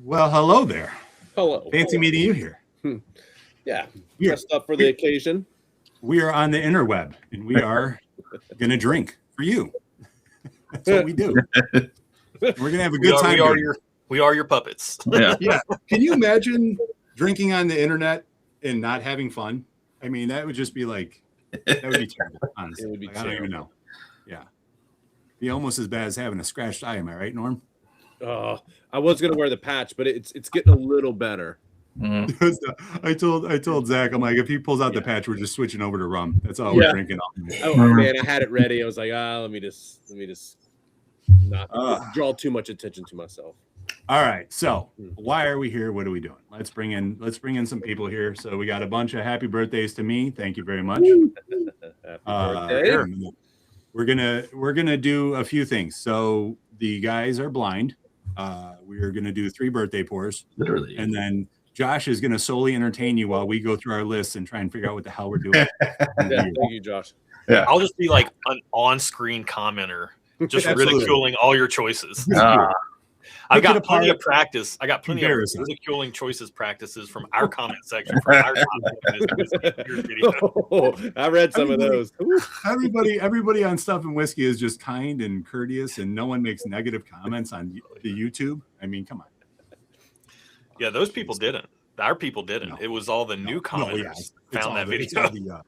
Well, hello there. Hello. Fancy meeting you here. Yeah, We are, dressed up for the occasion. we are on the interweb, and we are going to drink for you. That's what we do. We're going to have a good time. We are your puppets. Yeah. Can you imagine drinking on the internet and not having fun? I mean, that would just be like, that would be terrible, honestly. It would be I don't even know. Yeah. Be almost as bad as having a scratched eye. Am I right, Norm? I was gonna wear the patch, but it's getting a little better. I told Zach, I'm like, if he pulls out the patch, we're just switching over to rum. That's all we're drinking. Oh man, I had it ready. I was like, let me just not draw too much attention to myself. All right. So why are we here? What are we doing? Let's bring in some people here. So we got a bunch of happy birthdays to me. Thank you very much. Happy birthday. We're gonna do a few things. So the guys are blind. We are gonna do 3 birthday pours. Literally. And then Josh is gonna solely entertain you while we go through our lists and try and figure out what the hell we're doing. Thank you, Josh. Yeah. I'll just be like an on-screen commenter, just ridiculing all your choices. I've got plenty of practice. I got plenty of ridiculing choices practices from our comment section. From our I read some of those. Everybody on Stuff and Whiskey is just kind and courteous, and no one makes negative comments on the YouTube. I mean, come on. Yeah, those people didn't. Our people didn't. No. It was all the new commenters found that video.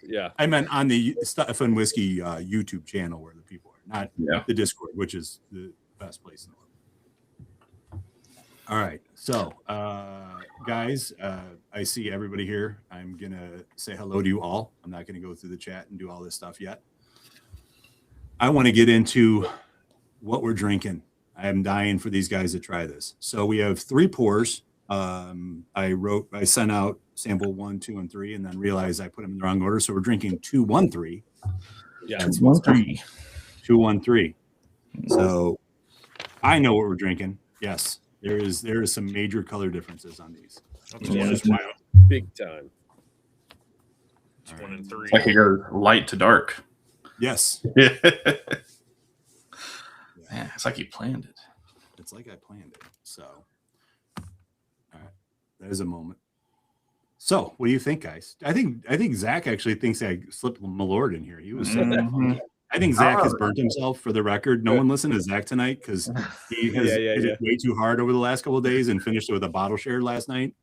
Yeah. I meant on the Stuff and Whiskey YouTube channel where the people are, not the Discord, which is the best place in the world. All right. So, guys, I see everybody here. I'm going to say hello to you all. I'm not going to go through the chat and do all this stuff yet. I want to get into what we're drinking. I am dying for these guys to try this. So we have 3 pours. I sent out sample 1, 2, and 3, and then realized I put them in the wrong order. So we're drinking 2, 1, 3. Yeah, 2, 1, 3. 2, 1, 3. So I know what we're drinking. Yes. There is some major color differences on these. Big time. It's 1 and 3. It's like you go light to dark. Yes. Yeah. It's like you planned it. It's like I planned it. So, all right, there's a moment. So, what do you think, guys? I think Zach actually thinks I slipped Malord in here. He was. I think Zach has burnt himself, for the record. No one listened to Zach tonight because he has hit it way too hard over the last couple of days and finished it with a bottle share last night.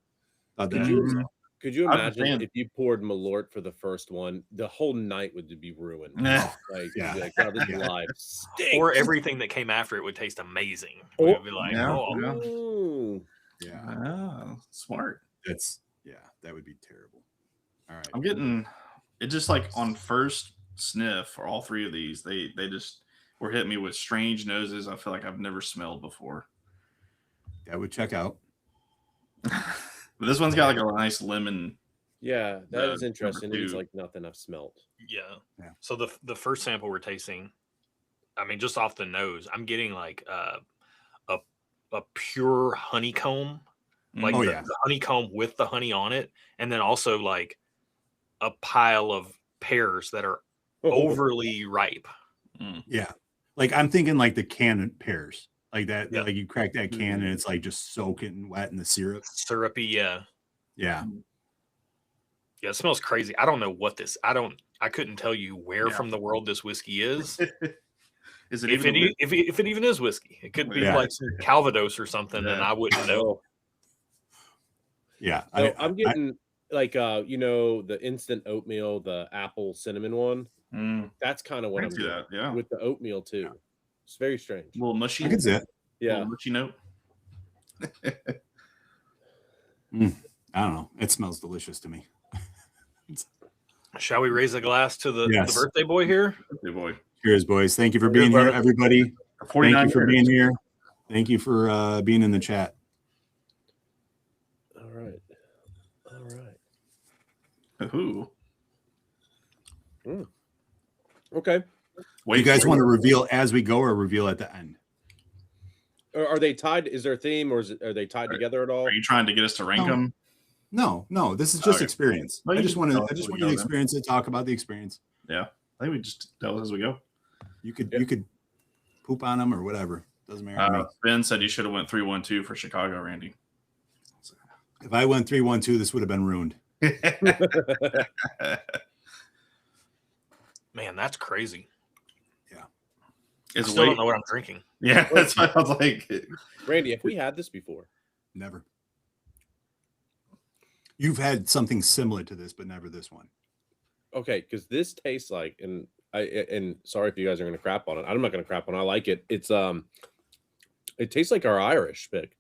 Could you imagine if you poured Malort for the first one, the whole night would be ruined? Like, oh, this live stinks. Or everything that came after it would taste amazing. It would be like, smart. That would be terrible. All right. I'm getting it just like on first sniff for all 3 of these. They just were hitting me with strange noses I feel like I've never smelled before. That would check out. But this one's got like a nice lemon. Yeah, that is interesting. It's like nothing I've smelled. Yeah. So the first sample we're tasting, I mean, just off the nose, I'm getting like a pure honeycomb, like the honeycomb with the honey on it, and then also like a pile of pears that are overly ripe. Yeah, like I'm thinking like the canned pears. Like that, like you crack that can and it's like just soaking wet in the syrup. Syrupy, yeah. Yeah, it smells crazy. I don't know what this. I couldn't tell you where from the world this whiskey is. Is it if it even is whiskey? It could be like some Calvados or something, and I wouldn't know. Yeah, so I'm getting like the instant oatmeal, the apple cinnamon one. That's kind of what I'm getting. Yeah, with the oatmeal too. Yeah. It's very strange. A little mushy. I can see it. Yeah. A little mushy note. I don't know. It smells delicious to me. Shall we raise a glass to the birthday boy here? Birthday boy. Cheers, boys. Thank you for being here, everybody. Thank you for being here. Thank you for being in the chat. All right. Ooh. Okay. You guys want to reveal as we go or reveal at the end? Are they tied? Is there a theme, or are they tied together at all? Are you trying to get us to rank them? No. This is just experience. I just want to experience it. Talk about the experience. Yeah, I think we just tell us as we go. You could poop on them or whatever. Doesn't matter to me. Ben said you should have went 3-1-2 for Chicago, Randy. If I went 3-1-2, this would have been ruined. Man, that's crazy. Yeah. I still don't know what I'm drinking. Yeah, that's what I was like. Randy, have we had this before? Never. You've had something similar to this, but never this one. Okay, because this tastes like, and sorry if you guys are going to crap on it. I'm not going to crap on it. I like it. It tastes like our Irish pick.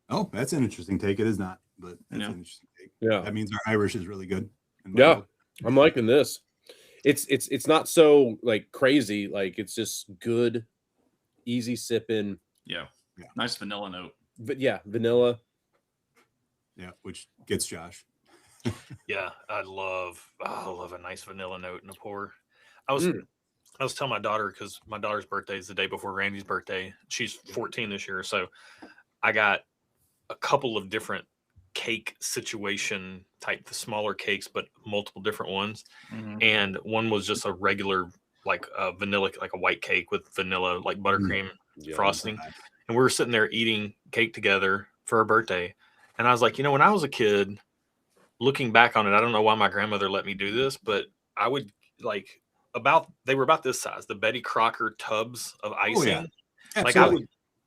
Oh, that's an interesting take. It is not, but that's an interesting take. Yeah, that means our Irish is really good. Yeah, I'm liking this. It's not so like crazy. Like it's just good, easy sipping. Yeah. Nice vanilla note. But yeah, vanilla. Yeah, which gets Josh. Yeah, I love a nice vanilla note in a pour. I was telling my daughter, because my daughter's birthday is the day before Randy's birthday. She's 14 this year, so I got a couple of different cake situation type, the smaller cakes, but multiple different ones. And one was just a regular like vanilla, like a white cake with vanilla like buttercream frosting. And we were sitting there eating cake together for her birthday. And I was like, when I was a kid, looking back on it, I don't know why my grandmother let me do this, but I would like they were about this size, the Betty Crocker tubs of icing. Like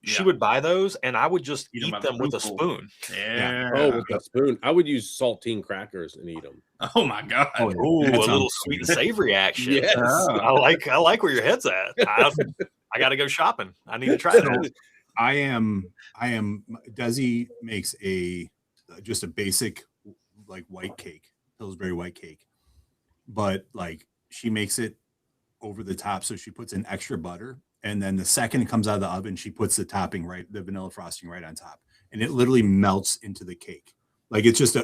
she would buy those and I would just eat them with a spoon. Yeah. Oh, with a spoon. I would use saltine crackers and eat them. Oh my God. Oh, a little sweet and savory action. Yes. I like where your head's at. I got to go shopping. I need to try that. I am Desi makes just a basic like white cake, Pillsbury white cake, but like she makes it over the top, so she puts in extra butter, and then the second it comes out of the oven, she puts the topping the vanilla frosting right on top, and it literally melts into the cake. Like it's just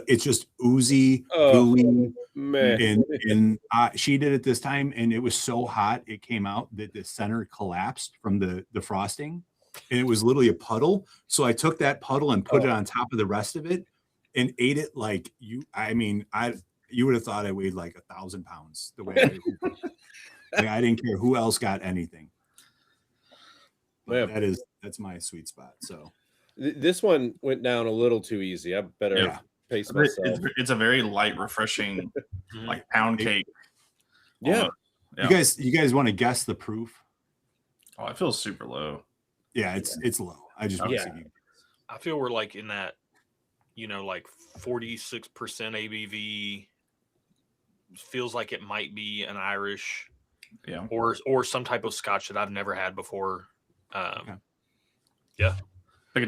oozy, gooey, man. And she did it this time, and it was so hot it came out that the center collapsed from the frosting. And it was literally a puddle. So I took that puddle and put it on top of the rest of it and ate it like you would have thought I weighed like 1,000 pounds the way I did. Like, I didn't care who else got anything. But that's my sweet spot. So this one went down a little too easy. I better pace myself. It's a very light, refreshing, like pound cake. Yeah. You guys want to guess the proof? Oh, I feel super low. Yeah, it's low. I just I feel we're like in that, like 46% ABV. Feels like it might be an Irish, or some type of Scotch that I've never had before. Picking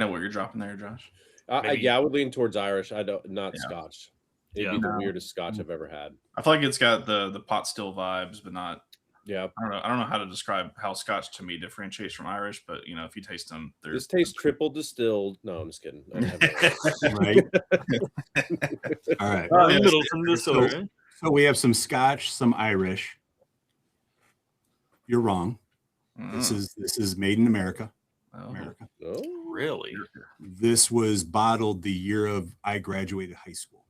up what you're dropping there, Josh. I would lean towards Irish. Not Scotch. It'd be the weirdest Scotch I've ever had. I feel like it's got the pot still vibes, but not. Yeah, I don't know how to describe how Scotch to me differentiates from Irish, but if you taste them, this tastes triple distilled. No, I'm just kidding. Right. All right. Middleton Distillery. So we have some Scotch, some Irish. You're wrong. This is made in America. America. Oh, really? This was bottled the year of I graduated high school.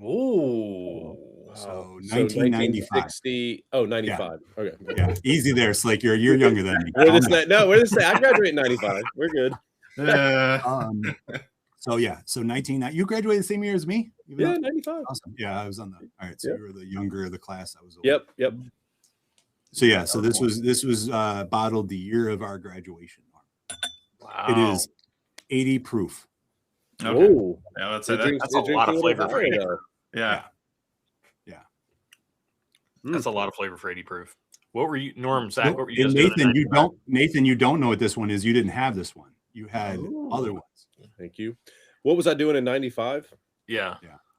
Oh, so 1995. 95. Yeah. Okay. Yeah, easy there. It's like you're younger than me. Where does say? I graduated in 95. We're good. So 1990. You graduated the same year as me? 95. Awesome. Yeah, I was on the. All right, so you were the younger of the class. I was. Older. Yep. So this was bottled the year of our graduation. Wow. It is 80 proof. Okay. Oh, yeah, that's a lot of flavor for 80 proof. Yeah. That's a lot of flavor for 80 proof. What were you, Norm, Zach? What were you just Nathan? doing? Nathan, you don't know what this one is. You didn't have this one. You had other ones. Thank you. What was I doing in 95? Yeah.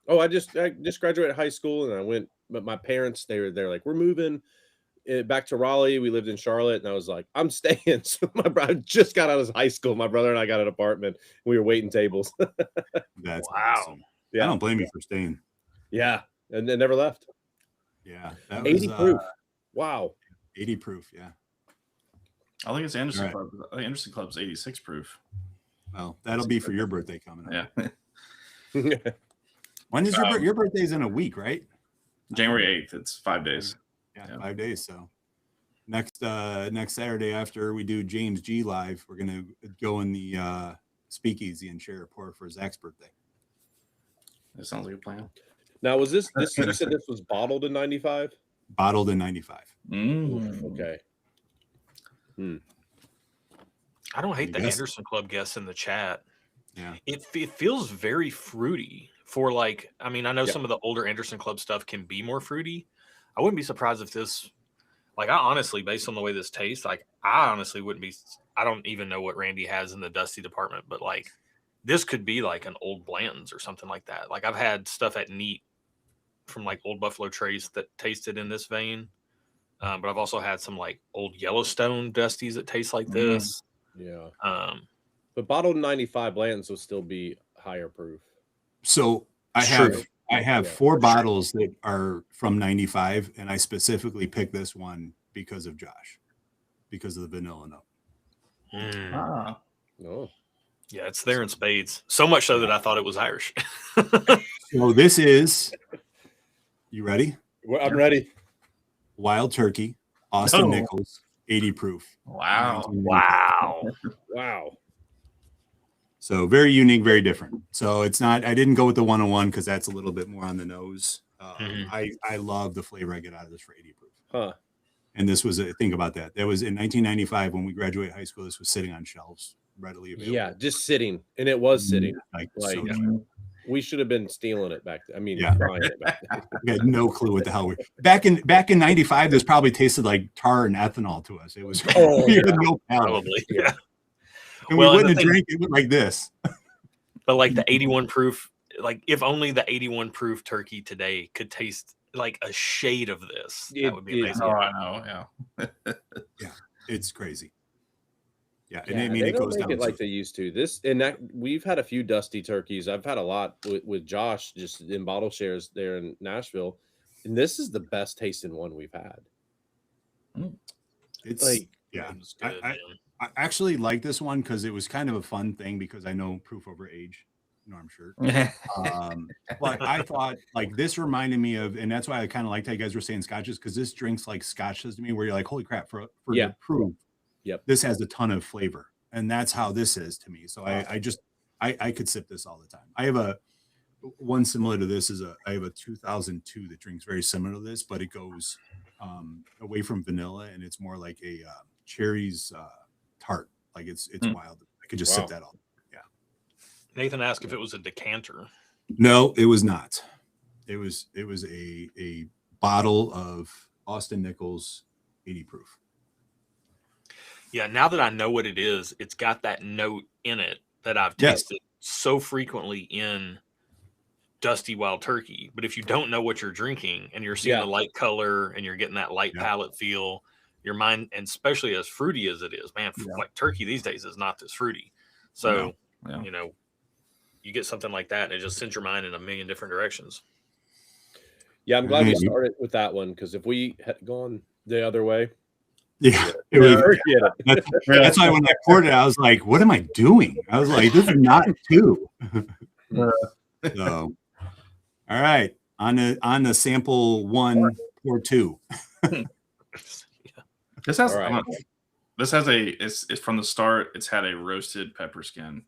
Oh, I just graduated high school and I went. But my parents, they're like, we're moving back to Raleigh. We lived in Charlotte, and I was like, I'm staying. So my brother just got out of high school. My brother and I got an apartment. We were waiting tables. That's wow. Awesome. Yeah, I don't blame you for staying. Yeah, and then never left. Yeah, 80 proof. Wow, 80 proof. Yeah, I think it's Anderson Club. I think Anderson Club's 86 proof. Well, that'll be for your birthday coming up. Yeah. When is your birthday's in a week, right? January 8th. It's 5 days. Yeah, 5 days. So next Saturday after we do James G live, we're gonna go in the speakeasy and share a pour for Zach's birthday. That sounds like a plan. Now, was this you said this was bottled in 95? Bottled in 95. Okay. I don't hate the Yes. Anderson Club guests in the chat. Yeah. It feels very fruity for like, I mean, I know Yep. some of the older Anderson Club stuff can be more fruity. I wouldn't be surprised if this, like, I honestly, based on the way this tastes, like, I honestly wouldn't be, I don't even know what Randy has in the Dusty department, but like, this could be like an old Blanton's or something like that. Like, I've had stuff at Neat from like Old Buffalo Trace that tasted in this vein. But I've also had some like old Yellowstone Dusties that taste like this. Yeah. Um, But bottled in 95 Blanton's will still be higher proof. So I True. have 4 bottles that are from 95, and I specifically picked this one because of Josh, because of the vanilla note. Ah. Oh. Yeah, it's there in spades. So much so that I thought it was Irish. So this is, you ready? Well, I'm ready. Wild Turkey, Austin No. Nichols, 80 proof. Wow. 1995. Wow. So very unique, very different. So it's not, I didn't go with the 101 because that's a little bit more on the nose. I love the flavor I get out of this for 80 proof. Huh. And this was, think about that. That was in 1995 when we graduated high school. This was sitting on shelves readily available. Yeah, just sitting. And it was sitting. Like, Like, so Mhm. we should have been stealing it back then. I mean, Yeah. buying it back then. we had no clue what the hell we back in 95. This probably tasted like tar and ethanol to us. It was Oh, we had yeah. no palate. Probably. Yeah. And Well, we and the wouldn't have thing- drank it like this. But like the 81 proof, like if only the 81 proof turkey today could taste like a shade of this, that would be amazing. Oh, I know. Yeah. It's crazy. Yeah, and Yeah, I mean they it don't goes make down. it like they used to. This and that we've had a few dusty turkeys. I've had a lot with Josh just in bottle shares there in Nashville, and this is the best tasting one we've had. It's like, yeah. It was good, I man. actually like this one because it was kind of a fun thing because I know proof over age, Norm shirt. But I thought like this reminded me of, and that's why I kind of liked how you guys were saying scotches because this drinks like scotches to me, where you're like, holy crap, for Yeah. the proof, Yep. this has a ton of flavor, and that's how this is to me. So I could sip this all the time. I have one similar to this I have a 2002 that drinks very similar to this, but it goes away from vanilla and it's more like a cherries tart. Like it's wild. I could just sip that all. Nathan asked if it was a decanter. No, it was not. It was a bottle of Austin Nichols 80 proof. Yeah, now that I know what it is, it's got that note in it that I've tasted so frequently in Dusty Wild Turkey. But if you don't know what you're drinking and you're seeing the light color and you're getting that light palate feel, your mind, and especially as fruity as it is, man, like turkey these days is not this fruity. So, you know, you get something like that and it just sends your mind in a million different directions. Yeah, I'm glad we started with that one because if we had gone the other way, it was, that's why when I poured it, I was like, "What am I doing?" I was like, "This is not 2." So, all right, on the sample 1 pour 2. This has it's from the start. It's had a roasted pepper skin.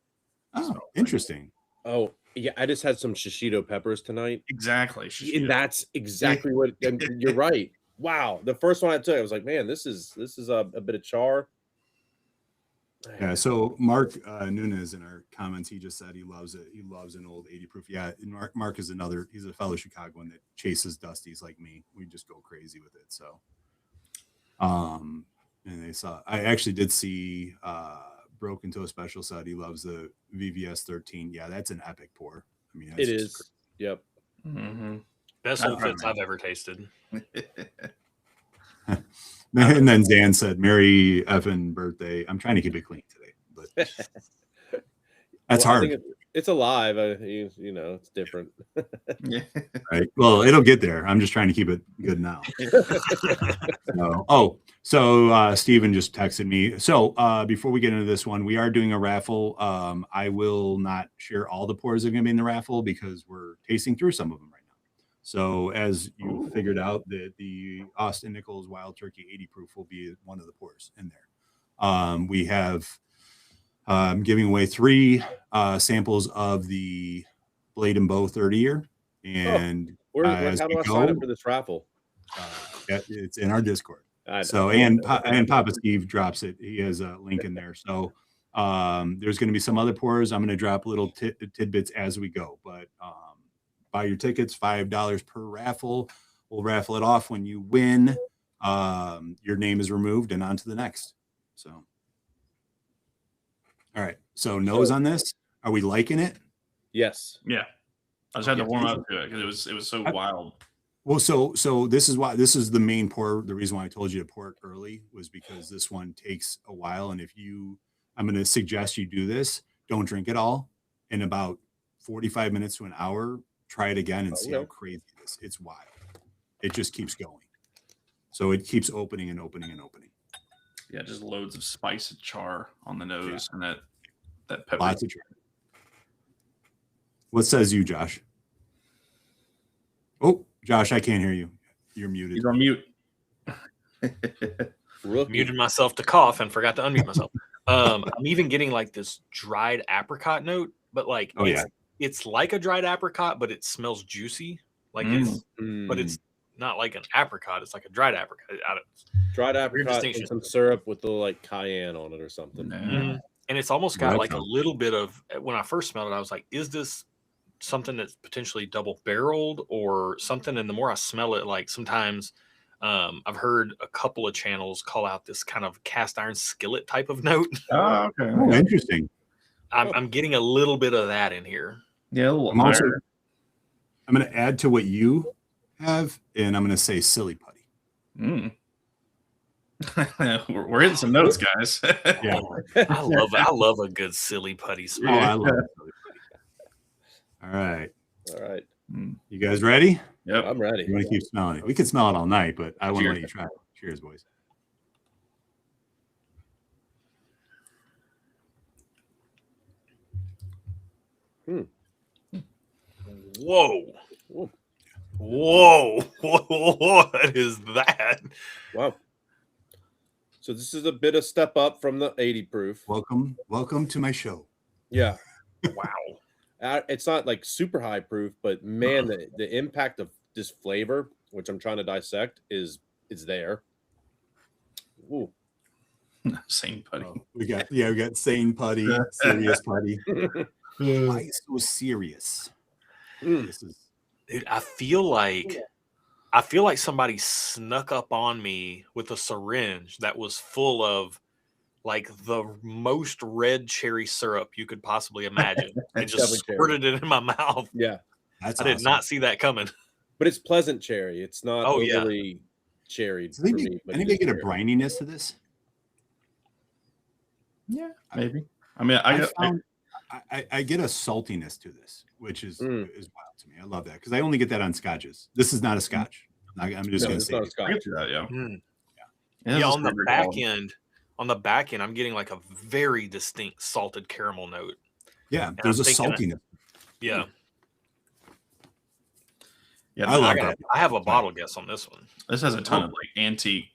Oh, interesting. Oh, yeah, I just had some shishito peppers tonight. Exactly. And that's exactly what and you're right. Wow. The first one I took, I was like, man, this is a bit of char. Yeah, so Mark Nunez in our comments, he just said he loves it. He loves an old 80 proof. Yeah, and Mark is he's a fellow Chicagoan that chases Dusties like me. We just go crazy with it. So and I actually did see Broken Toe Special said he loves the VVS 13. Yeah, that's an epic pour. I mean, it is. Crazy. Yep. Mm-hmm. Best old fits I've ever tasted. And then Zan said, "Merry effing birthday." I'm trying to keep it clean today, but that's hard. It's alive. You know, it's different. Right. Well, it'll get there. I'm just trying to keep it good now. So Steven just texted me. So before we get into this one, we are doing a raffle. I will not share all the pours that are going to be in the raffle because we're tasting through some of them right So as you figured out, that the Austin Nichols Wild Turkey 80 proof will be one of the pours in there. We have giving away 3 samples of the Blade and Bow 30 year, and as how we do I go, sign up for this raffle? it's in our Discord. I So and Papa Steve drops it. He has a link in there. So there's going to be some other pours. I'm going to drop little tidbits as we go, but buy your tickets, $5 per raffle. We'll raffle it off when you win. Your name is removed and on to the next. So, all right. So nose on this. Are we liking it? Yes. Yeah. I just had to warm up to it because it was so wild. Well, so this is why this is the main pour. The reason why I told you to pour it early was because this one takes a while. And I'm going to suggest you do this. Don't drink it all. In about 45 minutes to an hour, try it again and see how crazy it is. It's wild. It just keeps going. So it keeps opening and opening and opening. Yeah, just loads of spice and char on the nose and that pepper. Lots of char. What says you, Josh? Oh, Josh, I can't hear you. You're muted. He's on mute. Muted myself to cough and forgot to unmute myself. I'm even getting like this dried apricot note, but like it's like a dried apricot, but it smells juicy. Like but it's not like an apricot. It's like a dried apricot. Dried apricot and some syrup with the like cayenne on it or something. And it's almost got like a little bit of. When I first smelled it, I was like, "Is this something that's potentially double barreled or something?" And the more I smell it, like sometimes. I've heard a couple of channels call out this kind of cast iron skillet type of note. Oh, okay. Oh, interesting. I'm getting a little bit of that in here. Yeah, a little I'm going to add to what you have, and I'm going to say silly putty. We're hitting some notes, guys. Yeah, I love a good silly putty smell. Oh, I love silly putty. All right. Mm. You guys ready? Yep. I'm ready. You want to keep smelling it? We could smell it all night, but I want to let you try it. Cheers, boys. Whoa. What is that? Wow. So this is a bit of step up from the 80 proof. Welcome to my show. Yeah. Wow. It's not like super high proof, but man, the impact of this flavor, which I'm trying to dissect, is there. Ooh. Sane putty. We got sane putty, serious putty. Why so serious? This is. Dude, I feel like somebody snuck up on me with a syringe that was full of like the most red cherry syrup you could possibly imagine, and just squirted it in my mouth. Yeah, I did not see that coming. But it's pleasant cherry. It's not overly cherried. Does anybody get a brininess to this? Yeah, maybe. I mean, I get a saltiness to this, which is wild to me. I love that because I only get that on scotches. This is not a scotch. I'm just going to say it's not a scotch. Yeah, on the back end. On the back end, I'm getting like a very distinct salted caramel note. Yeah, there's a saltiness. Yeah. Yeah, I love that. I have a bottle guess on this one. This has a ton of like antique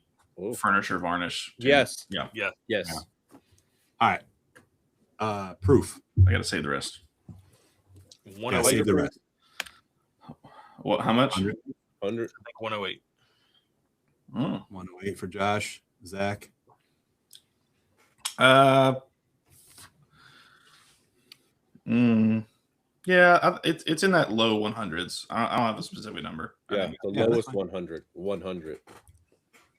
furniture varnish. Too. Yes. Yeah. Yes. Yeah. All right. Proof. I got to save the rest. Save the rest. What? How much? 100. I think 108. 108 for Josh. Zach. Yeah, it's in that low 100s. I don't have a specific number. Yeah, the lowest 100. 100.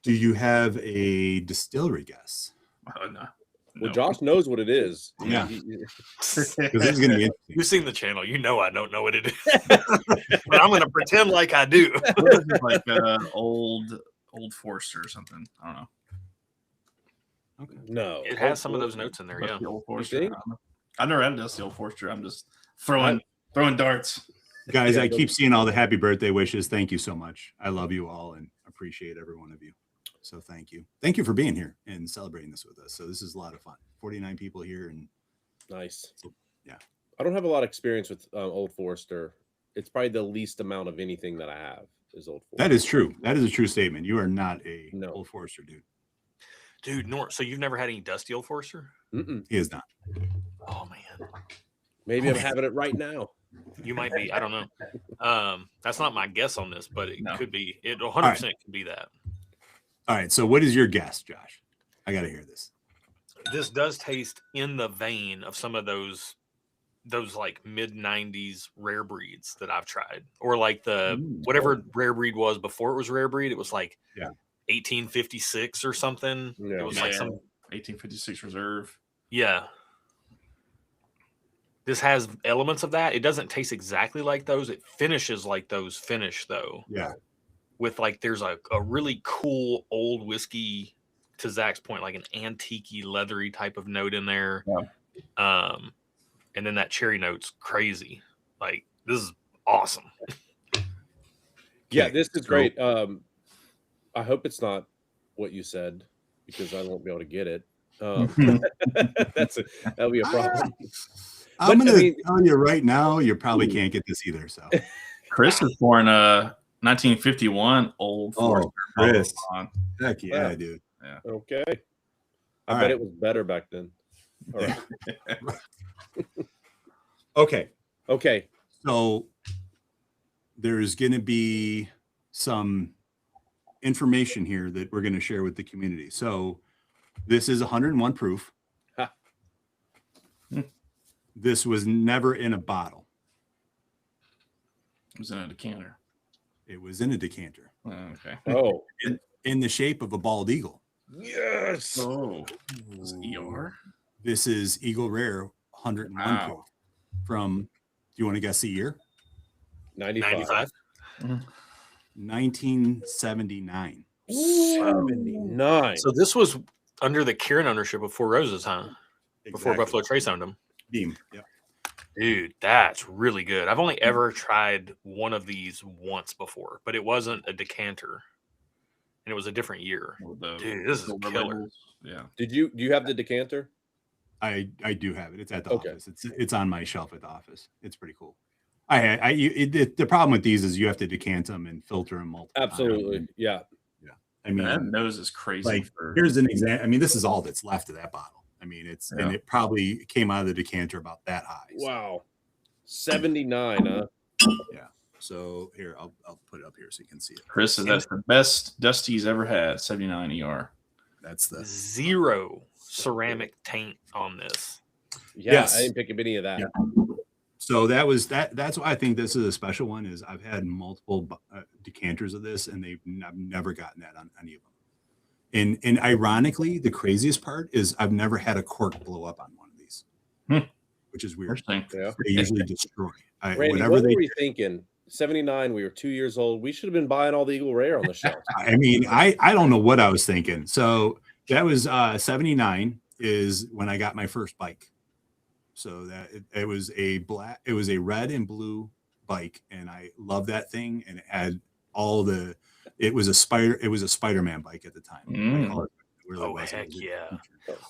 Do you have a distillery guess? No. Well, Josh knows what it is. Yeah. Because this is going to be interesting. You've seen the channel. You know I don't know what it is. But I'm going to pretend like I do. Like old Forester or something. I don't know. Okay. No. It has some of those notes in there, yeah. The old Forester. I've never had a dusty old Forester. I'm just throwing darts. Guys, I keep seeing all the happy birthday wishes. Thank you so much. I love you all and appreciate every one of you. So thank you. Thank you for being here and celebrating this with us. So this is a lot of fun. 49 people here and nice. So, yeah. I don't have a lot of experience with Old Forester. it's probably the least amount of anything that I have is Old Forester. That is true. That is a true statement. You are not a Old Forester dude. Dude, so you've never had any dusty Old Forester? He is not. Oh man. Maybe I'm having it right now. You might be. I don't know. That's not my guess on this, but it could be. It 100% could be that. All right. So what is your guess, Josh? I got to hear this. This does taste in the vein of some of those like mid 90s rare breeds that I've tried, or like the whatever rare breed was before it was rare breed. It was like 1856 or something. Yeah. It was like some 1856 reserve. Yeah. This has elements of that. It doesn't taste exactly like those. It finishes like those finish though. Yeah. With like, there's a really cool old whiskey, to Zach's point, like an antique-y, leathery type of note in there. Yeah. And then that cherry note's crazy. Like, this is awesome. Yeah, this is great. I hope it's not what you said, because I won't be able to get it. That'll be a problem. I'm going to tell you right now, you probably can't get this either. So Chris is born 1951 Old Forester. Chris. Heck yeah, dude. Yeah. Okay. I bet it was better back then. All right. Okay. So there's going to be some information here that we're going to share with the community. So this is 101 proof. This was never in a bottle. It was in a decanter. It was in a decanter. Okay. Oh. In the shape of a bald eagle. Yes. Oh. This is ER? This is Eagle Rare 101 proof. From, do you want to guess the year? 95. 1979. 79. So this was under the Kieran ownership of Four Roses, huh? Before Buffalo Trace owned them. Beam. Yeah. Dude, that's really good. I've only ever tried one of these once before, but it wasn't a decanter, and it was a different year. Dude, this is a killer. Yeah. Do you have the decanter? I do have it. It's at the office. It's on my shelf at the office. It's pretty cool. The problem with these is you have to decant them and filter them multiple Absolutely. times. Yeah. I mean, that nose is crazy. Like, here's an example. I mean, this is all that's left of that bottle. I mean, and it probably came out of the decanter about that high. So. Wow. 79, huh? Yeah. So here, I'll put it up here so you can see it. Chris says that's the best Dusty's ever had. 79 ER. That's the zero ceramic taint on this. Yeah, yes. I didn't pick up any of that. Yeah. So that's why I think this is a special one. Is I've had multiple decanters of this, and I've never gotten that on any of them. And ironically, the craziest part is I've never had a cork blow up on one of these, which is weird. Yeah. They usually destroy. Randy, what were you thinking? 79, we were 2 years old. We should have been buying all the Eagle Rare on the shelf. I mean, I don't know what I was thinking. So that was 79 is when I got my first bike. So that it was a red and blue bike, and I loved that thing, and it had it was a Spider-Man bike at the time. Heck yeah.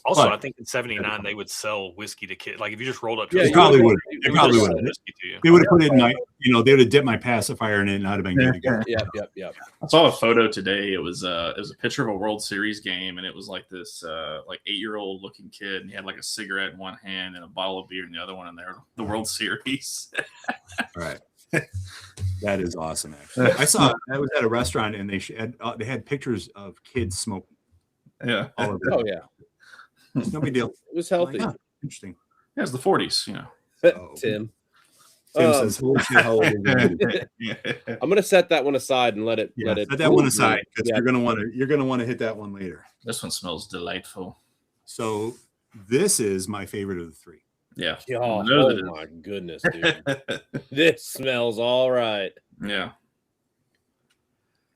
Also, I think in 79 they would sell whiskey to kids. Like if you just rolled up to they probably would. They probably would. They would have put it in they would have dipped my pacifier in it and I'd have been good to go. Yeah. I saw a photo today. It was a picture of a World Series game, and it was like this like 8-year-old looking kid, and he had like a cigarette in one hand and a bottle of beer in the other one, and they're the World Series. Right. That is awesome. Actually, I saw I was at a restaurant, and they had pictures of kids smoking. Yeah. Oh yeah. It's no big deal. It was healthy. Like, interesting. Yeah, it's the 40s, you know. Tim says, how old is it? I'm gonna set that one aside and let it set that one aside, because you're gonna want to hit that one later. This one smells delightful. So this is my favorite of the three. Yeah. Oh my goodness, dude. This smells all right. Yeah.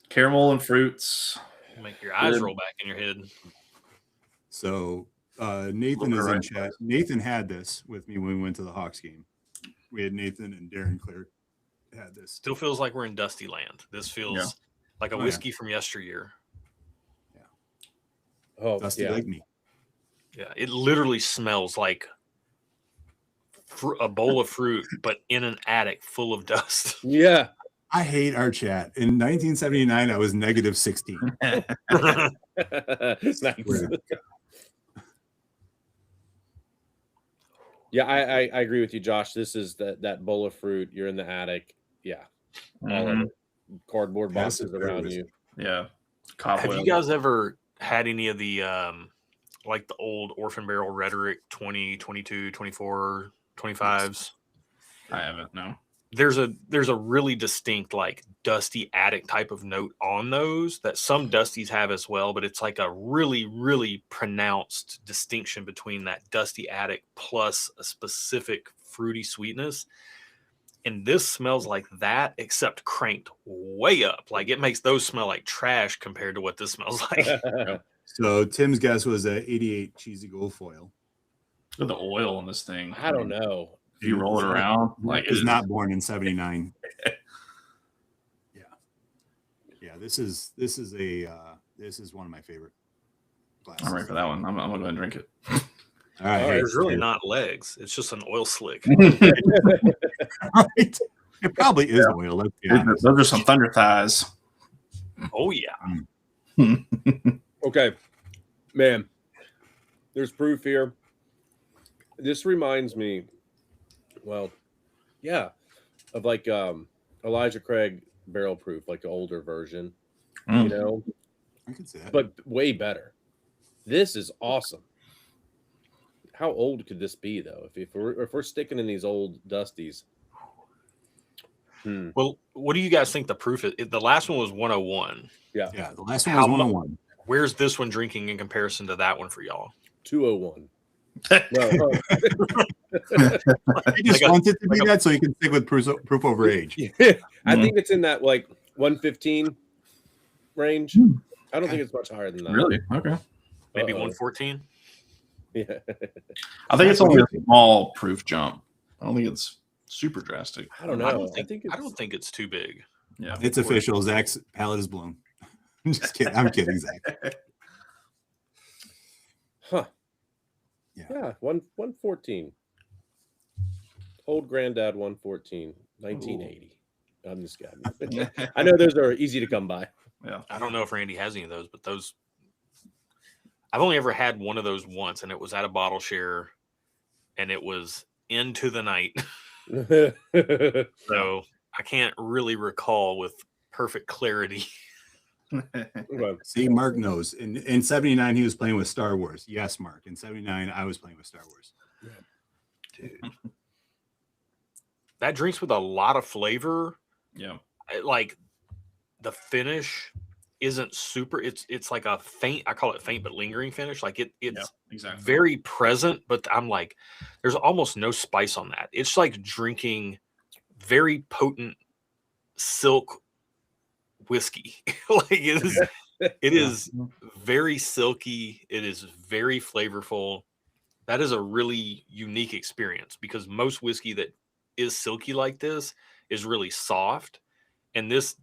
Caramel and fruits. Make your eyes roll back in your head. So Nathan is in chat. Nathan had this with me when we went to the Hawks game. We had Nathan and Darren Clear had this. Still feels like we're in Dusty land. This feels like a whiskey from yesteryear. Yeah. Oh, Dusty like me. Yeah, it literally smells like a bowl of fruit, but in an attic full of dust. Yeah. I hate our chat. In 1979, I was negative 16. Nice. Yeah, I agree with you, Josh. This is that bowl of fruit. You're in the attic. Yeah. All of it. Cardboard boxes around you. Yeah. Have you guys ever had any of the like the old Orphan Barrel Rhetoric 20, 22, 24, 25s? I haven't, no. There's a really distinct like dusty attic type of note on those that some dusties have as well, but it's like a really, really pronounced distinction between that dusty attic plus a specific fruity sweetness. And this smells like that, except cranked way up. Like it makes those smell like trash compared to what this smells like. So Tim's guess was a 88 cheesy gold foil. Look at the oil in this thing. I don't know. If you roll it around, like it's not born in 79. Yeah. This is one of my favorite glasses. I'm ready for that one. I'm gonna go ahead and drink it. All right. There's really not legs. It's just an oil slick. Right. It probably is oil. Let's be honest. Those are some thunder thighs. Oh yeah. Okay, man. There's proof here. This reminds me, well, yeah, of like Elijah Craig barrel proof, like the older version. You know, I can see that, but way better. This is awesome. How old could this be though? If we're sticking in these old dusties. Well, what do you guys think the proof is? The last one was 101. Yeah. The last one was 101. Where's this one drinking in comparison to that one for y'all? 201. I just want it to be that so you can stick with proof over age. I think it's in that like 115 range. I don't think it's much higher than that. Really? Okay. Maybe 114. Yeah. I think it's only a small proof jump. I don't think it's super drastic. I don't know. I don't think it's too big. Yeah. It's official. Zach's palate is blown. I'm just kidding. I'm kidding, Zach. Huh. Yeah. 114. Old Granddad 114, 1980. Ooh. I'm just kidding. I know those are easy to come by. Yeah. I don't know if Randy has any of those, but those I've only ever had one of those once, and it was at a bottle share, and it was into the night. So I can't really recall with perfect clarity. See, Mark knows. In 79, he was playing with Star Wars. Yes, Mark. In 79, I was playing with Star Wars. Yeah. Dude. That drinks with a lot of flavor. Yeah. Like the finish isn't super. It's like a faint, I call it faint but lingering finish. Like it's exactly very present, but I'm like, there's almost no spice on that. It's like drinking very potent silk whiskey. Like it is very silky. It is very flavorful. That is a really unique experience because most whiskey that is silky like this is really soft, and this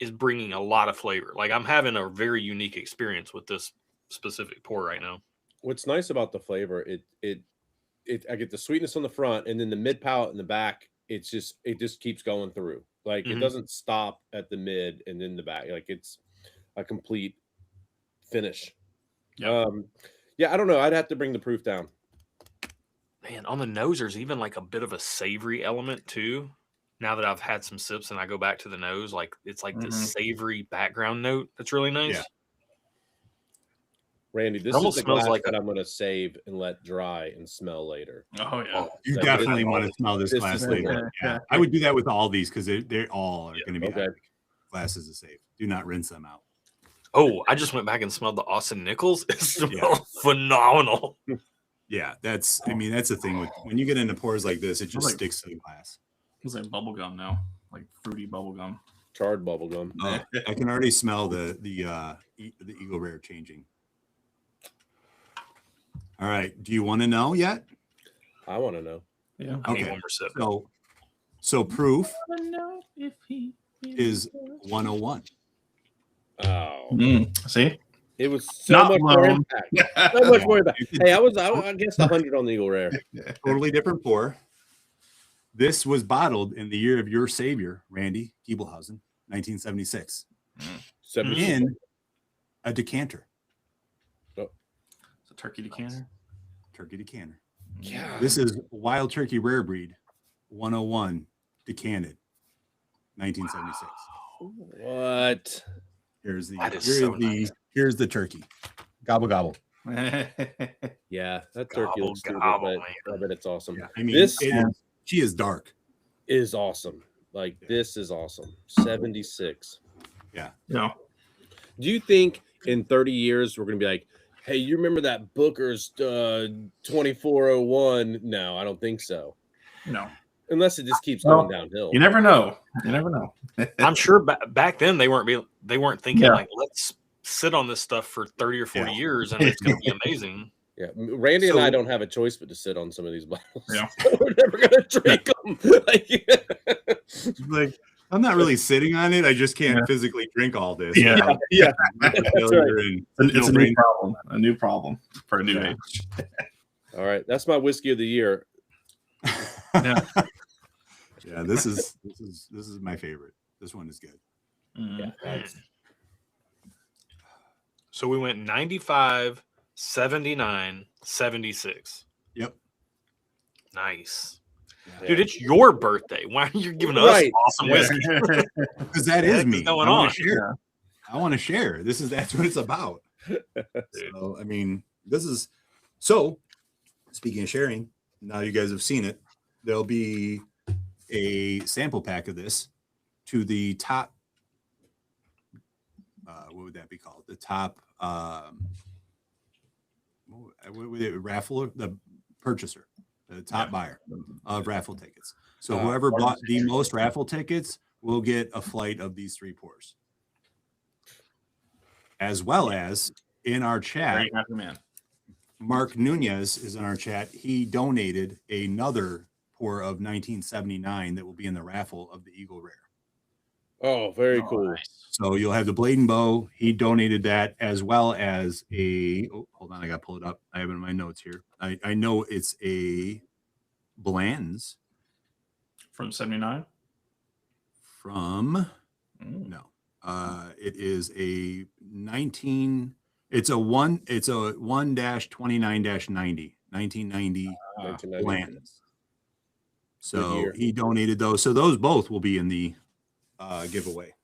is bringing a lot of flavor. Like I'm having a very unique experience with this specific pour right now. What's nice about the flavor, I get the sweetness on the front, and then the mid palate in the back. It just keeps going through. Like it doesn't stop at the mid and then the back. Like it's a complete finish. Yeah. Yeah, I don't know. I'd have to bring the proof down. Man, on the nose, there's even like a bit of a savory element too. Now that I've had some sips and I go back to the nose, like it's like this savory background note that's really nice. Yeah. Randy, this is the glass that I'm going to save and let dry and smell later. Oh yeah, you definitely want to smell this glass later. Yeah, I would do that with all these because they all are going to be glasses of save. Do not rinse them out. Oh, I just went back and smelled the Austin Nichols. It smells phenomenal. Yeah, that's the thing with when you get into pours like this, it just sticks to the glass. It's like bubble gum now, like fruity bubble gum, charred bubble gum. I can already smell the Eagle Rare changing. All right. Do you want to know yet? I want to know. Yeah. Okay. So proof is 101. Oh. See? It was so much more impact. So much more impact. Hey, I guess 100 on the Eagle Rare. Totally different pour. This was bottled in the year of your savior, Randy Giebelhausen, 1976, in a decanter. Oh. It's a turkey decanter. Turkey decanter. Yeah. This is Wild Turkey Rare Breed 101 decanted, 1976. What? Here's the That is so nice. here's the turkey. Gobble gobble. Yeah, that turkey Gobble, looks stupid, gobble, but I bet it's awesome. Yeah, I mean, This she is dark. is awesome. Like, this is awesome. 76. Yeah. No. Do you think in 30 years we're gonna be like, hey, you remember that Booker's 2401? No, I don't think so. No. Unless it just keeps Well, going downhill. You never know. You never know. I'm sure back then they weren't thinking Yeah. like, let's sit on this stuff for 30 or 40 years and it's going to be amazing. Yeah, Randy and So- I don't have a choice but to sit on some of these bottles. Yeah. We're never gonna drink them. Like, I'm not really sitting on it. I just can't physically drink all this. Yeah. without Yeah. failure and It's a brain- new problem. A new problem for a new Yeah. age. All right, that's my whiskey of the year. Yeah. Yeah, this is my favorite. This one is good. Mm. So we went 95, 79, 76. Yep. Nice. Yeah. Dude, it's your birthday. Why are you giving us Right. awesome whiskey? Because that What is is me. going I wanna on? share. I want to share. That's what it's about. So, I mean, so speaking of sharing, now you guys have seen it. There'll be a sample pack of this to the top. What would that be called? The top what would it, raffle, the purchaser, the top buyer of raffle tickets. So whoever bought the most raffle tickets will get a flight of these 3 pours. As well as in our chat, Very happy man. Mark Nunez is in our chat. He donated another pour of 1979 that will be in the raffle of the Eagle Rare. Oh, very Oh, cool. nice. So you'll have the Blade and Bow. He donated that as well as hold on, I got to pull it up. I have it in my notes here. I know it's a Bland's From 79? from Mm. no. It is a 19. It's a 1-29-90, 1990 Bland's. So year. he donated those. So those both will be in the giveaway.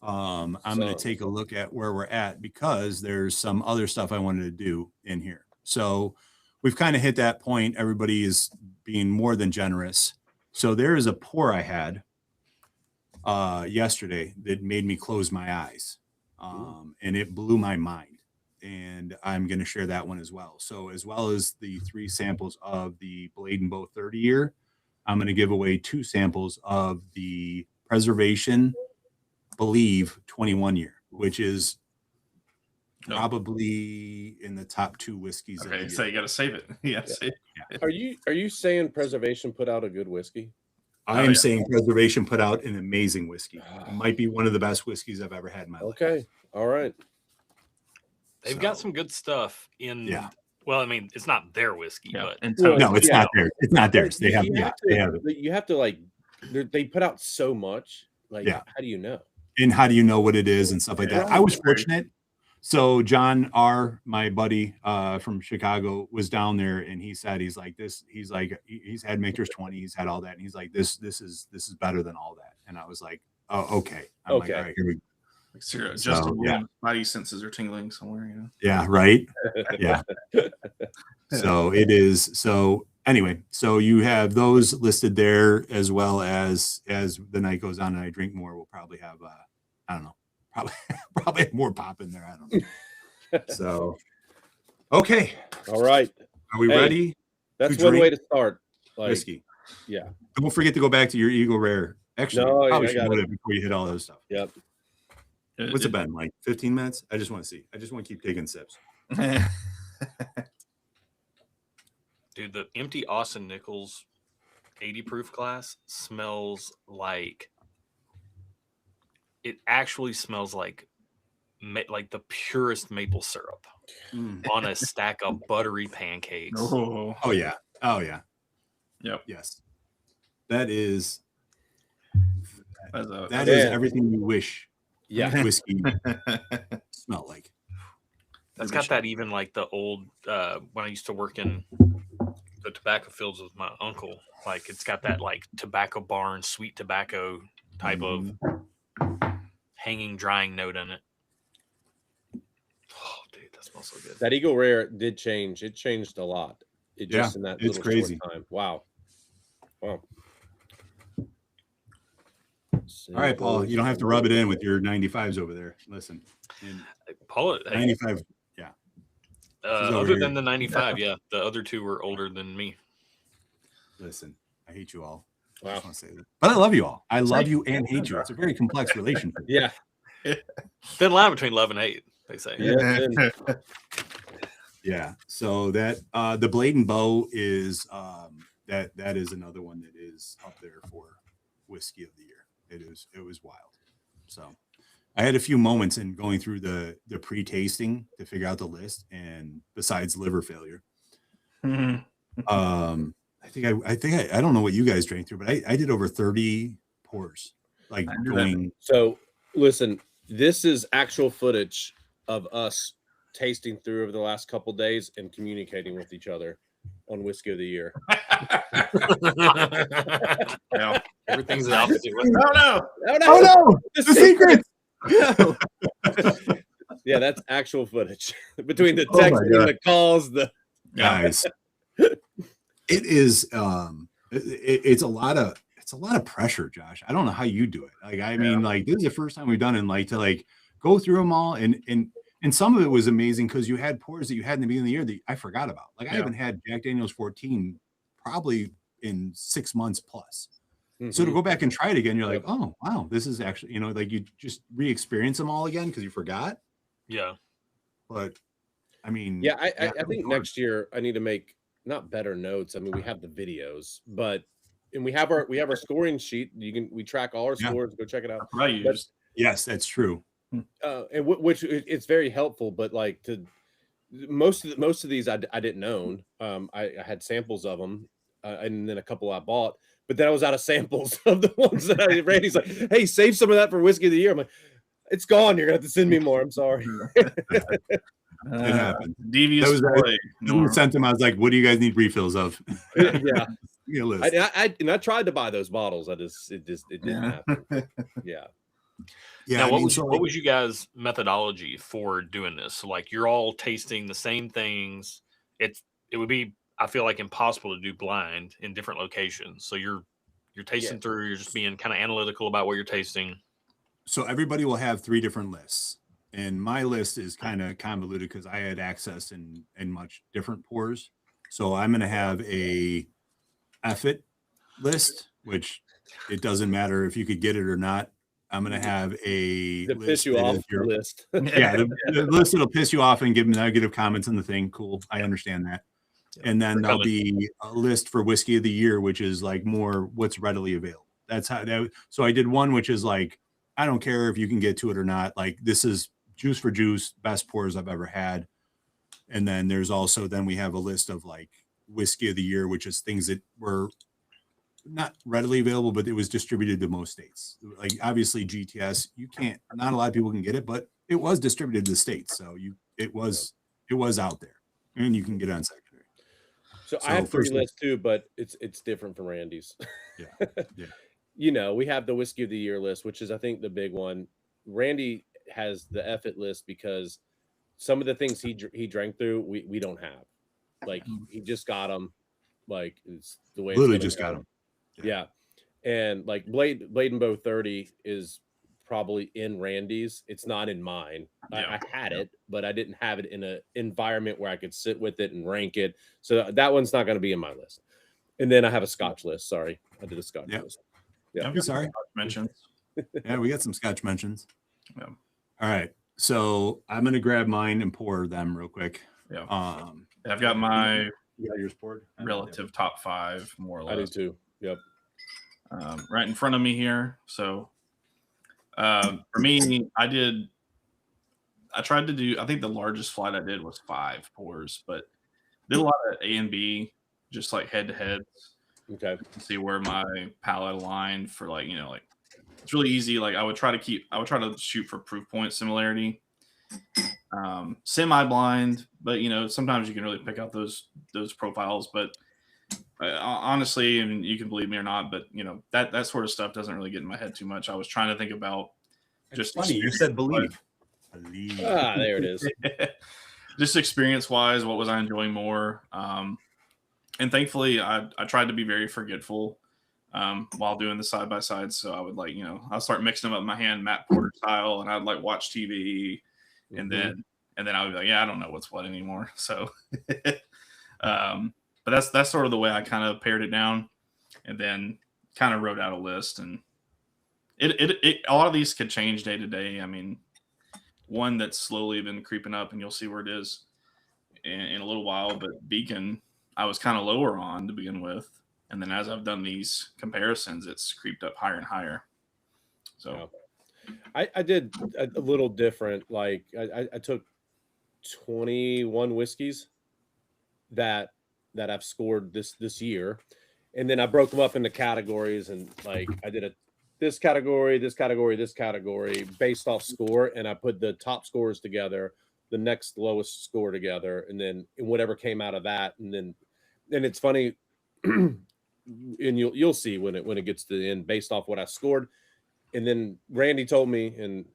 I'm going to take a look at where we're at because there's some other stuff I wanted to do in here. So we've kind of hit that point. Everybody is being more than generous. So there is a pour I had yesterday that made me close my eyes. And it blew my mind. And I'm going to share that one as well. So as well as the 3 samples of the Blade and Bow 30 year, I'm going to give away 2 samples of the Preservation Believe 21 year, which is probably in the top 2 whiskeys. Okay, so you got to save it. Yeah. Save it. Are you saying Preservation put out a good whiskey? I am saying Preservation put out an amazing whiskey. It might be one of the best whiskeys I've ever had in my life. Okay. All right. They've got some good stuff in. Yeah. Well, I mean, it's not their whiskey, Yeah. but And Well, No, it's Yeah. not theirs. It's not theirs. They have, You they have it. You have to like, they put out so much. Like, Yeah. how do you know? And how do you know what it is and stuff like that? Right. I was fortunate. So John R., my buddy from Chicago, was down there, and he said he's like he's had Maker's 20, he's had all that, and he's like this is better than all that. And I was like, oh, okay. I'm like, all right, here we go. Like, Sarah, So, Justin, yeah. body senses are tingling somewhere, you know. Yeah, right. Yeah. So it is. So anyway, so you have those listed there, as well as the night goes on and I drink more, we'll probably have I don't know, probably have more pop in there. I don't know. So okay. All right. Are we Hey, ready? That's To one way drink to start. Like, Whiskey. yeah. Don't forget to go back to your Eagle Rare. Actually, No, probably I should got do it. it before you hit all those stuff. Yep. What's it been, like 15 minutes? I just want to see. I just want to keep taking sips. dude, the empty Austin Nichols 80 proof glass smells like. It actually smells like the purest maple syrup on a stack of buttery pancakes. Oh, Oh yeah. Oh yeah. Yep. Yes. That is That's that is everything you wish Yeah. whiskey smelled like. That's got that even like the old when I used to work in the tobacco fields with my uncle. Like it's got that like tobacco barn, sweet tobacco type of hanging, drying note in it. Oh, dude, that smells so good. That Eagle Rare did change. It changed a lot. It just in that it's little crazy. short time. Wow. All right, Paul, you don't have to rub it in with your 95s over there. Listen, Paul, 95. Yeah. Other than the 95, yeah, the other two were older than me. Listen, I hate you all. Wow. I just want to say that. But I love you all. I love you and hate you. It's a very complex relationship. Yeah. Thin line between love and hate, they say. Yeah. Yeah. So that the Blade and Bow is that is another one that is up there for whiskey of the year. It was wild. So I had a few moments in going through the pre-tasting to figure out the list, and besides liver failure. I don't know what you guys drank through, but I did over 30 pours. Like going. So listen, this is actual footage of us tasting through over the last couple days and communicating with each other on whiskey of the year. Yeah, everything's the opposite. Oh no! The secret. Yeah, that's actual footage between the texting, the calls, the guys. It is it's a lot of pressure, Josh. I don't know how you do it. Like I mean, like this is the first time we've done it, and like to like go through them all, and some of it was amazing because you had pours that you had in the beginning of the year that I forgot about. Like I haven't had Jack Daniel's 14 probably in 6 months plus. So to go back and try it again, you're like, oh wow, this is actually, like you just re-experience them all again because you forgot. Yeah. But I mean, I think next year I need to make not better notes. I mean, we have the videos, and we have our scoring sheet. We track all our scores. Go check it out. Right. Yes, that's true. And which it's very helpful, but like most of these I didn't own. I had samples of them, and then a couple I bought, but then I was out of samples of the ones that Randy's like, hey, save some of that for whiskey of the year. I'm like, it's gone. You're gonna have to send me more. I'm sorry. It happened. Devious I sent them. I was like, what do you guys need refills of? Yeah. I tried to buy those bottles. It didn't happen. Yeah. Yeah. Now, what was you guys' methodology for doing this? So, like, you're all tasting the same things. It would be, I feel like, impossible to do blind in different locations. So you're tasting through. You're just being kind of analytical about what you're tasting. So everybody will have 3 different lists, and my list is kind of convoluted because I had access in much different pours. So I'm going to have a effort list, which it doesn't matter if you could get it or not. I'm going to have a list piss you off list. The list that'll piss you off and give them negative comments on the thing. Cool. I understand that. And then there'll be a list for whiskey of the year, which is like more what's readily available. That's how that. So I did one, which is like, I don't care if you can get to it or not. Like this is juice for juice, best pours I've ever had. And then there's also, then we have a list of like whiskey of the year, which is things that were not readily available, but it was distributed to most states. Like obviously GTS, not a lot of people can get it, but it was distributed to the states. So it was out there and you can get it on secondary. So I have 3 lists too, but it's different from Randy's. Yeah. We have the whiskey of the year list, which is I think the big one. Randy has the effort list because some of the things he drank through, we don't have. Like he just got them. Like it's the way. Literally just got them. Yeah. And like Blade and Bow 30 is probably in Randy's. It's not in mine. I had it, but I didn't have it in an environment where I could sit with it and rank it. So that one's not going to be in my list. And then I have a Scotch list. Sorry, I did a Scotch list. Yeah, sorry. Mentions. Yeah, we got some Scotch mentions. Yeah. All right. So I'm gonna grab mine and pour them real quick. Yeah. I've got my yours poured. Relative top 5, more or less. I do too. Yep. Right in front of me here. So for me, I tried to do, I think the largest flight I did was 5 pours, but did a lot of A and B, just like head to heads. Okay. See where my palette aligned for like, like it's really easy. Like I would try to shoot for proof point similarity. Semi-blind, but sometimes you can really pick out those profiles. But honestly, and you can believe me or not, but that sort of stuff doesn't really get in my head too much. I was trying to think about just funny. You said believe. There it is. Just experience wise, what was I enjoying more? And thankfully, I tried to be very forgetful while doing the side by side. So I would I'll start mixing them up in my hand, Matt Porter style, and I'd watch TV, and then I would be like, yeah, I don't know what's what anymore. So, but that's sort of the way I kind of pared it down, and then kind of wrote out a list. And it a lot of these could change day to day. I mean, one that's slowly been creeping up, and you'll see where it is in a little while. But Beacon, I was kind of lower on to begin with, and then as I've done these comparisons, it's creeped up higher and higher. So, I did a little different. Like I took 21 whiskeys that I've scored this year, and then I broke them up into categories, and like I did this category based off score, and I put the top scores together, the next lowest score together, and then whatever came out of that, and it's funny, and you'll see when it gets to the end based off what I scored. And then Randy told me, and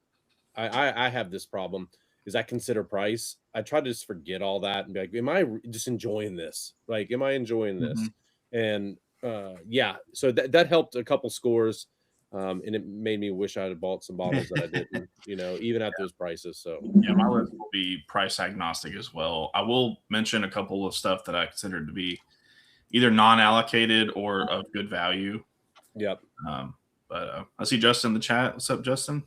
I have this problem, is I consider price. I try to just forget all that and be like, am I just enjoying this? Like, am I enjoying this? And yeah, so that helped a couple scores. And it made me wish I had bought some bottles that I didn't, even at those prices. So yeah, my list will be price agnostic as well. I will mention a couple of stuff that I consider to be either non-allocated or of good value. Yep. But I see Justin in the chat. What's up, Justin?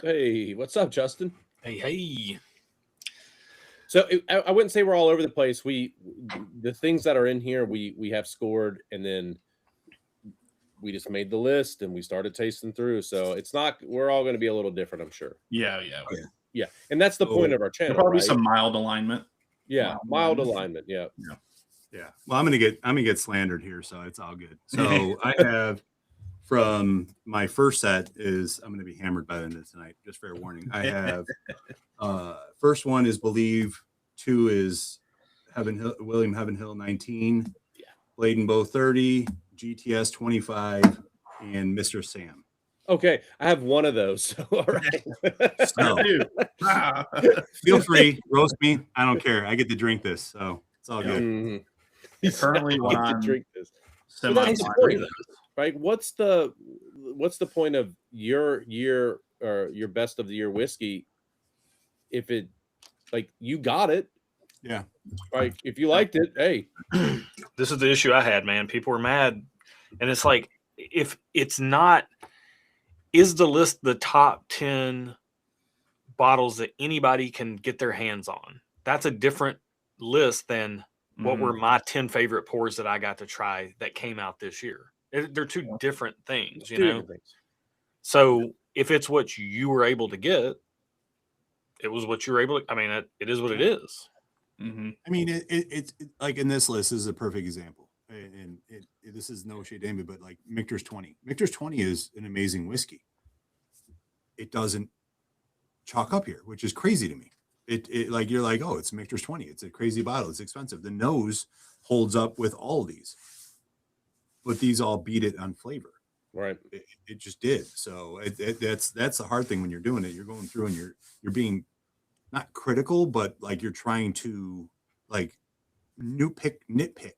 Hey, what's up, Justin? Hey. So I wouldn't say we're all over the place. The things that are in here, we have scored, and then we just made the list and we started tasting through. So it's not, we're all going to be a little different, I'm sure. Yeah. And that's the point of our channel. There'll probably right? be some mild alignment. Yeah, mild alignment. Yeah. Well, I'm gonna get slandered here, so it's all good. So I have from my first set is I'm gonna be hammered by the end of tonight. Just fair warning. I have first one is Believe, 2 is William Heaven Hill 19, Bladen Bow 30, GTS 25, and Mr. Sam. Okay, I have one of those. So, all right. So, feel free, roast me. I don't care. I get to drink this, so it's all good. Mm-hmm. Currently, when I'm drink this, right? What's the point of your year or your best of the year whiskey if it like you got it? Yeah. Like if you liked it, hey. This is the issue I had, man. People were mad. And it's like, if it's not, is the list the top 10 bottles that anybody can get their hands on? That's a different list than what were my 10 favorite pours that I got to try that came out this year. They're two different things, you know? So if it's what you were able to get, it was what you were able to, I mean, it is what it is. I mean, it's like in this list, this is a perfect example. And this is no shade to but like Michter's 20. Michter's 20 is an amazing whiskey. It doesn't chalk up here, which is crazy to me. It like you're like, oh, it's Michter's 20. It's a crazy bottle. It's expensive. The nose holds up with all of these, but these all beat it on flavor. Right. It just did. So that's the hard thing when you're doing it. You're going through and you're being not critical, but like you're trying to like nitpick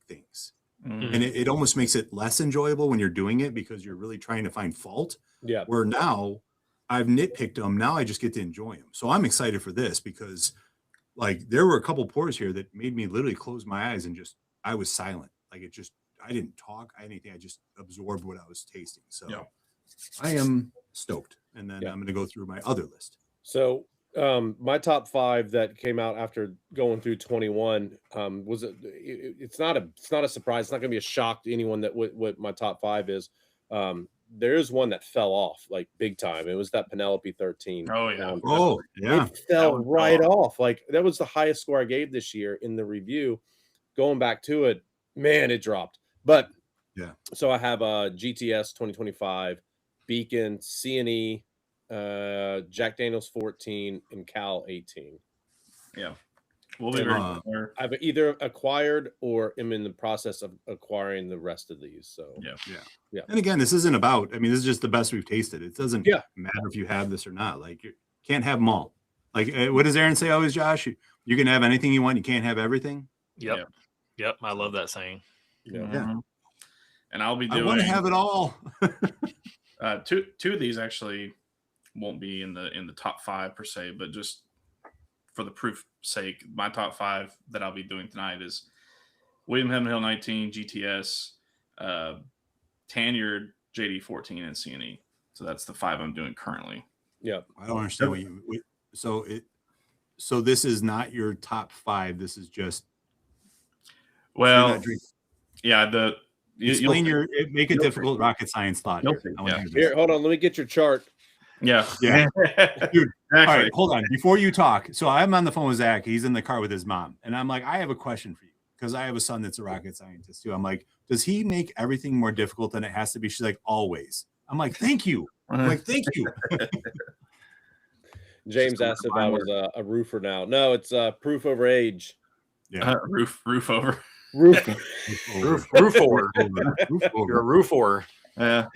things. And it almost makes it less enjoyable when you're doing it because you're really trying to find fault. Yeah. Where now I've nitpicked them. Now I just get to enjoy them. So I'm excited for this because like there were a couple pours here that made me literally close my eyes and I was silent. Like I didn't talk anything. I just absorbed what I was tasting. So I am stoked. And then I'm going to go through my other list. So my top 5 that came out after going through 21 was it's not a surprise. It's not gonna be a shock to anyone that what my top 5 is. There is one that fell off like big time. It was that Penelope 13. It fell right off. Like that was the highest score I gave this year in the review. Going back to it, man, it dropped. But Yeah. So I have a GTS 2025, Beacon, CNE, Jack Daniels 14, and Cal 18. Yeah. We'll be And, very similar. I've either acquired or am in the process of acquiring the rest of these. So Yeah. And again, this isn't about, I mean, this is just the best we've tasted. It doesn't Yeah. matter if you have this or not. Like, you can't have them all. Like, what does Aaron say always, Josh? You can have anything you want. You can't have everything. Yep. Yep. I love that saying. Yeah. Mhm. And I'll be I doing want to have it all. two of these actually won't be in the top 5 per se, but just for the proof sake, my top 5 that I'll be doing tonight is William Heaven Hill 19, GTS, Tanyard, JD 14, and CNE. So that's the 5 I'm doing currently. Yeah. I don't understand what you. So this is not your top 5. This is just. Well, yeah. Explain make it difficult rocket science thought. Here, hold on. Let me get your chart. Yeah. Yeah. Dude, exactly. All right, hold on. Before you talk, so I'm on the phone with Zach. He's in the car with his mom. And I'm like, I have a question for you. Because I have a son that's a rocket scientist too. I'm like, does he make everything more difficult than it has to be? She's like, always. I'm like, thank you. I'm like, thank you. James asked if I was a roofer now. No, it's proof over age. Yeah. Roof over. Roof. Roofer. You're a roofer. Yeah.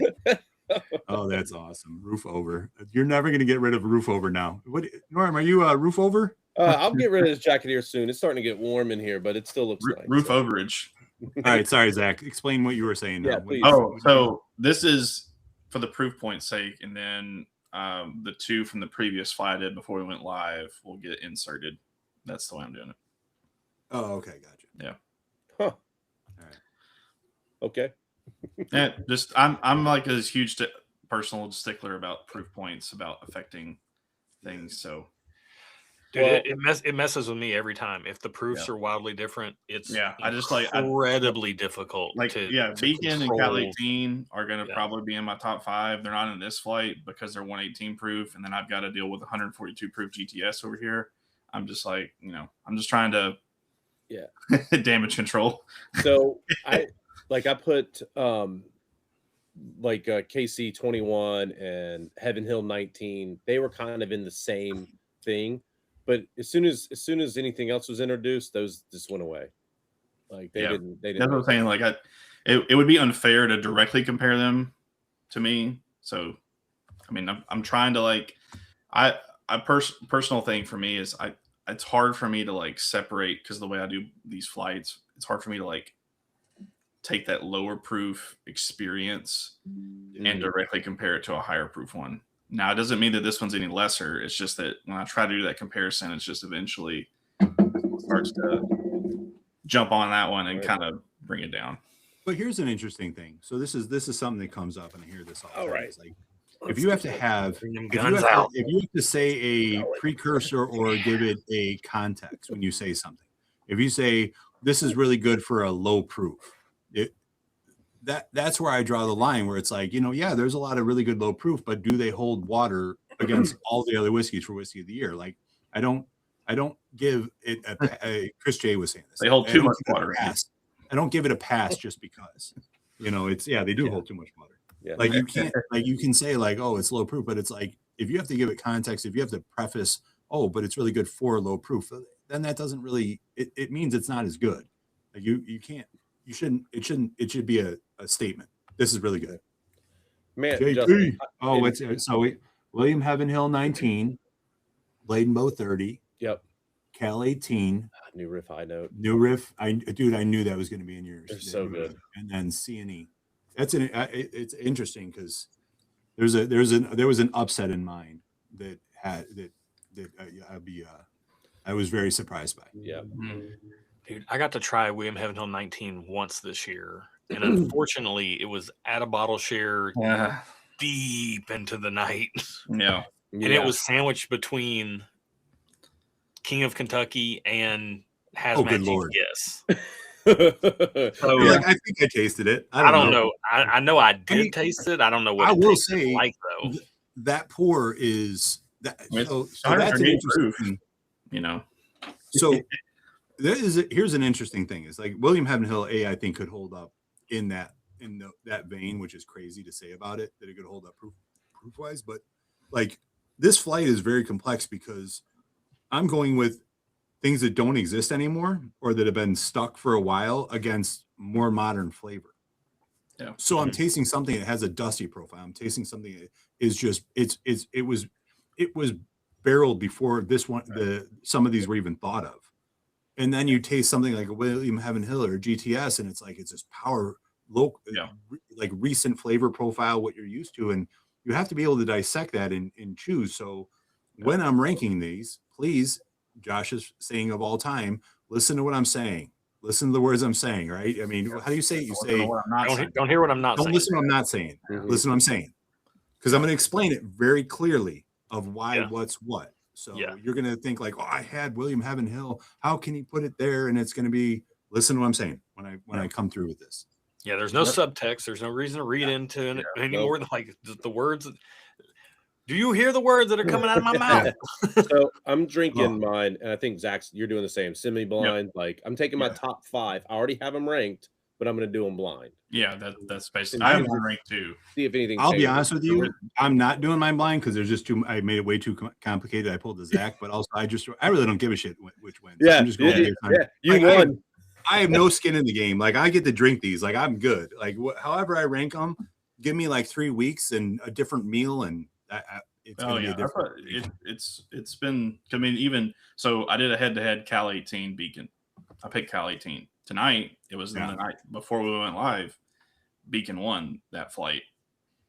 Oh, that's awesome. Roof over. You're never going to get rid of roof over now. What, Norm, are you a roof over? I'll get rid of this jacket here soon. It's starting to get warm in here, but it still looks nice. Roof overage. All right. Sorry, Zach. Explain what you were saying. Yeah, please. So this is for the proof point's sake, and then the 2 from the previous flight I did before we went live will get inserted. That's the way I'm doing it. Oh, okay. Gotcha. Yeah. Huh. All right. Okay. Yeah, just I'm like a huge personal stickler about proof points, about affecting things. So, dude, it messes with me every time. If the proofs are wildly different, it's I just like incredibly difficult. Beacon and Cal 18 are going to probably be in my top 5. They're not in this flight because they're 118 proof, and then I've got to deal with 142 proof GTS over here. I'm just like, I'm just trying to damage control. So I put KC 21 and Heaven Hill 19. They were kind of in the same thing, but as soon as anything else was introduced, those just went away. Like they didn't. That's what I'm saying. Like it would be unfair to directly compare them to me. So, I mean, I'm trying to personal thing for me is it's hard for me to separate, because the way I do these flights, it's hard for me to take that lower proof experience and directly compare it to a higher proof one. Now, it doesn't mean that this one's any lesser. It's just that when I try to do that comparison, it's just eventually starts to jump on that one and kind of bring it down. But here's an interesting thing. So this is something that comes up, and I hear this all the time. Right. It's like, if you have to have, Bring them if you guns have out. to, if you have to say a precursor or give it a context when you say something, if you say this is really good for a low proof, that's where I draw the line, where it's like, there's a lot of really good low proof, but do they hold water against all the other whiskeys for whiskey of the year? Like, I don't give it Chris J was saying this. They hold too much water. I don't give it a pass just because, they do hold too much water. Yeah. Like you can't, you can say oh, it's low proof, but it's like, if you have to give it context, if you have to preface, oh, but it's really good for low proof, then that doesn't really, it means it's not as good. Like you can't, you shouldn't, it should be a statement. This is really good. Man, Justin, William Heaven Hill 19, Bladen Bow 30. Yep. Cal 18. New riff high note. New riff. I knew that was going to be in yours. They're so good. And then CNE. It's interesting because there was an upset in mine that I was very surprised by. Yeah. Dude, I got to try William Heaven Hill 19 once this year, and unfortunately, it was at a bottle share deep into the night. Yeah, and it was sandwiched between King of Kentucky and Hazmat GTS. So, I think I tasted it. I don't know. I know I did taste it. I don't know what I it will tasted say. Like though, that pour is that. So that's an interesting. So here's an interesting thing. Is like William Heaven Hill I think could hold up in that that vein, which is crazy to say about it, that it could hold up proof wise. But like this flight is very complex because I'm going with things that don't exist anymore or that have been stuck for a while against more modern flavor. Yeah. So I'm tasting something that has a dusty profile. I'm tasting something that is just it was barreled before this one some of these were even thought of. And then you taste something like a William Heaven Hill or GTS, and it's like it's this power local, like recent flavor profile, what you're used to, and you have to be able to dissect that and choose. So when I'm ranking these, please, Josh is saying of all time, listen to what I'm saying. Listen to the words I'm saying, right? I mean, how do you say it? You say, don't hear what I'm not saying. Don't listen to what I'm not saying. Listen to what I'm saying. Because I'm going to explain it very clearly of why what's what. So you're going to think like, oh, I had William Heaven Hill. How can he put it there? And it's going to be, listen to what I'm saying when I come through with this. Yeah, there's no subtext. There's no reason to read into it anymore than like the words. Do you hear the words that are coming out of my mouth? So I'm drinking mine, and I think Zach's, you're doing the same. Semi-blind. Like I'm taking my top 5. I already have them ranked, but I'm going to do them blind. Yeah, that's basically. I have one ranked too. See if anything. I'll be honest with you. I'm not doing mine blind because there's just too. I made it way too complicated. I pulled the Zach, but also I really don't give a shit which wins. Yeah, I'm just going you won. I have no skin in the game. Like I get to drink these. Like I'm good. Like however I rank them, give me like 3 weeks and a different meal, and it's gonna be a different. It's been. I mean, even so, I did a head-to-head Cal 18 Beacon. I picked Cal 18 tonight. It was in the night before we went live. Beacon won that flight,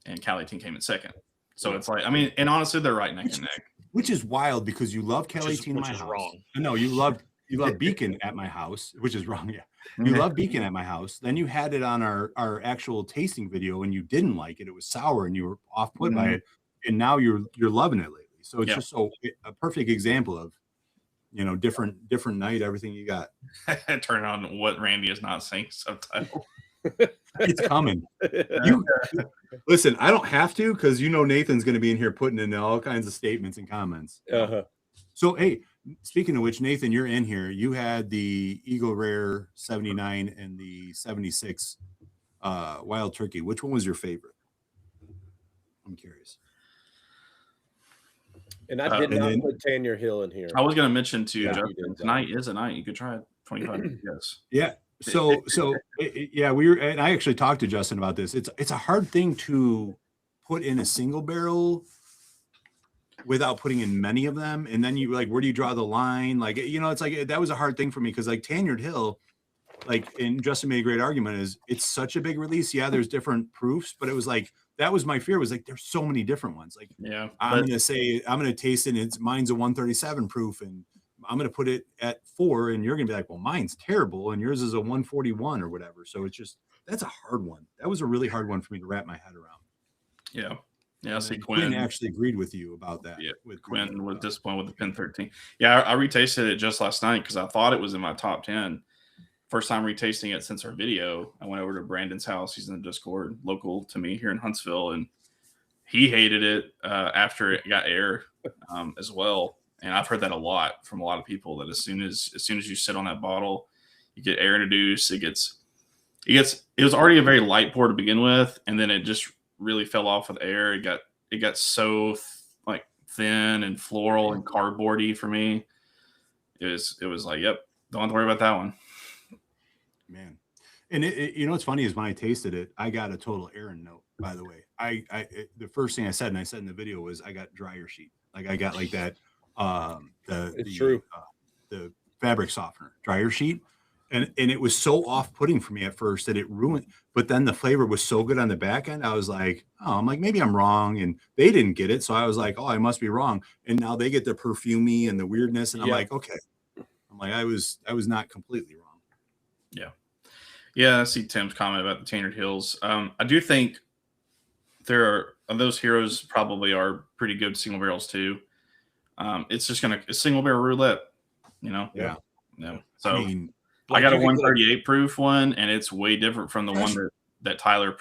and Cal 18 came in second. So it's like, I mean, and honestly, they're right neck and neck. Which is wild because you love Cal 18 in my house. Wrong. No, you love Beacon at my house, which is wrong. Yeah, you love Beacon at my house. Then you had it on our actual tasting video, and you didn't like it. It was sour, and you were off put by it. And now you're loving it lately. So it's just a perfect example of, different night, everything you got. Turn on what Randy is not saying subtitle. It's coming. Listen, I don't have to because Nathan's going to be in here putting in all kinds of statements and comments. So hey, speaking of which, Nathan, you're in here. You had the Eagle Rare 79 and the 76 Wild Turkey. Which one was your favorite? I'm curious. And I did not put Tanner Hill in here. I was going to mention to Justin, tonight is a night. You could try it 25. Yes. Yeah. So we were, and I actually talked to Justin about this. It's a hard thing to put in a single barrel without putting in many of them. And then you like, where do you draw the line? Like, it's like, that was a hard thing for me. Cause like Tanyard Hill, and Justin made a great argument is it's such a big release. Yeah. There's different proofs, but it was like, that was my fear was like, there's so many different ones. Like, I'm going to taste it. And mine's a 137 proof and I'm going to put it at 4 and you're going to be like, well, mine's terrible. And yours is a 141 or whatever. So it's just, that's a hard one. That was a really hard one for me to wrap my head around. Yeah. Yeah. I see Quinn actually agreed with you about that. Yeah. With Quinn was disappointed with the Pen 13. Yeah. I retasted it just last night because I thought it was in my top 10. First time retasting it since our video. I went over to Brandon's house. He's in the Discord, local to me here in Huntsville, and he hated it after it got air as well. And I've heard that a lot from a lot of people that as soon as you sit on that bottle, you get air introduced. It was already a very light pour to begin with, and then it just really fell off with air. It got so like thin and floral and cardboardy for me. It was like, yep, don't have to worry about that one. Man. And what's funny is when I tasted it, I got a total Aaron note, by the way. The first thing I said, and I said in the video, was I got dryer sheet. Like I got like that, the fabric softener, dryer sheet. And it was so off-putting for me at first that it ruined, but then the flavor was so good on the back end. I was like, I'm like, maybe I'm wrong. And they didn't get it. So I was like, oh, I must be wrong. And now they get the perfumey and the weirdness. And I'm like, okay. I'm like, I was not completely wrong. Yeah, I see Tim's comment about the Tanyard Hills. I do think those heroes probably are pretty good single barrels too. It's just it's single barrel roulette, Yeah. So I got a 138 proof one, and it's way different from the one that Tyler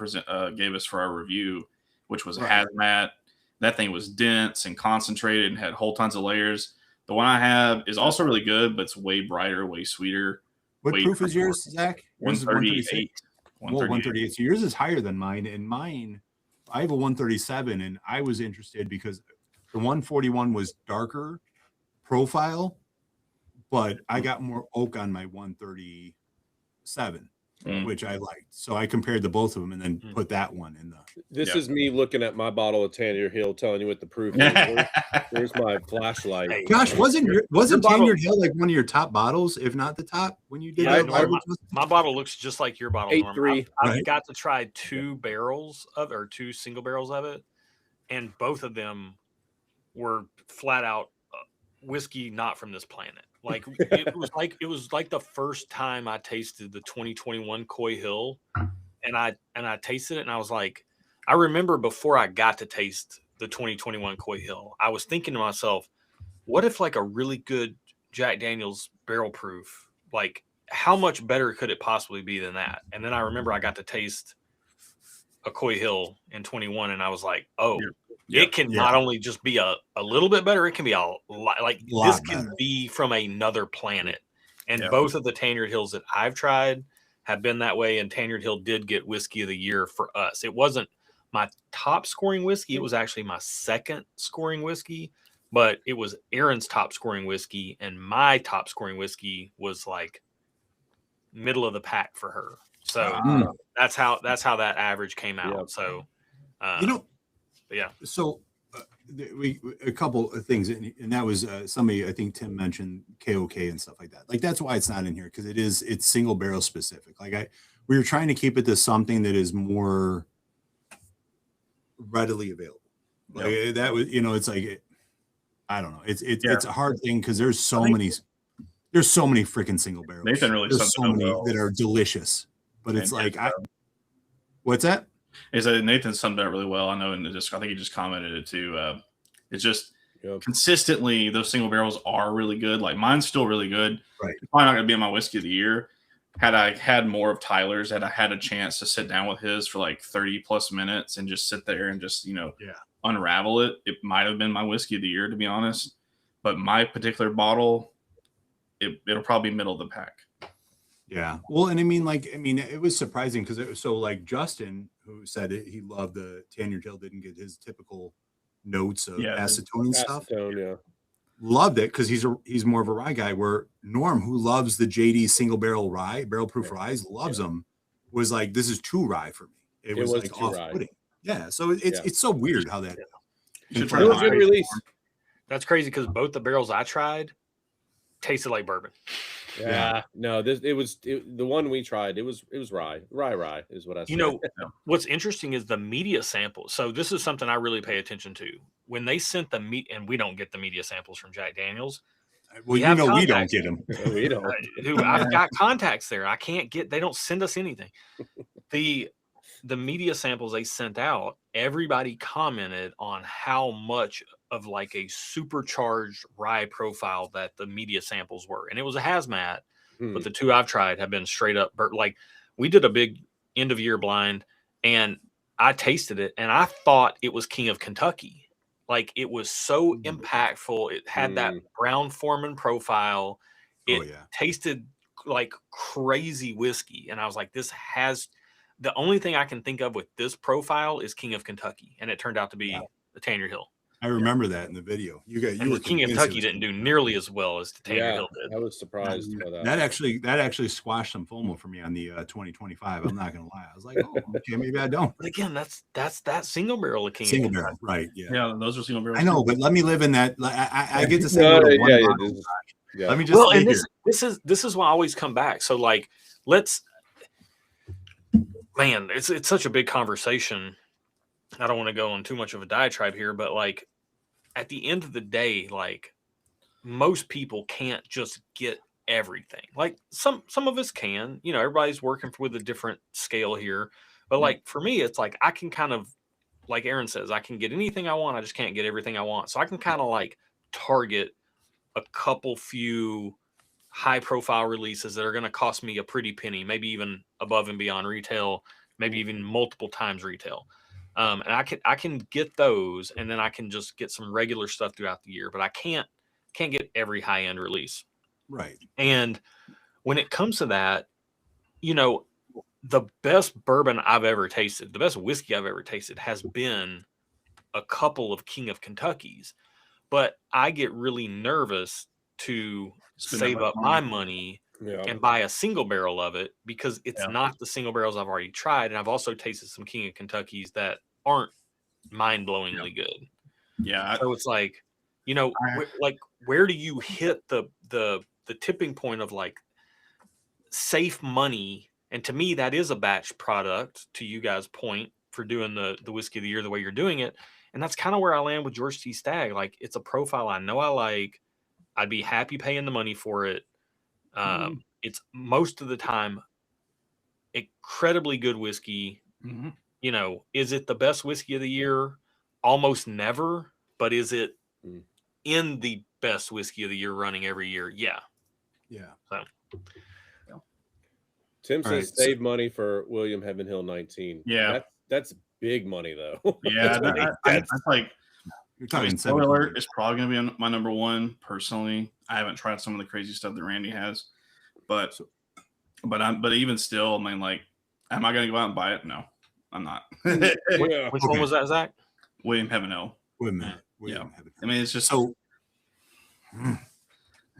gave us for our review, which was a hazmat. That thing was dense and concentrated and had whole tons of layers. The one I have is also really good, but it's way brighter, way sweeter. What proof is yours, Zach? 138. 138. So yours is higher than mine. And mine, I have a 137, and I was interested because the 141 was darker profile, but I got more oak on my 137, which I liked. So I compared the both of them and then put that one in the. This is me looking at my bottle of Tanner Hill, telling you what the proof is. Where's my flashlight? Hey, Gosh, wasn't Tanner Hill like one of your top bottles, if not the top, when you did that? My bottle looks just like your bottle. 8.3. I've got to try two single barrels of it, and both of them were flat out whiskey not from this planet. Like it was like the first time I tasted the 2021 Coy Hill, and I tasted it, and I was like, I remember before I got to taste the 2021 Coy Hill, I was thinking to myself, what if like a really good Jack Daniel's barrel proof, like how much better could it possibly be than that? And then I remember I got to taste a Coy Hill in 21, and I was like, oh, it can not only just be a little bit better, it can be a lot, like this can be from another planet. And both of the Tanyard Hills that I've tried have been that way. And Tanyard Hill did get whiskey of the year for us. It wasn't my top scoring whiskey. It was actually my second scoring whiskey, but it was Aaron's top scoring whiskey. And my top scoring whiskey was like middle of the pack for her. So that's how that average came out. Yep. So, yeah. So a couple of things, and that was somebody, I think Tim mentioned KOK and stuff like that. Like that's why it's not in here, because it's single barrel specific. Like we were trying to keep it to something that is more readily available. Like that was, it's like I don't know. It's a hard thing because there's so many freaking single barrels. Nathan really there's so many that are delicious, but it's like what's that? Is that Nathan summed it up really well. I know, and I think he just commented it too. It's just consistently those single barrels are really good. Like mine's still really good. Right. It's probably not going to be in my whiskey of the year. Had I had more of Tyler's, had I had a chance to sit down with his for like 30 plus minutes and just sit there and just, unravel it, it might have been my whiskey of the year, to be honest. But my particular bottle, it'll probably be middle of the pack. Yeah. Well, and I mean, it was surprising because it was so like Justin, who said he loved the Tanyard Hill, didn't get his typical notes of acetone and stuff. Loved it because he's more of a rye guy. Where Norm, who loves the JD single barrel proof rye, loves them, was like, this is too rye for me. It was like off-putting. Yeah. So it's so weird how that. It was a good release. That's crazy because both the barrels I tried tasted like bourbon. Yeah. No, the one we tried, it was rye is what I said. What's interesting is the media sample. So this is something I really pay attention to. When they sent the meat, and we don't get the media samples from Jack Daniels. Well, we don't get them. We don't. I've got contacts there. I can't get. They don't send us anything. The media samples they sent out, everybody commented on how much of like a supercharged rye profile that the media samples were. And it was a hazmat, but the two I've tried have been straight up. Like we did a big end of year blind and I tasted it and I thought it was King of Kentucky. Like it was so impactful. It had that Brown Forman profile. It tasted like crazy whiskey. And I was like, the only thing I can think of with this profile is King of Kentucky. And it turned out to be the Tanyard Hill. I remember that in the video. You were King of Kentucky didn't do nearly as well as the Tanyard Hill did. I was surprised by that. That actually squashed some FOMO for me on the 2025. I'm not gonna lie. I was like, oh, okay, maybe I don't. But again, that's that single barrel of King. Single barrel, right? Yeah, those are single barrels. I know, but let me live in that. I get to say, Let me just. And this is why I always come back. So like, it's such a big conversation. I don't want to go on too much of a diatribe here, but like at the end of the day, like most people can't just get everything. Like some of us can, everybody's working with a different scale here. But like for me, it's like I can kind of, like Aaron says, I can get anything I want. I just can't get everything I want. So I can kind of like target a few high profile releases that are going to cost me a pretty penny, maybe even above and beyond retail, maybe even multiple times retail. And I can get those, and then I can just get some regular stuff throughout the year, but I can't get every high end release. Right. And when it comes to that, the best bourbon I've ever tasted, the best whiskey I've ever tasted has been a couple of King of Kentuckies, but I get really nervous to Spend that save much up my money Yeah. and buy a single barrel of it because it's Yeah. not the single barrels I've already tried. And I've also tasted some King of Kentuckies that aren't mind-blowingly good. Yeah. So it's like, you know, where do you hit the tipping point of like safe money? And to me, that is a batch product, to you guys' point, for doing the whiskey of the year the way you're doing it. And that's kind of where I land with George T. Stagg. Like, it's a profile I know I like. I'd be happy paying the money for it. It's most of the time incredibly good whiskey. Mm-hmm. You know, is it the best whiskey of the year? Almost never. But is it in the best whiskey of the year running every year? Yeah. Yeah. So. Tim says right, save money for William Heaven Hill 19. Yeah. That's big money though. Yeah, that's like, You're I mean, talking spoiler 17. alert, it's probably going to be my number one personally. I haven't tried some of the crazy stuff that Randy has, but even still, I mean, like, am I going to go out and buy it? No, I'm not. Which one was that, Zach? William Heaven Hill. Wait a minute. William Heaven Hill. I mean, it's just So I'm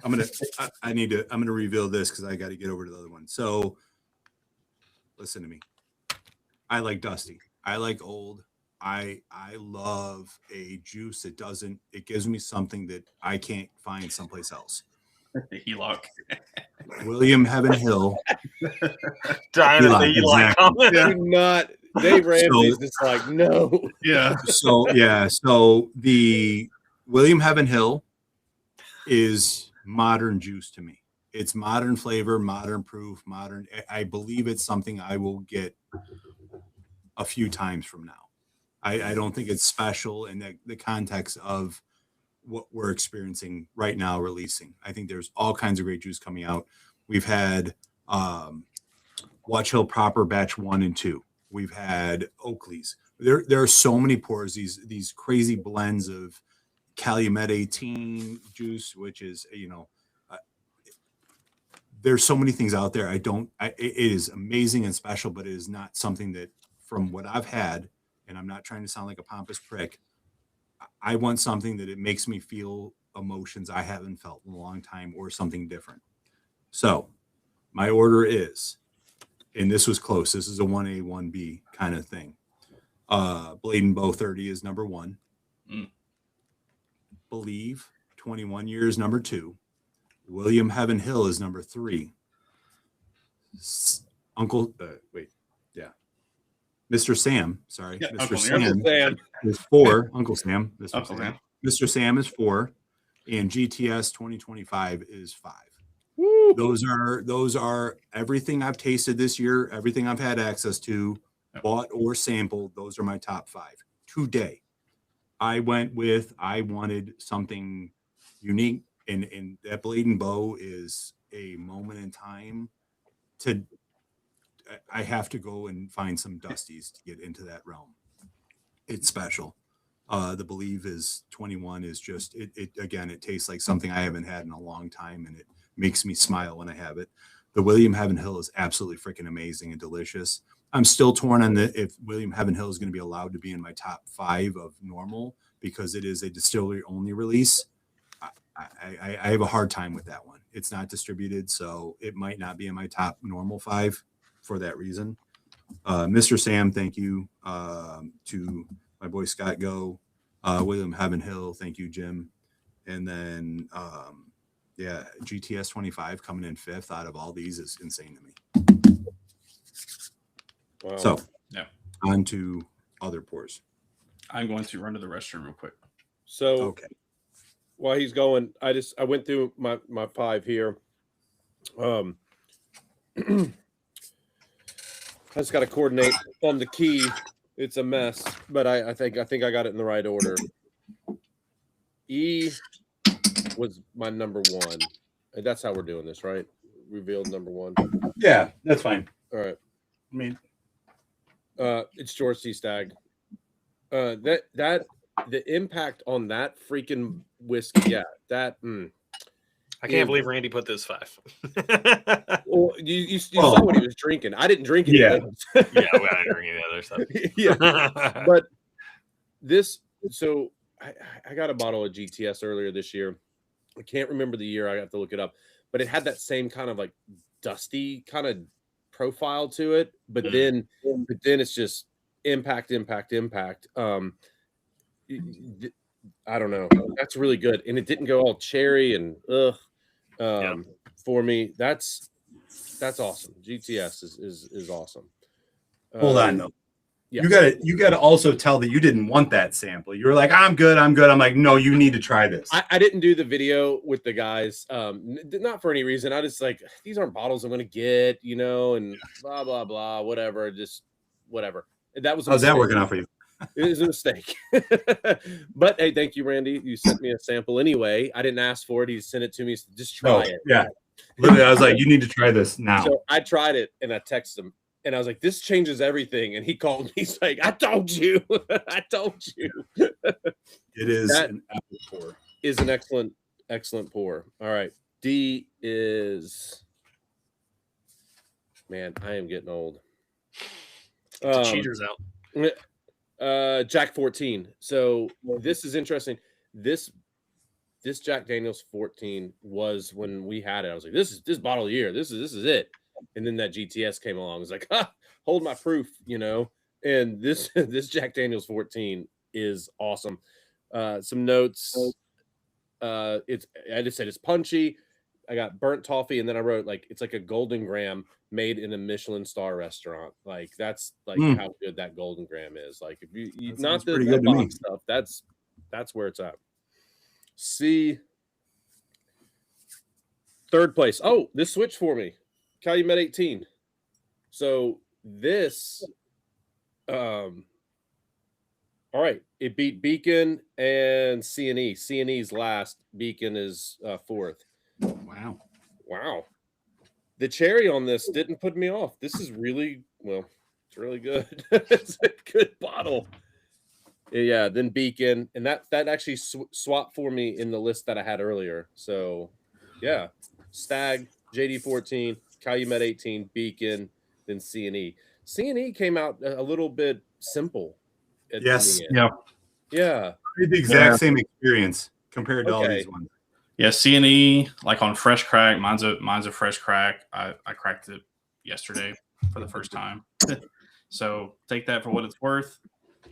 gonna reveal this because I got to get over to the other one. So listen to me. I like dusty. I like old. I love a juice that doesn't. It gives me something that I can't find someplace else. HELOC. William Heaven Hill. Dying at the Eli comment. Do not. Dave Ramsey's just like, no. Yeah. So the William Heaven Hill is modern juice to me. It's modern flavor, modern proof, modern. I believe it's something I will get a few times from now. I don't think it's special in the context of what we're experiencing right now releasing. I think there's all kinds of great juice coming out. We've had Watch Hill Proper Batch 1 and 2. We've had Oakley's. There are so many pours, these crazy blends of Calumet 18 juice, which is, there's so many things out there. It is amazing and special, but it is not something that, from what I've had, and I'm not trying to sound like a pompous prick, I want something that it makes me feel emotions I haven't felt in a long time or something different. So my order is, and this was close. This is a 1A, 1B kind of thing. Blade and Bow 30 is number 1. Believe 21 Years number 2. William Heaven Hill is number 3. Mr. Sam, sorry. Yeah, Mr. Sam is 4. Uncle Sam. Mr. Sam is 4. And GTS 2025 is 5. Woo. Those are everything I've tasted this year, everything I've had access to, bought or sampled. Those are my top 5 today. I wanted something unique, and that Blade and Bow is a moment in time. I have to go and find some Dusties to get into that realm. It's special. The Believe is 21 is just it again. It tastes like something I haven't had in a long time, and it makes me smile when I have it. The William Heaven Hill is absolutely freaking amazing and delicious. I'm still torn on if William Heaven Hill is going to be allowed to be in my top 5 of normal because it is a distillery only release. I have a hard time with that one. It's not distributed, so it might not be in my top normal 5 for that reason. Mr. Sam, thank you to my boy Scott Go. William Heaven Hill, thank you, Jim. And then GTS 25 coming in 5th out of all these is insane to me. Wow. So on to other pours. I'm going to run to the restroom real quick. So Okay. While he's going, I went through my 5 here. I just got to coordinate on the key. It's a mess, but I think I got it in the right order. E was my number 1. And that's how we're doing this, right? Revealed number 1. Yeah, that's fine. All right. I mean, it's George C. Stagg. The impact on that freaking whiskey, I can't believe Randy put this 5. Well, you saw what he was drinking. I didn't drink any of those. Yeah, we didn't drink any other stuff. Yeah, but this. So I got a bottle of GTS earlier this year. I can't remember the year. I have to look it up. But it had that same kind of like dusty kind of profile to it. But then it's just impact. I don't know. That's really good, and it didn't go all cherry and for me. That's awesome. GTS is awesome. Hold on though. Yeah. You gotta also tell that you didn't want that sample. You were like, I'm good. I'm like, no, you need to try this. I didn't do the video with the guys, not for any reason. I just like, these aren't bottles I'm gonna get, and blah blah blah, whatever. Just whatever. That was how's that working out for you? It was a mistake. But hey, thank you, Randy. You sent me a sample anyway. I didn't ask for it. He sent it to me. So just try it. Yeah. Literally, I was like, you need to try this now. So I tried it and I texted him and I was like, this changes everything. And he called me. He's like, I told you. I told you. It is an apple pour. Is an excellent pour. All right. D is, man, I am getting old. Get the cheaters out. Jack 14. So this is interesting. This Jack Daniel's 14 was when we had it. I was like, this bottle of the year. This is it. And then that GTS came along. I was like, hold my proof, And this Jack Daniel's 14 is awesome. Some notes. I just said it's punchy. I got burnt toffee, and then I wrote it's like a golden graham made in a Michelin star restaurant. Like that's how good that golden graham is. Like if you not the box stuff, that's where it's at. C, third place. Oh, this switched for me. Calumet 18. So this, all right, it beat Beacon and C&E. C&E's last. Beacon is fourth. Wow. The cherry on this didn't put me off. This is really, it's really good. It's a good bottle. Yeah, then Beacon. And that actually swapped for me in the list that I had earlier. So, yeah. Stag, JD 14, Calumet 18, Beacon, then C&E. C&E came out a little bit simple. Yes. Yeah. The exact same experience compared to all these ones. Yeah, C&E, like on Fresh Crack, mine's a Fresh Crack. I cracked it yesterday for the first time. So take that for what it's worth.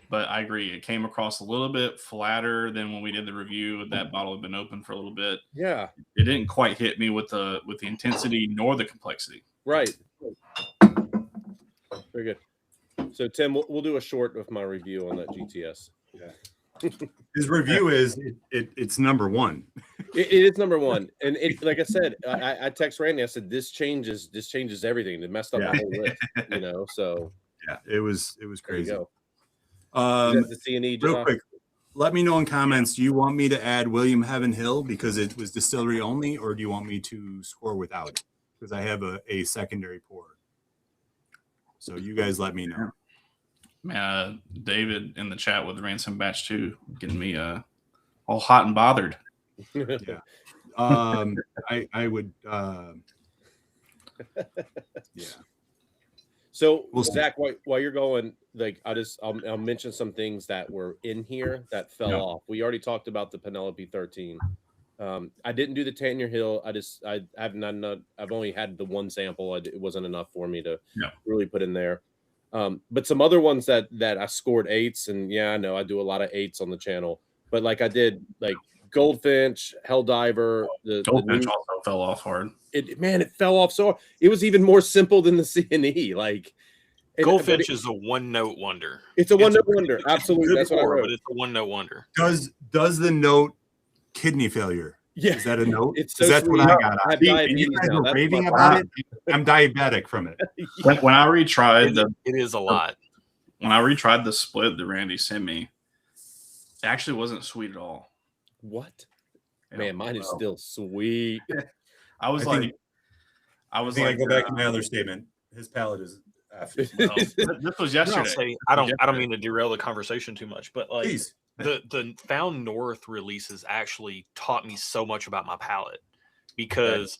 But I agree, it came across a little bit flatter than when we did the review. That bottle had been open for a little bit. Yeah. It didn't quite hit me with the intensity nor the complexity. Right. Very good. So Tim, we'll do a short of my review on that GTS. Yeah. His review is it's number one. It is number one, and it, like I said, I text Randy. I said this changes everything. It messed up my whole list, So yeah, it was crazy. There you go. The C&E, real quick, let me know in comments. Do you want me to add William Heaven Hill because it was distillery only, or do you want me to score without it? Because I have a secondary pour. So you guys let me know. Man, David in the chat with Ransom Batch 2 getting me all hot and bothered. Yeah. I would yeah. So Zach, while you're going, I'll mention some things that were in here that fell off. We already talked about the Penelope 13. I didn't do the Tanner Hill. I've only had the one sample. It wasn't enough for me to really put in there. But some other ones that I scored 8s, and I know I do a lot of 8s on the channel, but like I did like Goldfinch, Helldiver. The Goldfinch also fell off hard. It fell off so hard. It was even more simple than the C&E. Goldfinch is a one-note wonder. It's a one-note wonder. Absolutely, that's what I wrote. But it's a one-note wonder. Does the note kidney failure? Yeah, is that a note? It's so that's sweet. What I got. You guys were raving about it. I'm diabetic from it. When I retried it is a lot. When I retried the split that Randy sent me, it actually wasn't sweet at all. What? Man, mine is still sweet. I think I go back to my other statement. His palate is. This was yesterday. I don't mean to derail the conversation too much, but Please. The Found North releases actually taught me so much about my palate because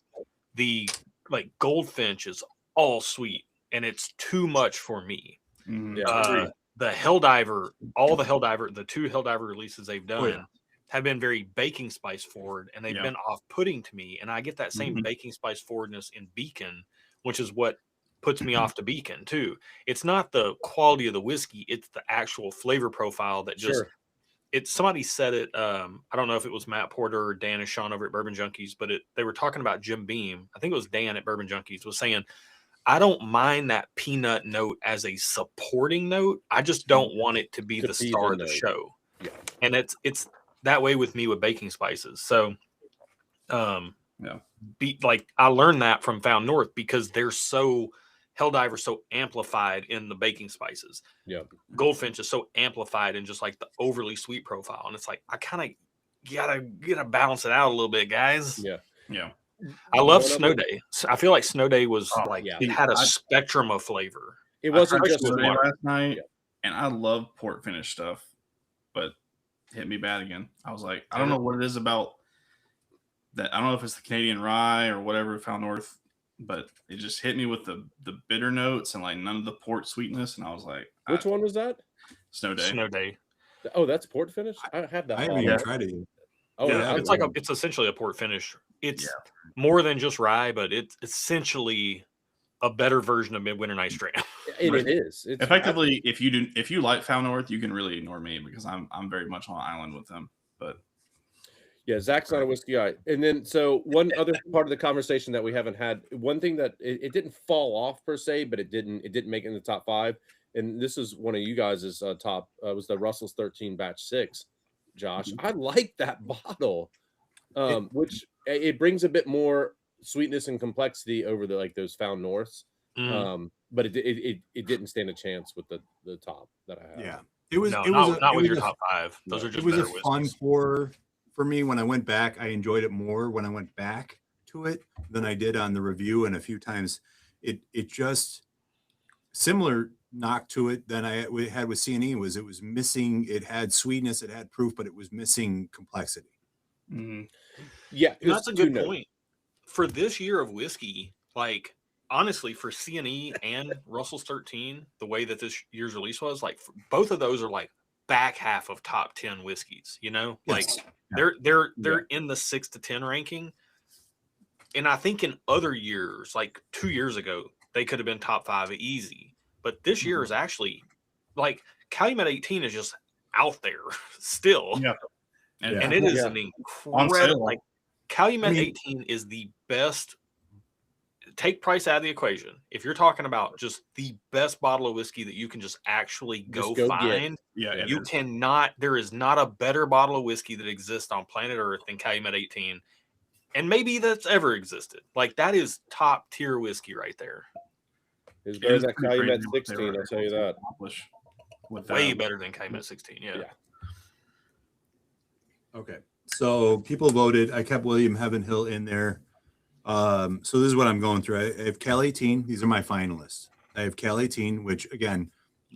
the like Goldfinch is all sweet and it's too much for me. Yeah, The Helldiver, all the Helldiver, the 2 Helldiver releases they've done have been very baking spice forward, and they've been off-putting to me. And I get that same baking spice forwardness in Beacon, which is what puts me off to Beacon too. It's not the quality of the whiskey; it's the actual flavor profile that just. It's somebody said it. I don't know if it was Matt Porter or Dan and Sean over at Bourbon Junkies, but they were talking about Jim Beam. I think it was Dan at Bourbon Junkies was saying, I don't mind that peanut note as a supporting note. I just don't want it to be the star of the show. Yeah. And it's that way with me with baking spices. So, I learned that from Found North because they're so Helldiver so amplified in the baking spices. Yeah. Goldfinch is so amplified in just like the overly sweet profile. And it's like, I kind of gotta balance it out a little bit, guys. Yeah. Yeah. I love Snow Day. I feel like Snow Day was it had a spectrum of flavor. It wasn't just Snow Day last night, and I love port finish stuff, but it hit me bad again. I was like, I don't know what it is about that. I don't know if it's the Canadian rye or whatever Found North, but it just hit me with the bitter notes and like none of the port sweetness, and I was like, which one was that? Snow Day. Oh, that's port finish. I have that. I haven't even tried it yet. Oh, yeah, it's essentially a port finish. It's more than just rye, but it's essentially a better version of Midwinter Night's Dram. It is. It's effectively if you like Found North, you can really ignore me because I'm very much on island with them. But yeah, Zach's not a whiskey guy. And then so one other part of the conversation that we haven't had, one thing that it didn't fall off per se, but it didn't make it in the top 5. And this is one of you guys' top was the Russell's 13 batch 6. Josh, I like that bottle, which it brings a bit more sweetness and complexity over the those Found Norths, but it didn't stand a chance with the top that I had. Yeah, it was not with your top 5. Those are just it was better a fun whiskeys. for me when I went back. I enjoyed it more when I went back to it than I did on the review, and a few times it just similar knock to it than I had with C&E it was missing. It had sweetness, it had proof, but it was missing complexity. Yeah, that's a good point. For this year of whiskey, like honestly, for C&E and Russell's 13, the way that this year's release was, like both of those are like back half of top 10 whiskeys. You know, like they're in the 6 to 10 ranking. And I think in other years, like 2 years ago, they could have been top 5 easy. But this year is actually like Calumet 18 is just out there still. Yeah. And it is an incredible, like Calumet 18 is the best. Take price out of the equation. If you're talking about just the best bottle of whiskey that you can just actually go find, you cannot. There is not a better bottle of whiskey that exists on planet Earth than Calumet 18, and maybe that's ever existed. Like that is top tier whiskey right there. It's better than Calumet 16. I'll tell you that. Way better than Calumet 16. Yeah. Okay. So people voted. I kept William Heaven Hill in there. So this is what I'm going through. I have Cal 18. These are my finalists. I have Cal 18, which again,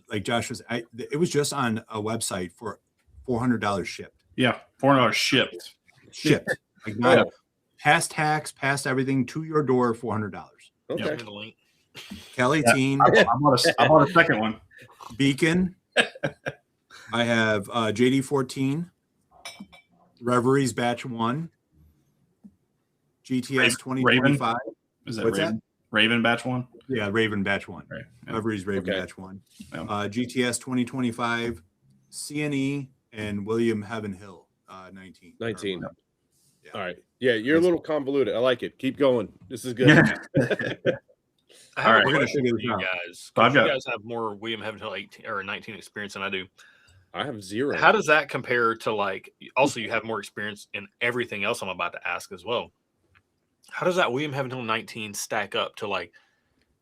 like Josh was, it was just on a website for $400 shipped. Yeah, $400 shipped. Like not past tax, past everything to your door, $400. Okay. Cal 18. I bought a second one. Beacon. I have JD 14. Reveries Batch 1. GTS 2025. Is that What's Raven? That? Raven Batch 1? Yeah, Raven Batch 1. Right. Yeah. Reveries Raven Batch 1. Yeah. GTS 2025, C&E, and William Heaven Hill 19. 19. Yeah. All right. Yeah, you're a little convoluted. I like it. Keep going. This is good. All right, we're going to figure this out. You guys have more William Heaven Hill 18 or 19 experience than I do. I have 0. How does that compare to like? Also, you have more experience in everything else I'm about to ask as well. How does that William Heaven Hill 19 stack up to like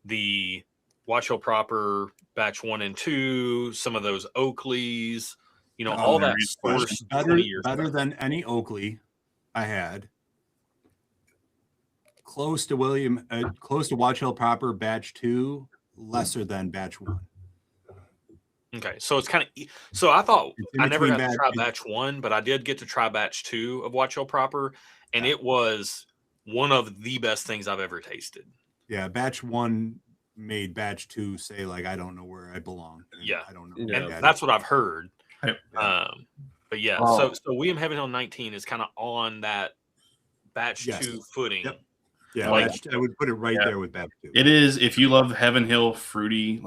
the Watch Hill Proper Batch 1 and 2? Some of those Oakleys, you know, all that source better than any Oakley I had. Close to Watch Hill Proper Batch 2, lesser than Batch 1. Okay, so it's kind of so I thought I never got to try Batch 1, but I did get to try Batch 2 of Watch Hill Proper, and it was one of the best things I've ever tasted. Yeah, batch 1 made batch 2 say like, I don't know where I belong. Yeah, I don't know. and Yeah, that's what I've heard. Yeah. But yeah, Oh. so William Heaven Hill 19 is kind of on that batch 2 footing. Yep. Yeah, Like, I would put it right there with batch 2. It is, if you love Heaven Hill fruity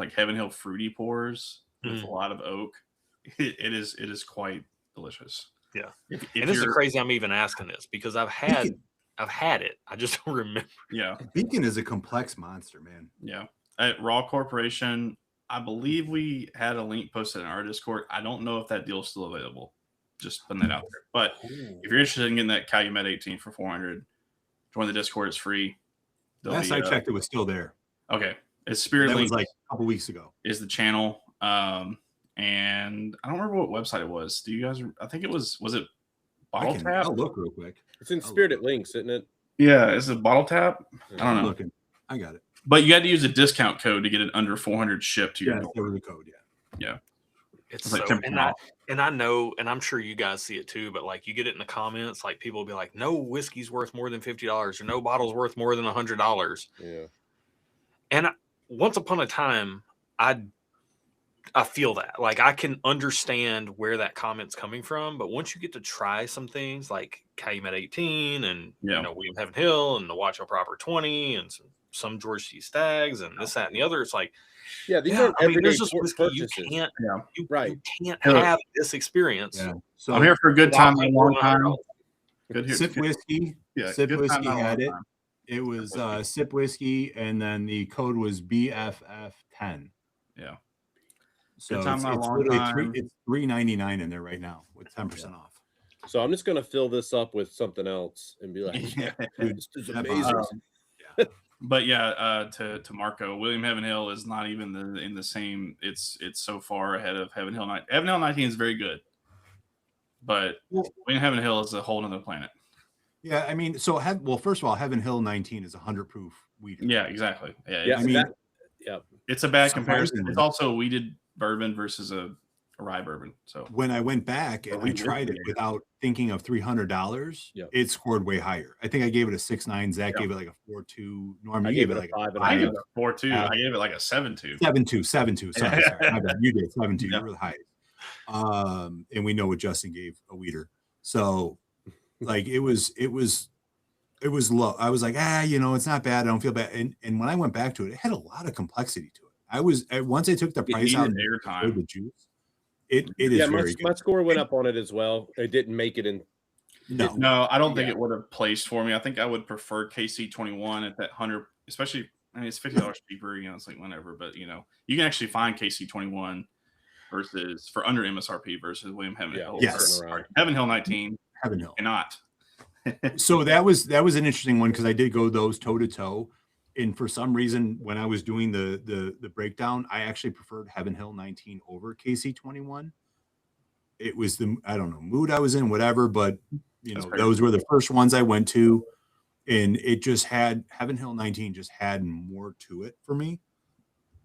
pours with a lot of oak, it is quite delicious. Yeah. If and this is crazy I'm even asking this because I've had it. I just don't remember. Yeah. Beacon is a complex monster, man. Yeah. At Raw Corporation, I believe we had a link posted in our Discord. I don't know if that deal is still available. Just putting that out there. But if you're interested in getting that Calumet 18 for $400, join the Discord. It's free. Last I checked, it was still there. Okay. It's Spirit That Link. was like a couple weeks ago. Is the channel. And I don't remember what website it was. Do you guys? I think it was it Bottle Tap? I'll look real quick. It's in Spirit at Links, isn't it? Yeah, is it Bottle Tap? I don't know. Looking. I got it. But you had to use a discount code to get it under 400 shipped to your door. There was a code. Yeah. It's like so, 10% I off. know, and I'm sure you guys see it too, but like you get it in the comments, like people will be like, no whiskey's worth more than $50 or no bottle's worth more than $100. Yeah. And once upon a time, I feel that. Like I can understand where that comment's coming from, but once you get to try some things like Calumet 18 and William Heaven Hill and the Watch Out Proper 20 and some George C. Stags and this, that, and the other, it's like, these aren't everyday there's just whiskey purchases. you can't Right. have this experience. Yeah. So I'm here for a good time and a long time. Sip Whiskey. Yeah, Sip good Whiskey time, had it. time. It was Sip Whiskey, and then the code was BFF10. Yeah. So Good time, it's not a long literally time. it's $3.99 in there right now with 10% off. So I'm just gonna fill this up with something else and be like, this is amazing. But yeah, to Marco, William Heaven Hill is not even in the same. It's so far ahead of Heaven Hill 19. Heaven Hill 19 is very good, but William Heaven Hill is a whole other planet. Yeah, I mean, so first of all, Heaven Hill 19 is 100 proof wheat. Yeah, exactly. Yeah, I mean, it's a bad comparison. It's also wheated bourbon versus a rye bourbon. So when I went back and I tried it without thinking of $300, it scored way higher. I think I gave it a 6.9. Zach gave it like a 4.2. Norm, you gave it like a 5. I gave it a 4.2. I gave it like a 7.2. 7.2. Sorry, my bad. You did 7.2. You were the highest. And we know what Justin gave a weeder. So, like it was low. I was like, it's not bad. I don't feel bad. And when I went back to it, it had a lot of complexity to it. Once I took the price out and the juice. It is very good. My score went up on it as well. It didn't make it in. No, I don't think it would have placed for me. I think I would prefer KC21 at that 100, especially. I mean, it's $50 cheaper. It's like whatever, but you can actually find KC21 versus for under MSRP versus William Heaven Hill. Yes, Heaven Hill 19. Heaven Hill cannot. So that was an interesting one because I did go those toe to toe. And for some reason, when I was doing the breakdown, I actually preferred Heaven Hill 19 over KC21. It was I don't know, mood I was in, whatever, but those were the first ones I went to, and it just had Heaven Hill 19 just had more to it for me.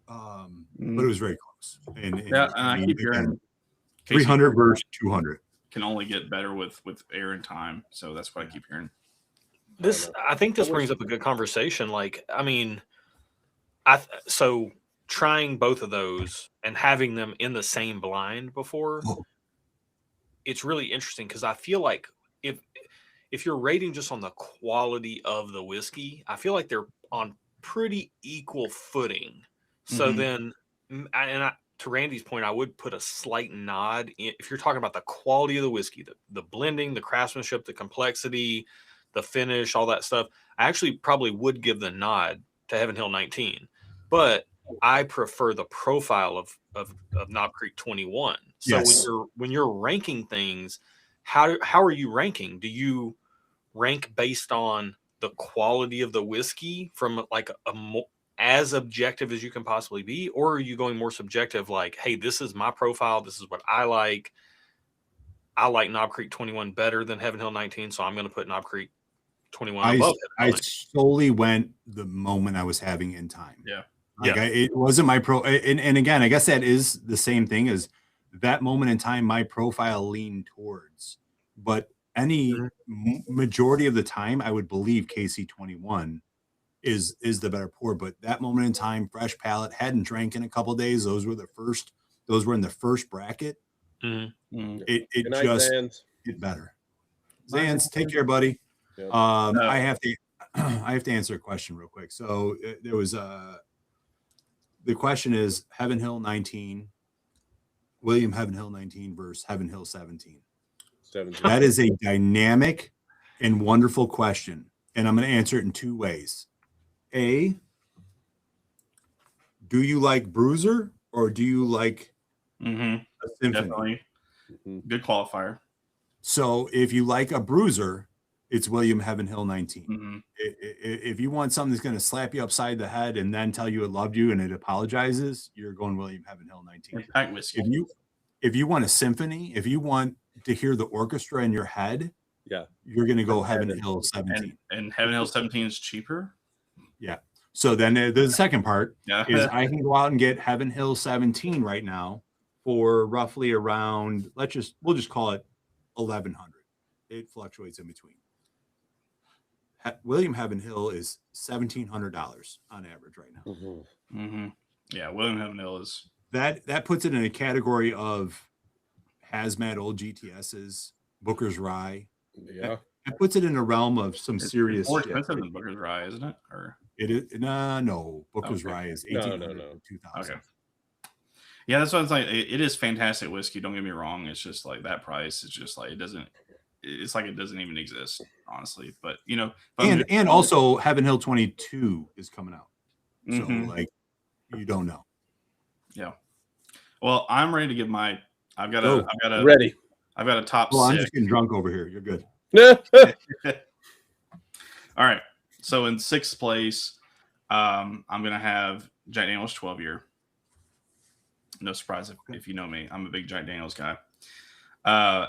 But it was very close. And I keep hearing 300 versus 200 can only get better with air and time. So that's what I keep hearing. I think this brings up a good conversation. Like, I mean, so trying both of those and having them in the same blind before, it's really interesting because I feel like if you're rating just on the quality of the whiskey, I feel like they're on pretty equal footing. So then, to Randy's point, I would put a slight nod if you're talking about the quality of the whiskey, the blending, the craftsmanship, the complexity, the finish, all that stuff. I actually probably would give the nod to Heaven Hill 19, but I prefer the profile of Knob Creek 21. So when you're ranking things, how are you ranking? Do you rank based on the quality of the whiskey from like as objective as you can possibly be, or are you going more subjective? Like, hey, this is my profile. This is what I like. I like Knob Creek 21 better than Heaven Hill 19, so I'm going to put Knob Creek 21 above it. I solely went the moment I was having in time. Yeah. It wasn't my and again, I guess that is the same thing as that moment in time, my profile leaned towards, but any majority of the time, I would believe KC21 is the better pour. But that moment in time, fresh palate, hadn't drank in a couple of days. Those were in the first bracket. It Good night, just Zans. get better. Zans, take care, buddy. Yep. I have to answer a question real quick. So there was the question is Heaven Hill 19, William Heaven Hill 19 versus Heaven Hill 17. 17. That is a dynamic and wonderful question, and I'm going to answer it in two ways. A, do you like Bruiser or do you like a Symphony? Definitely. Good qualifier. So if you like a Bruiser, it's William Heaven Hill 19. If you want something that's going to slap you upside the head and then tell you it loved you and it apologizes, you're going William Heaven Hill 19. Impact whiskey. If you want a symphony, if you want to hear the orchestra in your head, you're going to go Heaven Hill 17. And Heaven Hill 17 is cheaper. Yeah. So then the second part is I can go out and get Heaven Hill 17 right now for roughly around, we'll just call it 1,100. It fluctuates in between. William Heaven Hill is $1,700 on average right now. Yeah, William Heaven Hill is that puts it in a category of hazmat old GTSs, Booker's Rye. Yeah, that puts it in a realm of some serious. More expensive than Booker's Rye, isn't it? Or it is no Booker's Rye is 1800 no. 2000. Okay. Yeah, that's what it's like. It is fantastic whiskey. Don't get me wrong. It's just like that price. It's just like it doesn't. It's like it doesn't even exist, honestly. But and also Heaven Hill 22 is coming out. So like you don't know. Yeah. Well, I'm ready to give my. I've got a top Well, 6. I'm just getting drunk over here. You're good. All right. So in 6th place, I'm gonna have Jack Daniel's 12-year. No surprise if you know me. I'm a big Jack Daniel's guy.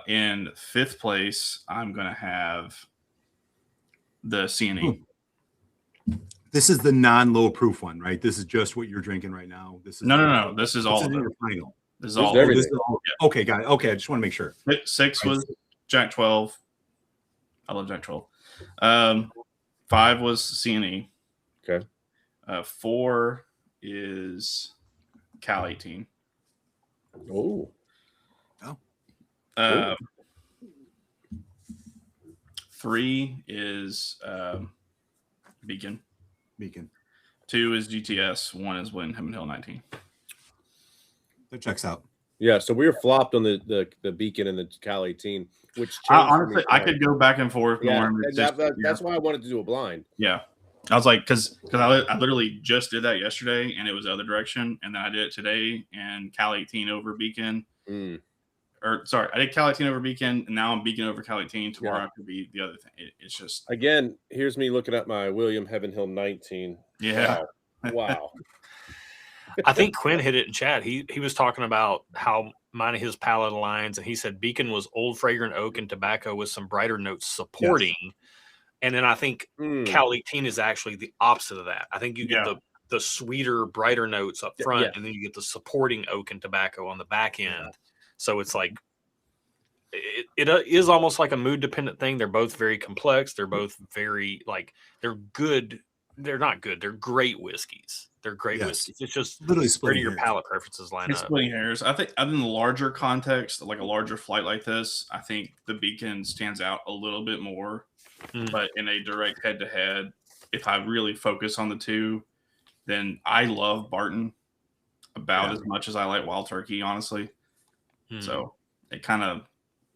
In 5th place, I'm gonna have the CNE. This is the non-low proof one, right? This is just what you're drinking right now. This is no. This is all of it. Final. This is all. This is all okay, got it. Okay, I just want to make sure. 6 was Jack 12. I love Jack 12. 5 was CNE. Okay. 4 is Cal 18. Oh. 3 is Beacon. 2 is GTS. 1 is William Heaven Hill 19. That checks out. Yeah, so we were flopped on the Beacon and the Cal 18, which honestly I could go back and forth. Yeah, that's why I wanted to do a blind. Yeah. I was like, because I literally just did that yesterday, and it was the other direction, and then I did it today, and Cal 18 over Beacon. Or sorry, I did Cal 18 over Beacon, and now I'm Beacon over Cal 18. Tomorrow it could be the other thing. It's just again. Here's me looking at my William Heaven Hill 19. Yeah. Wow. I think Quinn hit it in chat. He was talking about how mine of his palate aligns, and he said Beacon was old fragrant oak and tobacco with some brighter notes supporting. Yes. And then I think Cal 18 is actually the opposite of that. I think you get the sweeter, brighter notes up front, and then you get the supporting oak and tobacco on the back end. Yeah. So it's like it is almost like a mood dependent thing. They're both very complex. They're both very they're good. They're not good. They're great whiskeys. They're great whiskeys. It's just literally where do your palate preferences line up. Splitting hairs. I think in the larger context, like a larger flight like this, I think the Beacon stands out a little bit more. But in a direct head-to-head, if I really focus on the two, then I love Barton about as much as I like Wild Turkey, honestly. So it kind of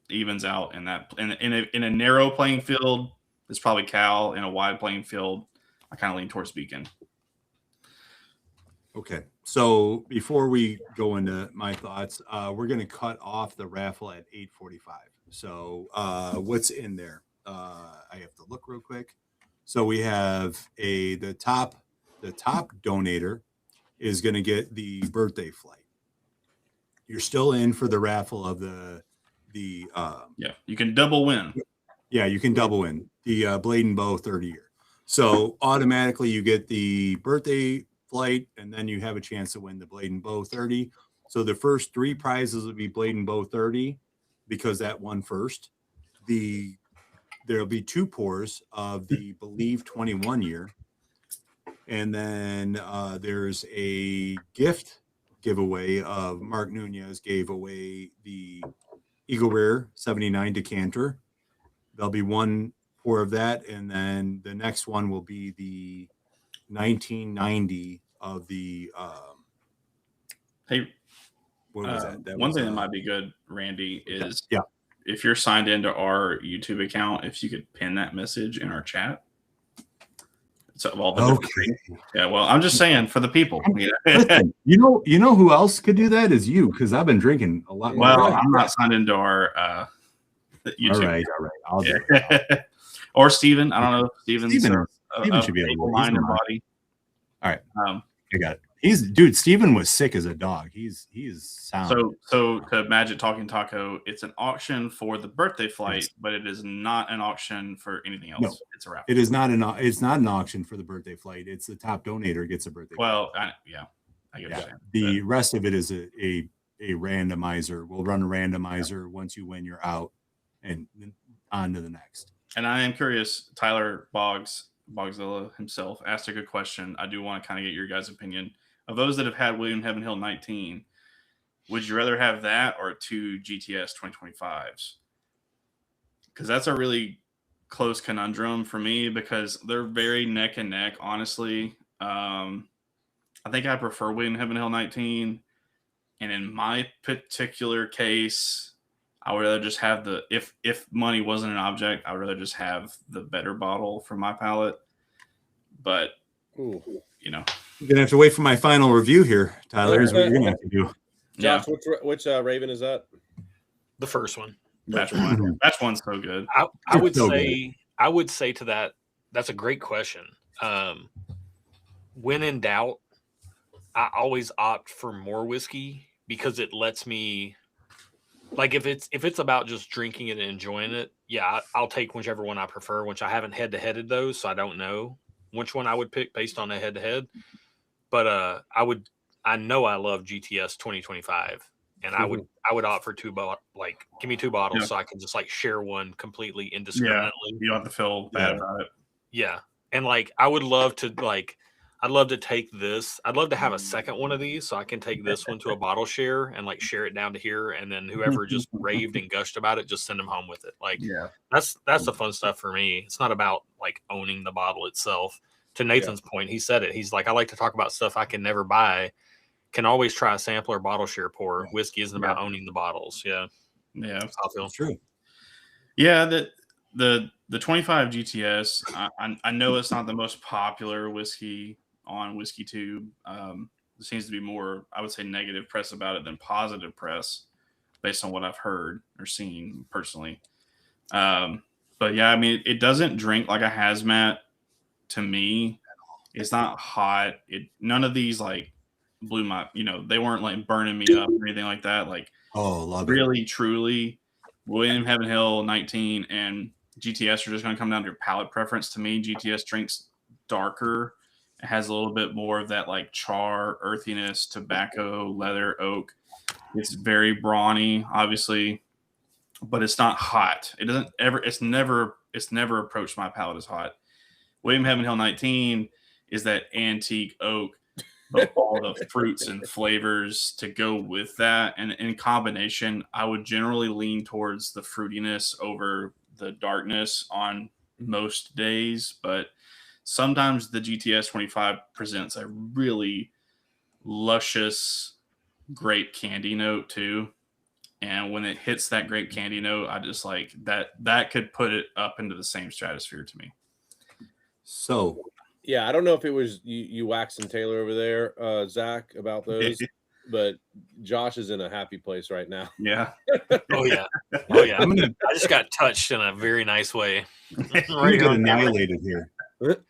evens out in that. In a narrow playing field, it's probably Cal. In a wide playing field, I kind of lean towards Beacon. Okay, so before we go into my thoughts, we're going to cut off the raffle at 8:45. So what's in there? I have to look real quick. So we have the top donator is going to get the birthday flight. You're still in for the raffle of the you can double win. Yeah, you can double win the Blade and Bow 30-year. So automatically you get the birthday flight, and then you have a chance to win the Blade and Bow 30. So the first 3 prizes will be Blade and Bow 30 because that won first. The there'll be 2 pours of the Believe 21 year. And then there's a gift giveaway of Mark Nunez gave away the Eagle Rare 79 decanter. There'll be 1 pour of that. And then the next one will be the 1990 of the Hey, what was that? That one was, thing that might be good, Randy, is yeah. if you're signed into our YouTube account, if you could pin that message in our chat. So all the yeah, well, I'm just saying for the people. Listen, you know who else could do that is you, because I've been drinking a lot. Well, I'm not signed into our YouTube. All right. I'll do it. Or Steven. I don't know if Steven should be able to. mind and body. All right. I got it. Steven was sick as a dog. He's sound. So to Magic Talking Taco, it's an auction for the birthday flight, but it is not an auction for anything else. No, it's a raffle. It is not an auction for the birthday flight. It's the top donator gets a birthday. Well, I get the rest of it is a randomizer. We'll run a randomizer. Once you win, you're out, and on to the next. And I am curious, Tyler Bogzilla himself asked a good question. I do want to kind of get your guys' opinion. Of those that have had William Heaven Hill 19, would you rather have that or 2 GTS 2025s? Because that's a really close conundrum for me because they're very neck and neck, honestly. I think I prefer William Heaven Hill 19. And in my particular case, I would rather just have if money wasn't an object, I would rather just have the better bottle for my palate. But, Ooh. You're going to have to wait for my final review here, Tyler, is what you're going to have to do. Josh, which Raven is that? The first one. Batch one. Batch one's so good. I would say to that, that's a great question. When in doubt, I always opt for more whiskey because it lets me, like, if it's about just drinking it and enjoying it, yeah, I'll take whichever one I prefer, which I haven't head-to-headed those, so I don't know which one I would pick based on a head-to-head. But I know I love GTS 2025, and I would opt for 2 bottles. Like, give me 2 bottles so I can just like share one completely indiscriminately. Yeah, you don't have to feel bad about it. Yeah, and like I'd love to take this. I'd love to have a second one of these so I can take this one to a bottle share and like share it down to here, and then whoever just raved and gushed about it, just send them home with it. Like, that's the fun stuff for me. It's not about like owning the bottle itself. To Nathan's point, he said it. He's like, I like to talk about stuff I can never buy. Can always try a sampler bottle share pour. Whiskey isn't about owning the bottles. Yeah. That's how I feel. True. Yeah, the 25 GTS, I know it's not the most popular whiskey on Whiskey Tube. There seems to be more, I would say, negative press about it than positive press based on what I've heard or seen personally. But yeah, I mean, it doesn't drink like a hazmat to me. It's not hot. None of these like blew my, they weren't like burning me up or anything like that. Like, really, truly, William Heaven Hill 19 and GTS are just going to come down to your palate preference. To me, GTS drinks darker. It has a little bit more of that like char, earthiness, tobacco, leather, oak. It's very brawny, obviously, but it's not hot. It's never approached my palate as hot. William Heaven Hill 19 is that antique oak, but all the fruits and flavors to go with that. And in combination, I would generally lean towards the fruitiness over the darkness on most days. But sometimes the GTS 25 presents a really luscious grape candy note too. And when it hits that grape candy note, I just like that could put it up into the same stratosphere to me. So, yeah, I don't know if it was you waxing Taylor over there, Zach, about those, but Josh is in a happy place right now. Yeah. Oh yeah. I just got touched in a very nice way. I'm gonna get annihilated here.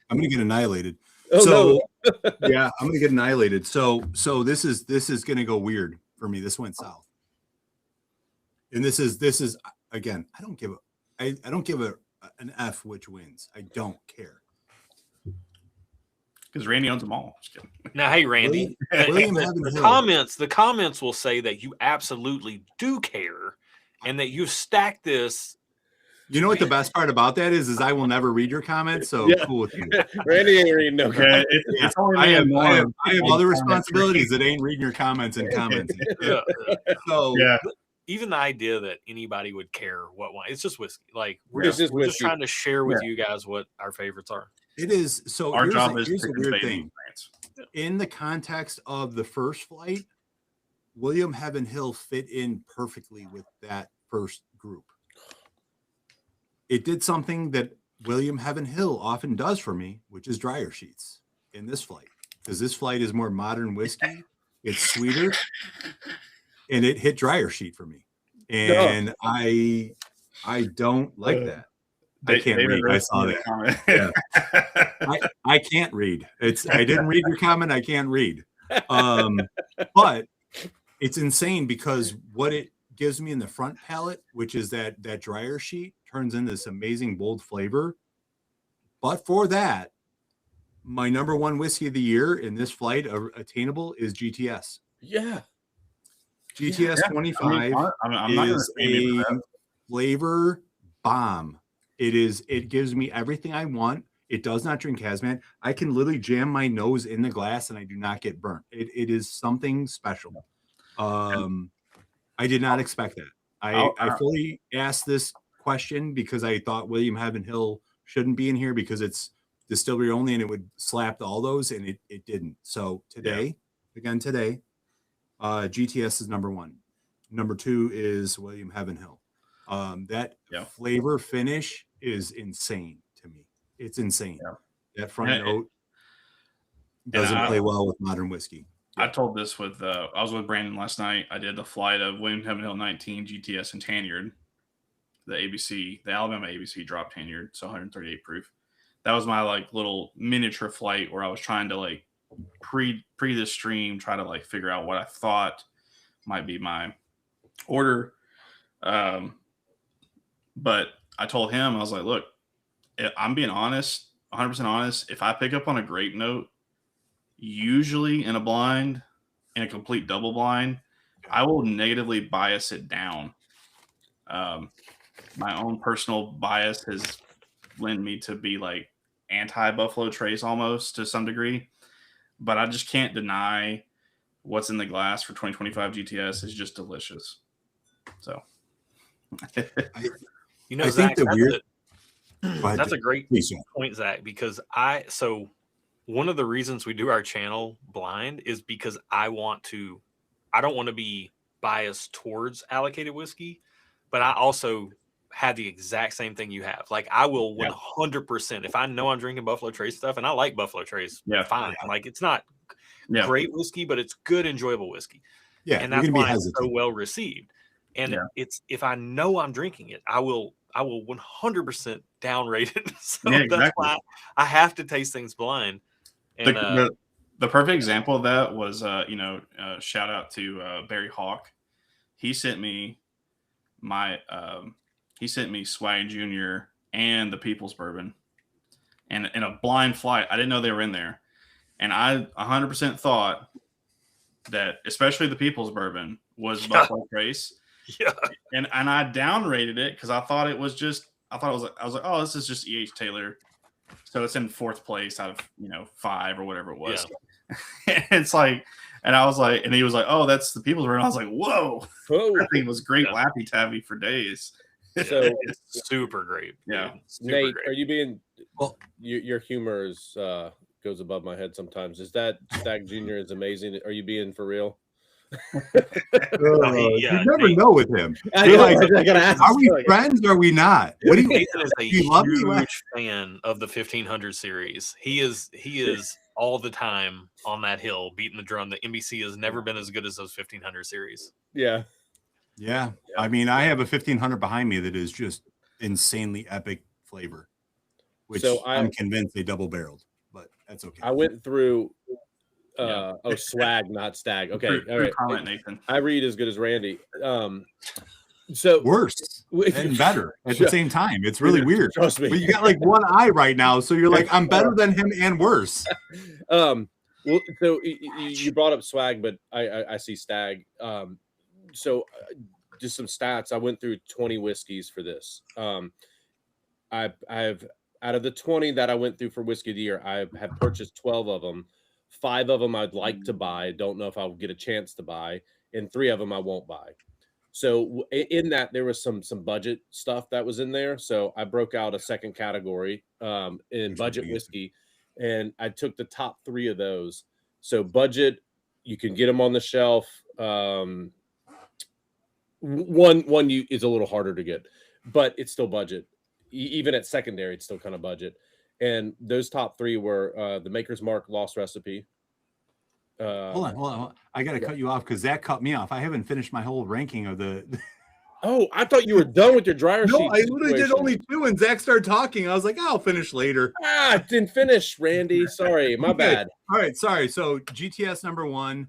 I'm gonna get annihilated. Oh, so no. Yeah, I'm gonna get annihilated. So this is gonna go weird for me. This went south, and this is again. I don't give an F which wins. I don't care. Because Randy owns them all. Just kidding. Now, hey, Randy, the comments will say that you absolutely do care, and that you stacked this You know what the best part about that is I will never read your comments, so cool with you. Randy ain't reading no Okay, it's only me and Norm. I have other responsibilities that ain't reading your comments and commenting. So Yeah, even the idea that anybody would care what wine, it's just whiskey. Like we're It's just just whiskey. trying to share with you guys what our favorites are. it is. So our here's job a, is here's to a weird convey the thing. experience. In the context of the first flight, William Heaven Hill fit in perfectly with that first group. It did something that William Heaven Hill often does for me, which is dryer sheets in this flight. Because this flight is more modern whiskey, it's sweeter, and it hit dryer sheet for me. And I don't like that. I can't read. I saw that. Yeah. I can't read. I didn't read your comment. I can't read. But it's insane because what it gives me in the front palate, which is that dryer sheet, turns into this amazing bold flavor. But for that, my number one whiskey of the year in this flight, attainable, is GTS. Yeah. GTS 25 I'm not is a flavor bomb. It gives me everything I want. It does not drink hazmat. I can literally jam my nose in the glass and I do not get burnt. It is something special. I did not expect that. I fully asked this question because I thought William Heaven Hill shouldn't be in here because it's distillery only and it would slap all those, and it didn't. So today, GTS is number one. Number two is William Heaven Hill. That flavor finish is insane to me. It's insane. Yeah. That front note doesn't play well with modern whiskey. I told this with I was with Brandon last night. I did the flight of William Heaven Hill 19 GTS and Tanyard. The Alabama ABC dropped Tanyard, so 138 proof. That was my like little miniature flight where I was trying to like pre the stream, try to like figure out what I thought might be my order. But I told him, I was like, look, I'm being honest, 100% honest. If I pick up on a grape note, usually in a blind, in a complete double blind, I will negatively bias it down. My own personal bias has led me to be like anti-Buffalo Trace almost to some degree, but I just can't deny what's in the glass for 2025 GTS is just delicious. So, I Zach, think that's a great point, Zach, because one of the reasons we do our channel blind is because I don't want to be biased towards allocated whiskey, but I also have the exact same thing you have. Like I will 100%, if I know I'm drinking Buffalo Trace stuff, and I like Buffalo Trace, fine. Like it's not great whiskey, but it's good, enjoyable whiskey. Yeah. And that's why it's so well received. And it's, if I know I'm drinking it, I will 100% downrate it. So that's why I have to taste things blind. And the perfect example of that was, shout out to Barry Hawk. He sent me Swag Jr. and the People's Bourbon, and in a blind flight. I didn't know they were in there, and I 100% thought that, especially the People's Bourbon, was Buffalo Trace. Yeah, and I downrated it because I thought it was like, oh, this is just E.H. Taylor, so it's in 4th place out of 5 or whatever it was. Yeah. It's like, and I was like, and he was like, oh, that's the People's Bourbon. I was like, whoa, that thing was great, Lappy Taffy for days. So it's super great. Yeah, Nate, are you being? Well, your humor is goes above my head sometimes. Is that Stag Jr. is amazing? Are you being for real? You never know with him. You're like, are we friends or are we not? What do you? Nathan is a huge fan of the 1500 series. He is all the time on that hill beating the drum. The NBC has never been as good as those 1500 series. Yeah. I mean, I have a 1500 behind me that is just insanely epic flavor, which I'm convinced they double barreled, but that's okay. I went through. Swag, not Stag. Okay, all right. Comment, Nathan. I read as good as Randy. So worse and better at the same time. It's really weird. Trust me. But you got like one eye right now, so you're like, I'm better than him and worse. Well, so you brought up Swag, but I see Stag. So just some stats. I went through 20 whiskeys for this. I've out of the 20 that I went through for whiskey of the year, I have purchased 12 of them. 5 of them I'd like to buy. Don't know if I'll get a chance to buy, and 3 of them I won't buy. So in that there was some budget stuff that was in there. So I broke out a second category in budget whiskey, and I took the top 3 of those. So budget, you can get them on the shelf. One you is a little harder to get, but it's still budget. Even at secondary, it's still kind of budget. And those top 3 were the Maker's Mark Lost Recipe. Hold on. I got to cut you off because Zach cut me off. I haven't finished my whole ranking of the. Oh, I thought you were done with your dryer sheet. No, I literally did only 2, and Zach started talking. I was like, I'll finish later. Didn't finish, Randy. Sorry, my bad. All right, sorry. So GTS number 1,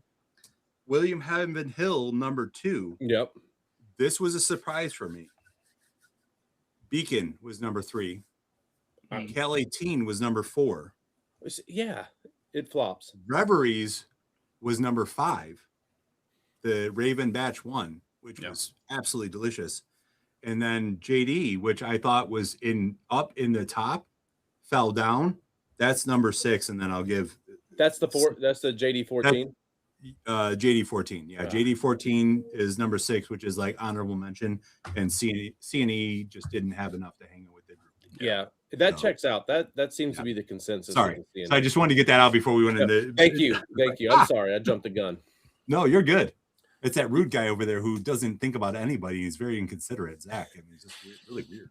William Heaven Hill number 2. Yep. This was a surprise for me. Beacon was number 3. Cal 18 was number 4. Yeah, it flops. Reveries was number 5. The Raven Batch 1, which was absolutely delicious. And then JD, which I thought was up in the top, fell down. That's number 6. And then I'll give. That's the JD 14. JD 14. Yeah. JD 14 is number 6, which is like honorable mention. And CNE just didn't have enough to hang with the group. Yeah. That checks out. That seems to be the consensus. Sorry. So I just wanted to get that out before we went into. Thank you. I'm sorry. I jumped the gun. No, you're good. It's that rude guy over there who doesn't think about anybody. He's very inconsiderate, Zach. I mean, it's just really weird.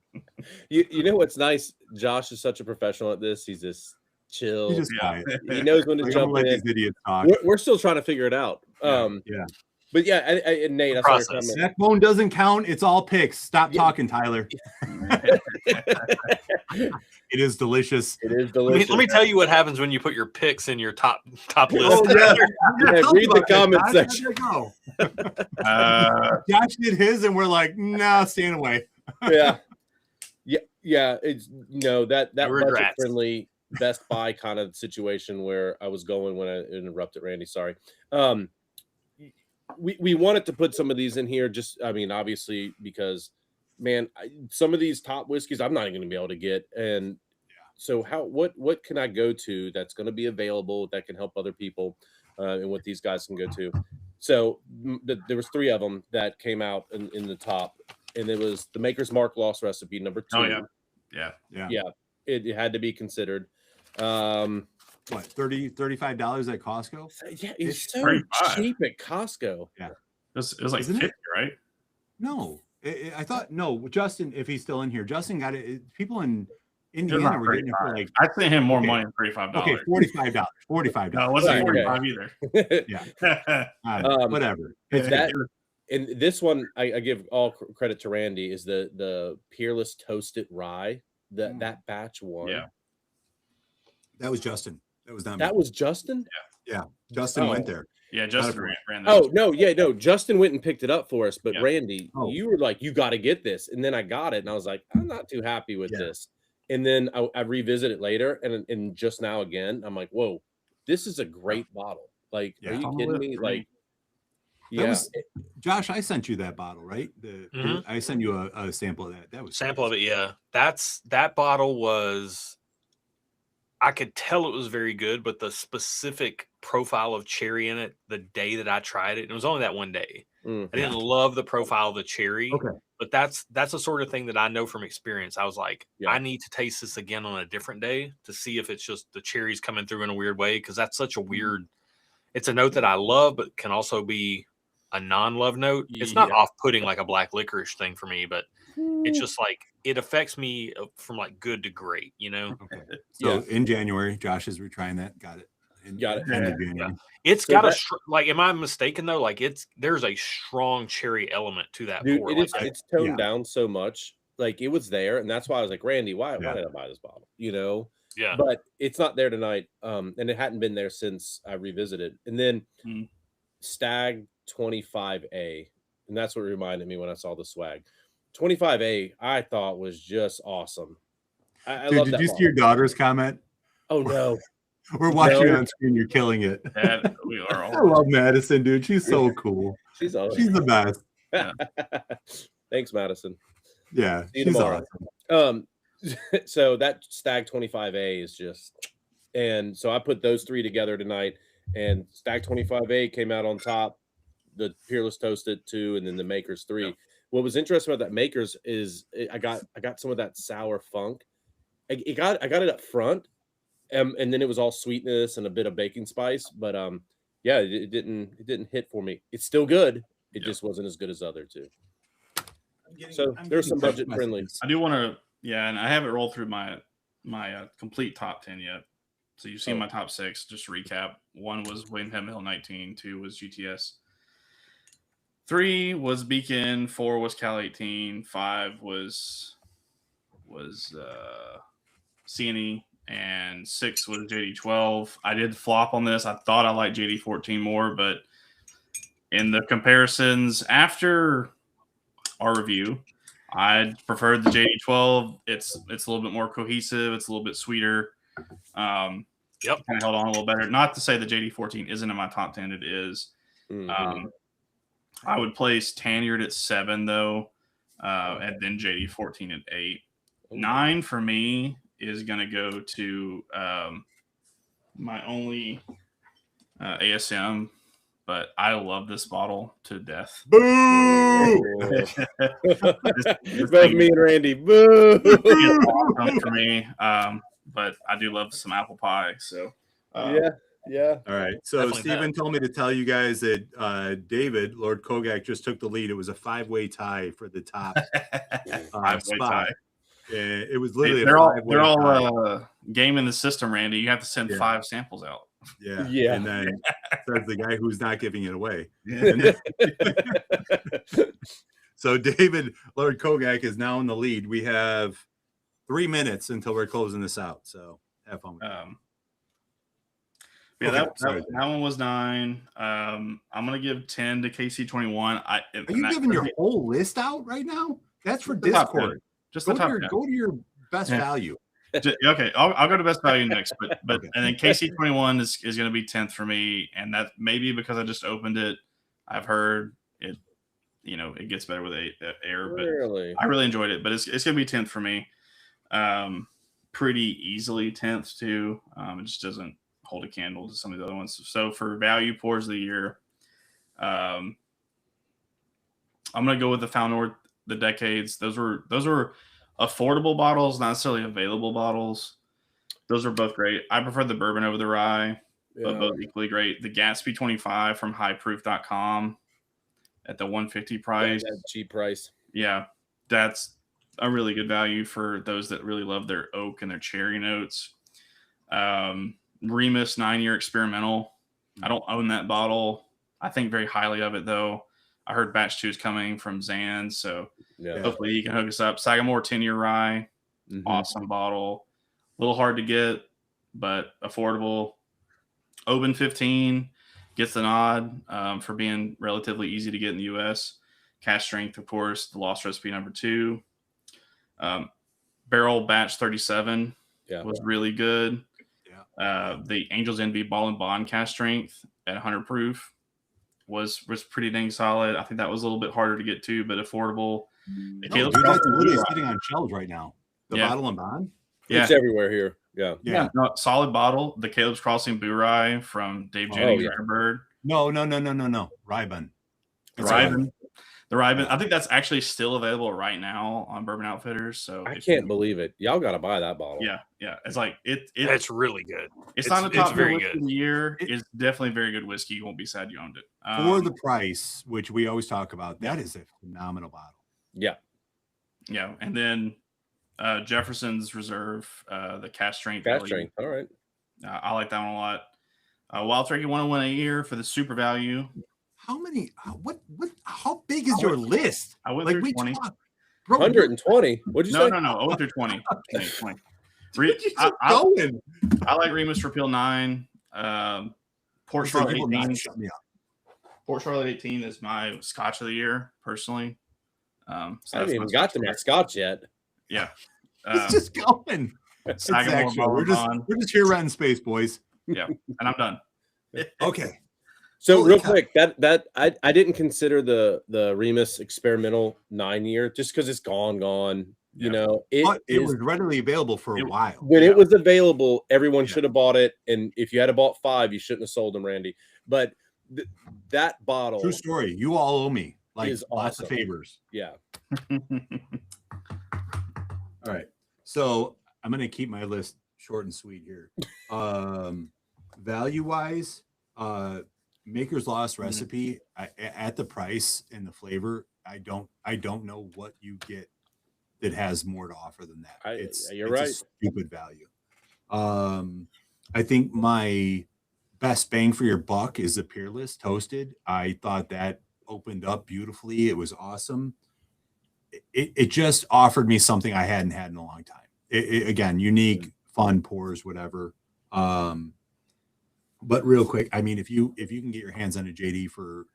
You know what's nice? Josh is such a professional at this. He's just chill. He's just quiet. He knows when to jump in. These idiots talk. We're still trying to figure it out. But yeah, and Nate, I saw your comment. Backbone doesn't count. It's all picks. Stop talking, Tyler. It is delicious. It is delicious. Let me tell you what happens when you put your picks in your top list. Oh, yeah. Read the comment section. Josh did his, and we're like, nah, staying away. Yeah. It's that budget friendly Best Buy kind of situation where I was going when I interrupted Randy. Sorry. We wanted to put some of these in here, obviously, because some of these top whiskeys I'm not even going to be able to get. And so what can I go to that's going to be available that can help other people and what these guys can go to? So there was 3 of them that came out in the top, and it was the Maker's Mark Lost Recipe number 2. Oh, yeah. It had to be be what, $35 at Costco? Yeah, it's so cheap at Costco. Yeah, it was like 50, right? No, I thought Justin, if he's still in here, Justin got it. People in Indiana were getting it for like. I'd pay him more money than $35. Okay, $45. $45. No, it wasn't 45 either. Yeah, whatever. It's that. And this one, I give all credit to Randy, is the Peerless Toasted Rye. That batch 1. Yeah. That was Justin. That was not me. That was Justin? Yeah. Justin went there. Yeah, Justin ran that. No. Justin went and picked it up for us. But Randy, you were like, you got to get this. And then I got it. And I was like, I'm not too happy with this. And then I revisited it later. And just now again, I'm like, whoa, this is a great bottle. Like, are you kidding me? Like, Josh, I sent you that bottle, right? I sent you a sample of that. That was sample of it. Yeah. That bottle was, I could tell it was very good, but the specific profile of cherry in it, the day that I tried it, and it was only that one day. I didn't love the profile of the cherry, but that's the sort of thing that I know from experience. I was like, I need to taste this again on a different day to see if it's just the cherries coming through in a weird way. Cause that's such a weird, it's a note that I love, but can also be a non-love note. It's not off-putting like a black licorice thing for me, but it's just like, it affects me from like good to great, Okay. So in January, Josh is retrying that. Got it. It's got like, am I mistaken though? Like there's a strong cherry element to that. Dude, it's toned down so much. Like it was there. And that's why I was like, Randy, why did I buy this bottle? Yeah. But it's not there tonight. And it hadn't been there since I revisited. And then Stag 25A. And that's what reminded me when I saw the swag. 25A, I thought was just awesome. I love that. Did you see your daughter's comment? Oh no. We're watching it on screen. You're killing it. Dad, we are all I love Madison, dude. She's so cool. She's the best. Thanks, Madison. Yeah, See you tomorrow. Awesome. So that Stag 25A is just, and so I put those 3 together tonight, and Stag 25A came out on top. The Peerless Toasted 2, and then the Makers 3. Yep. What was interesting about that Makers is I got some of that sour funk. I got it up front, and then it was all sweetness and a bit of baking spice. But yeah, it didn't hit for me. It's still good. It just wasn't as good as the other two. So there's some budget friendly. I do want to, and I haven't rolled through my complete top 10 yet. So you've seen my top 6. Just to recap: 1 was Windham Hill 19, 2 was GTS, 3 was Beacon, 4 was Cal 18, 5 was CNE, and 6 was JD 12. I did flop on this. I thought I liked JD 14 more, but in the comparisons after our review, I preferred the JD 12. It's a little bit more cohesive. It's a little bit sweeter. Kind of held on a little better. Not to say the JD 14 isn't in my top 10. It is. I would place Tanyard at 7 though, and then JD 14 at 8. 9 for me is going to go to my only ASM, but I love this bottle to death. Boo! Both me and Randy. Boo! Awesome for me, but I do love some apple pie. So yeah. All right. So Stephen told me to tell you guys that David, Lord Kogak, just took the lead. It was a 5-way tie for the top 5-way spot. tie. It was literally they're a all game in the system, Randy. You have to send 5 samples out. Yeah. And then says the guy who's not giving it away. So David, Lord Kogak, is now in the lead. We have 3 minutes until we're closing this out. So have fun with that one was 9. I'm gonna give 10 to KC21. Are you giving your whole list out right now? That's for Discord. Just go to your best value. Okay, I'll go to best value next, but Okay. And then KC21 is going to be 10th for me, and that maybe because I just opened it. I've heard it, it gets better with air, but I really enjoyed it. But it's going to be 10th for me, pretty easily 10th too. It just doesn't hold a candle to some of the other ones. So for value pours of the year, I'm going to go with the Fountain the Decades. Those were affordable bottles, not necessarily available bottles. Those are both great. I prefer the bourbon over the rye, but both equally great. The Gatsby 25 from highproof.com at the $150 price. That cheap price. Yeah, that's a really good value for those that really love their oak and their cherry notes. Remus 9-year experimental. I don't own that bottle. I think very highly of it though. I heard batch 2 is coming from Zan, so hopefully he can hook us up. Sagamore 10-year rye, awesome bottle. A little hard to get, but affordable. Oban 15 gets the nod for being relatively easy to get in the U.S. Cash strength, of course, the Lost Recipe number 2. Barrel batch 37 was really good. The Angels Envy Ball and Bond cash strength at 100 proof was pretty dang solid. I think that was a little bit harder to get to, but affordable. That's literally sitting on shelves right now. The Bottle and Bond. It's everywhere here. Yeah. No, solid bottle. The Caleb's Crossing Boo Rye from Dave Jennings, Bird. No. Rybon. The Rybon. I think that's actually still available right now on Bourbon Outfitters. So I can't believe it. Y'all got to buy that bottle. Yeah. It's like it's really good. It's not the top very good of the year. It's definitely very good whiskey. You won't be sad you owned it for the price, which we always talk about. That is a phenomenal bottle. Yeah, and then Jefferson's Reserve, the cash strength. Cash strength. All right. I like that one a lot. Wild Turkey 101 a year for the super value. How many? How big is your list? I went through 20. 120. What'd you say? No. I went through 20. 20. I like Remus Repeal 9. Port Charlotte 18. Port Charlotte 18 is my Scotch of the year, personally. So I haven't even got to my Scotch yet. Yeah. It's just going. We're just here running space, boys. Yeah, and I'm done. Okay. So real quick, that I didn't consider the Remus experimental 9-year just because it's gone. You know, it was readily available for a while. When it was available, everyone should have bought it. And if you had bought 5, you shouldn't have sold them, Randy. But that bottle, true story. You all owe me like lots of favors. Yeah. All right. So I'm going to keep my list short and sweet here. Value wise, Maker's Lost recipe at the price and the flavor. I don't know what you get that has more to offer than that. It's right. A stupid value. I think my best bang for your buck is the Peerless Toasted. I thought that opened up beautifully. It was awesome. It just offered me something I hadn't had in a long time. Again, unique, fun pours, whatever. But real quick, I mean, if you can get your hands on a JD for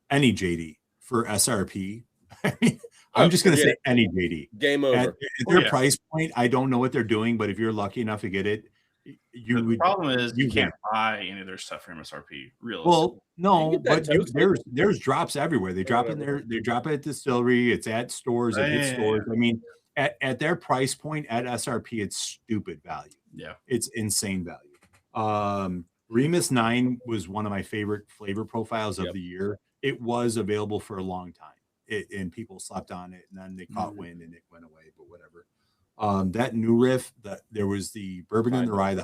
any JD for SRP, I mean, I'm just going to say any JD. Game over. At their price point, I don't know what they're doing, but if you're lucky enough to get it, the problem is you can't buy any of their stuff for MSRP. Really? Well, no, but there's drops everywhere. They drop in there. They drop it at distillery. It's at stores. It hits stores. I mean, at their price point at SRP, it's stupid value. Yeah, it's insane value. Remus 9 was one of my favorite flavor profiles of the year. It was available for a long time, and people slept on it, and then they caught wind and it went away. But whatever. That new riff, there was the bourbon and the rye, the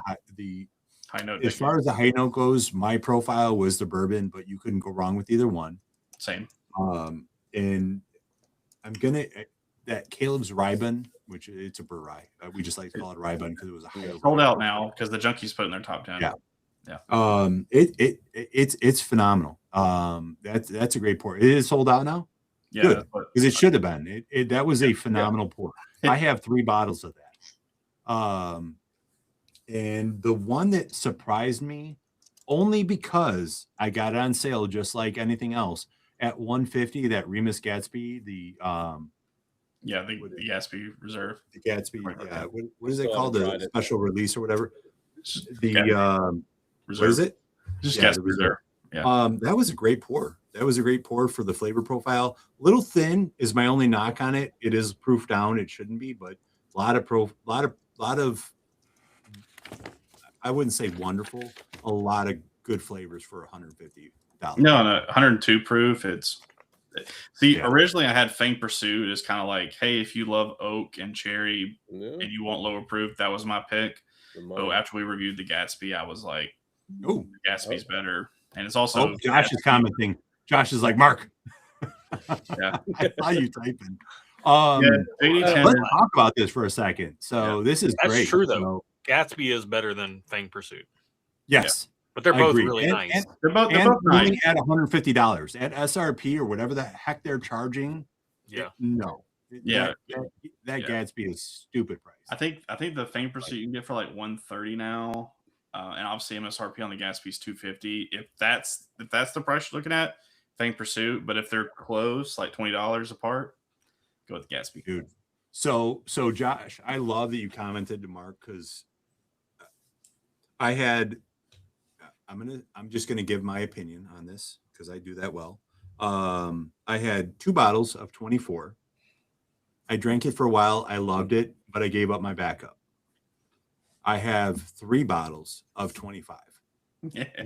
high note. As far as the high note goes, my profile was the bourbon, but you couldn't go wrong with either one. Same. And I'm gonna that Caleb's Rybun, which it's a bur rye. We just like to call it Rybun because it was a high. Sold out now because the junkies put in their top 10. Yeah. It's phenomenal. That's a great pour. It is sold out now. Yeah, good, because it should have been. That was a phenomenal pour. I have 3 bottles of that. And the one that surprised me, only because I got it on sale, just like anything else, at $150. That Remus Gatsby, the Gatsby Reserve, the Gatsby. Yeah, what is it called? The special release or whatever. The what is it? Just Gatsby Reserve. Yeah. That was a great pour. That was a great pour for the flavor profile. Little thin is my only knock on it. It is proof down. It shouldn't be, but a lot of. I wouldn't say wonderful. A lot of good flavors for $150. No, 102 proof. Originally I had Fang Pursuit as kind of like, hey, if you love oak and cherry and you want lower proof, that was my pick. So after we reviewed the Gatsby, I was like, oh, Gatsby's better. And it's also Josh is commenting. Josh is like, Mark. Yeah. How you typing? Let's talk about this for a second. So this is That's great. true though. Gatsby is better than Fang Pursuit. Yes. But they're both really nice. And they're both nice. At $150 at SRP or whatever the heck they're charging. Yeah. That Gatsby is stupid price. I think the Fang Pursuit you can get for like $130 now. And obviously MSRP on the Gatsby is $250. If that's the price you're looking at, Fang Pursuit. But if they're close, like $20 apart, go with Gatsby. Dude. So Josh, I love that you commented to Mark because I'm just gonna give my opinion on this because I do that well. I had 2 bottles of 24. I drank it for a while. I loved it, but I gave up my backup. I have 3 bottles of 25.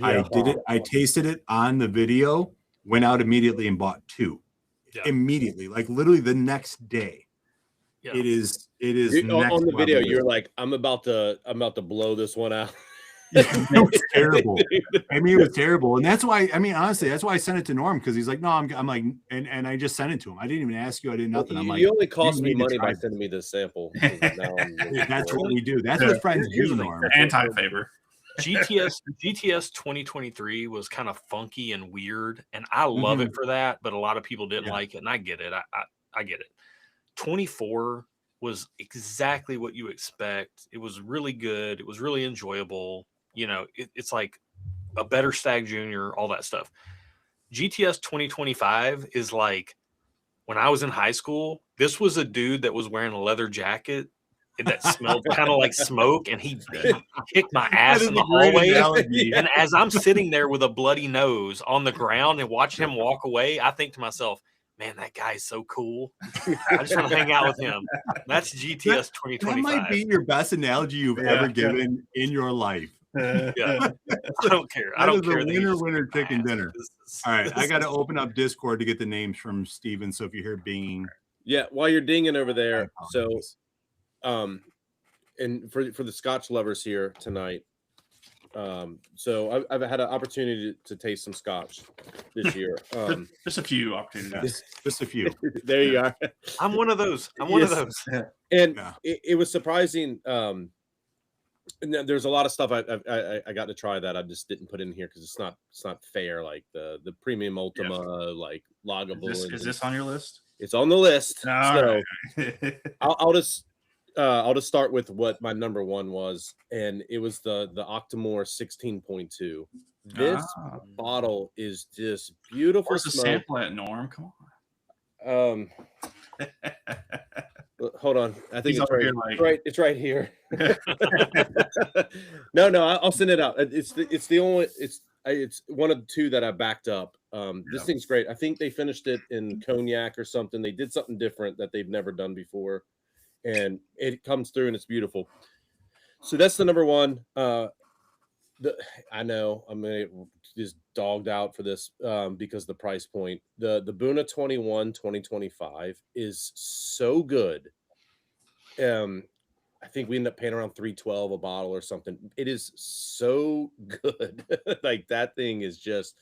I did it. I tasted it on the video, went out immediately and bought 2 immediately, like literally the next day. Yeah. It is on the video. You're like, I'm about to blow this one out. It was terrible. I mean, it was terrible. And that's why, I mean, honestly, that's why I sent it to Norm because he's like, no, I'm like, and I just sent it to him. I didn't even ask you. I did nothing. I'm like, you only cost me money by sending me this sample. That's what we do. That's what friends do, Norm. Anti-favor. GTS 2023 was kind of funky and weird, and I love it for that, but a lot of people didn't like it, and I get it. I get it. 24 was exactly what you expect. It was really good. It was really enjoyable. You know, it's like a better Stag Junior, all that stuff. GTS 2025 is like when I was in high school, this was a dude that was wearing a leather jacket that smelled kind of like smoke, and he kicked my ass in the hallway. And as I'm sitting there with a bloody nose on the ground and watching him walk away, I think to myself, man, that guy's so cool. I just want to hang out with him. That's GTS 2025. That might be your best analogy you've ever given in your life. Yeah, I don't care. I don't care. Winner chicken dinner. All right, I got to open up Discord to get the names from Steven. So if you hear binging, yeah, while you're dinging over there, so and for the Scotch lovers here tonight, so I've had an opportunity to taste some Scotch this year. Just a few opportunities. Just a few. There you are. I'm one of those. I'm one of those. And it was surprising. And there's a lot of stuff I got to try that I just didn't put in here because it's not fair. Like the premium Ultima, like Lagavulin. Is this on your list? It's on the list. No, so I'll just start with what my number one was, and it was the Octomore 16.2. This bottle is just beautiful. Where's the sample at, Norm? Come on. Hold on. I think it's right. Here, right. It's right here. No, I'll send it out. It's the only. It's one of the two that I backed up. This thing's great. I think they finished it in cognac or something. They did something different that they've never done before, and it comes through and it's beautiful. So that's the number one. I know I'm gonna just dogged out for this because the price point. The Buna 21 2025 is so good. I think we end up paying around $312 a bottle or something. It is so good. Like that thing is just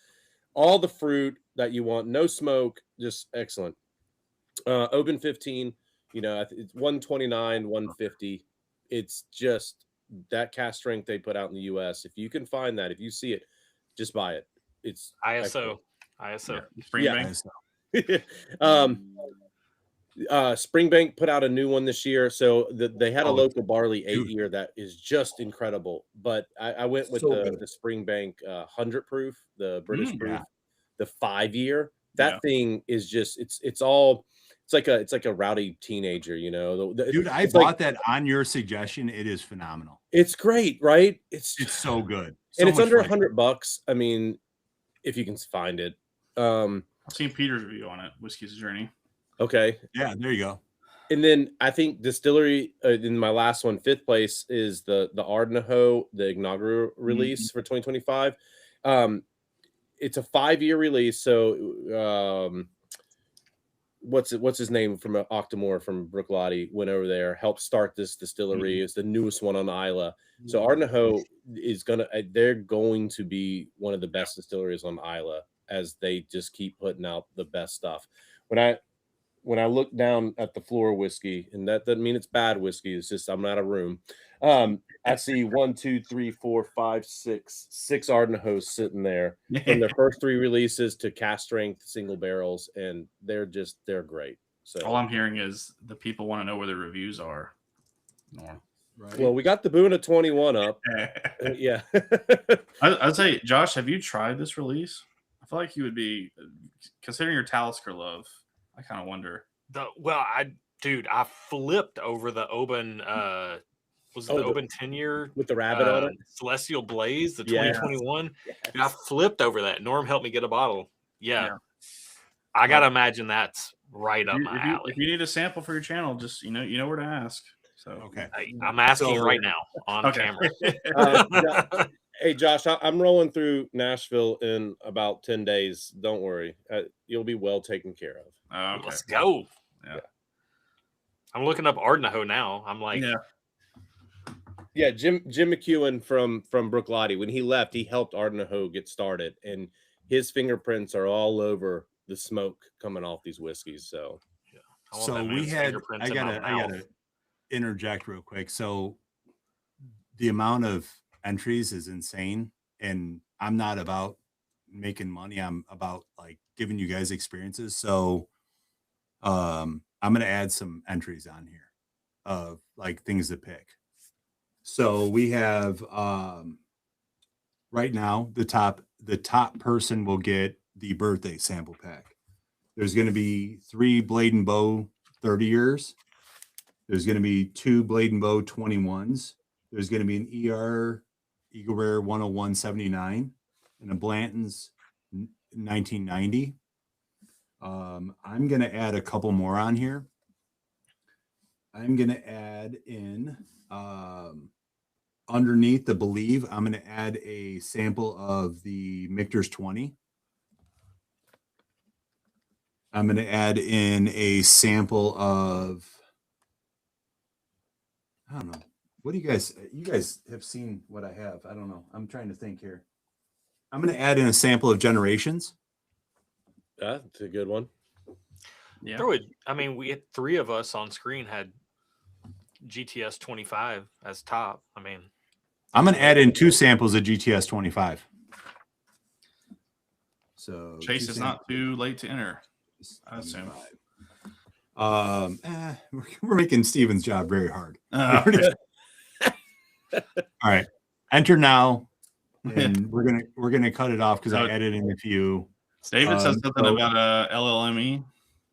all the fruit that you want, no smoke, just excellent. Open 15, it's 129, 150. It's just that cast strength they put out in the US. If you can find that, if you see it, just buy it. It's ISO. Springbank. Springbank put out a new one this year. So they had a local barley 8-year that is just incredible. But I went with the Springbank 100 proof, the British proof, the 5-year. That thing is just it's like a rowdy teenager, Dude, I bought that on your suggestion. It is phenomenal. It's great, right? It's so good. And it's under $100. I mean, if you can find it. I've seen Peter's review on it, Whiskey's Journey. Okay. Yeah, there you go. And then I think distillery in my last one, 5th place is the Ardnahoe, the inaugural release for 2025. It's a 5-year release. So what's his name from Octomore from Brooklotti went over there, helped start this distillery. It's the newest one on Isla. So Ardnahoe is they're going to be one of the best distilleries on Isla as they just keep putting out the best stuff. When I look down at the floor whiskey, and that doesn't mean it's bad whiskey, it's just I'm not a room. I see 1, 2, 3, 4, 5, 6 Ardnahoes sitting there from their first 3 releases to cast strength single barrels, and they're great. So all I'm hearing is the people want to know where the reviews are. Right. Well, we got the Buna 21 up. Yeah. I'd say, Josh, have you tried this release? I feel like you would be, considering your Talisker love. I kind of wonder. I flipped over the Oban. Was it the Oban 10-year with the rabbit on it? Celestial Blaze, the 2021. Yes. I flipped over that. Norm helped me get a bottle. Yeah. I gotta imagine that's right up my alley. If you need a sample for your channel, just you know where to ask. So okay, I'm asking right now on camera. Hey, Josh, I'm rolling through Nashville in about 10 days. Don't worry. You'll be well taken care of. Okay. Let's go. Yeah. I'm looking up Ardnahoe now. I'm like, Jim McEwen from Brooklotti, when he left, he helped Ardnahoe get started, and his fingerprints are all over the smoke coming off these whiskeys. So, I gotta interject real quick. So the amount of entries is insane, and I'm not about making money. I'm about like giving you guys experiences. So I'm gonna add some entries on here of like things to pick. So we have right now the top person will get the birthday sample pack. There's going to be 3 Blade and Bow 30 years. There's going to be 2 Blade and Bow 21s. There's going to be an Eagle Rare 101 79 and a Blanton's 1990. I'm going to add a couple more on here. I'm going to add in underneath the Believe, I'm going to add a sample of the Michter's 20. I'm going to add in a sample of, I don't know. What do you guys have seen what I have? I don't know. I'm trying to think here. I'm going to add in a sample of Generations. That's a good one. Yeah. Throw it. I mean, we had 3 of us on screen had GTS 25 as top. I mean, I'm going to add in 2 samples of GTS 25. So Chase is not too late to enter, I assume. We're making Steven's job very hard. Oh. All right, enter now, and we're gonna cut it off because I added in a few. David says something about LLME.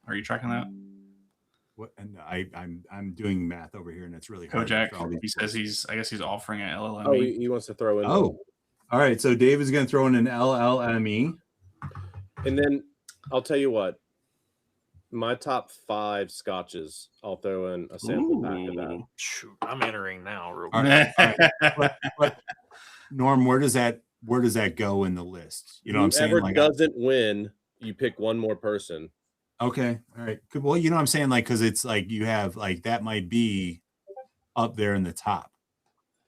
Are you tracking that? What? And I'm doing math over here, and it's really hard. Kojak. He says I guess he's offering an LLME. Oh, he wants to throw in. Oh, all right. So Dave is gonna throw in an LLME, and then I'll tell you what. My top 5 scotches, I'll throw in a sample pack of that. Shoot, I'm entering now. Real all quick. right. But, Norm, where does that go in the list? You know what I'm saying? Whoever doesn't win, you pick one more person. Okay. All right. Well, you know what I'm saying? Like, because it's like you have like that might be up there in the top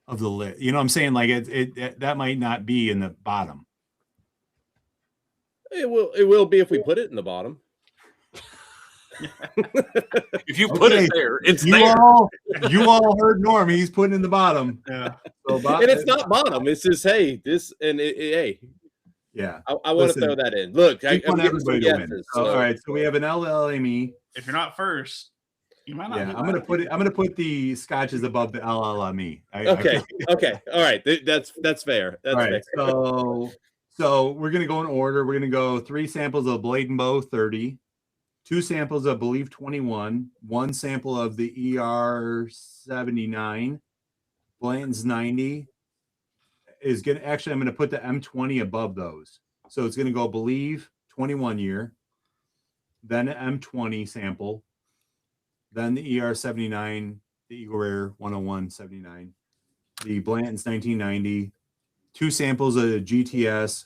of the list. You know what I'm saying? Like it that might not be in the bottom. It will be if we put it in the bottom. If you put it there, it's you there. You all heard Norm. He's putting in the bottom. Yeah. So and it's not bottom. It's just hey, this and hey. Yeah. I want to throw that in. Look, I want everybody to win. So, all right. So we have an LLME. If you're not first, you might not. Yeah, I'm gonna put the scotches above the LLME. Okay. All right. That's fair. That's all right. fair. So we're gonna go in order. We're gonna go 3 samples of Blade and Bow 30. 2 samples of Believe 21, 1 sample of the ER 79, Blanton's 90 is gonna actually I'm gonna put the M20 above those. So it's gonna go Believe 21 year, then an M20 sample, then the ER 79, the Eagle Rare 101 79, the Blanton's 1990, 2 samples of GTS,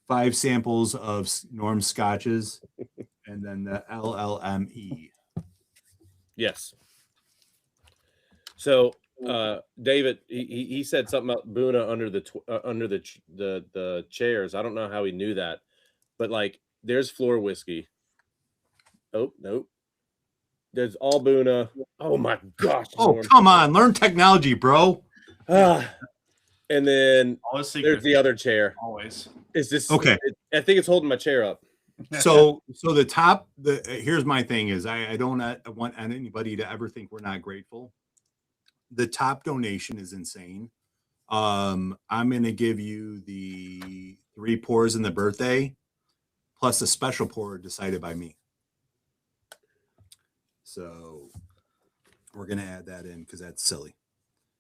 5 samples of Norm scotches. And then the LLME. Yes. So David, he said something about Boona under the chairs. I don't know how he knew that, but like there's floor whiskey. Oh nope. There's all Boona. Oh my gosh. Oh Norm. Come on, learn technology, bro. And then there's the other chair. Always. Is this okay? I think it's holding my chair up. So the top, here's my thing is I don't want anybody to ever think we're not grateful. The top donation is insane. I'm going to give you the 3 pours in the birthday plus a special pour decided by me. So we're going to add that in because that's silly.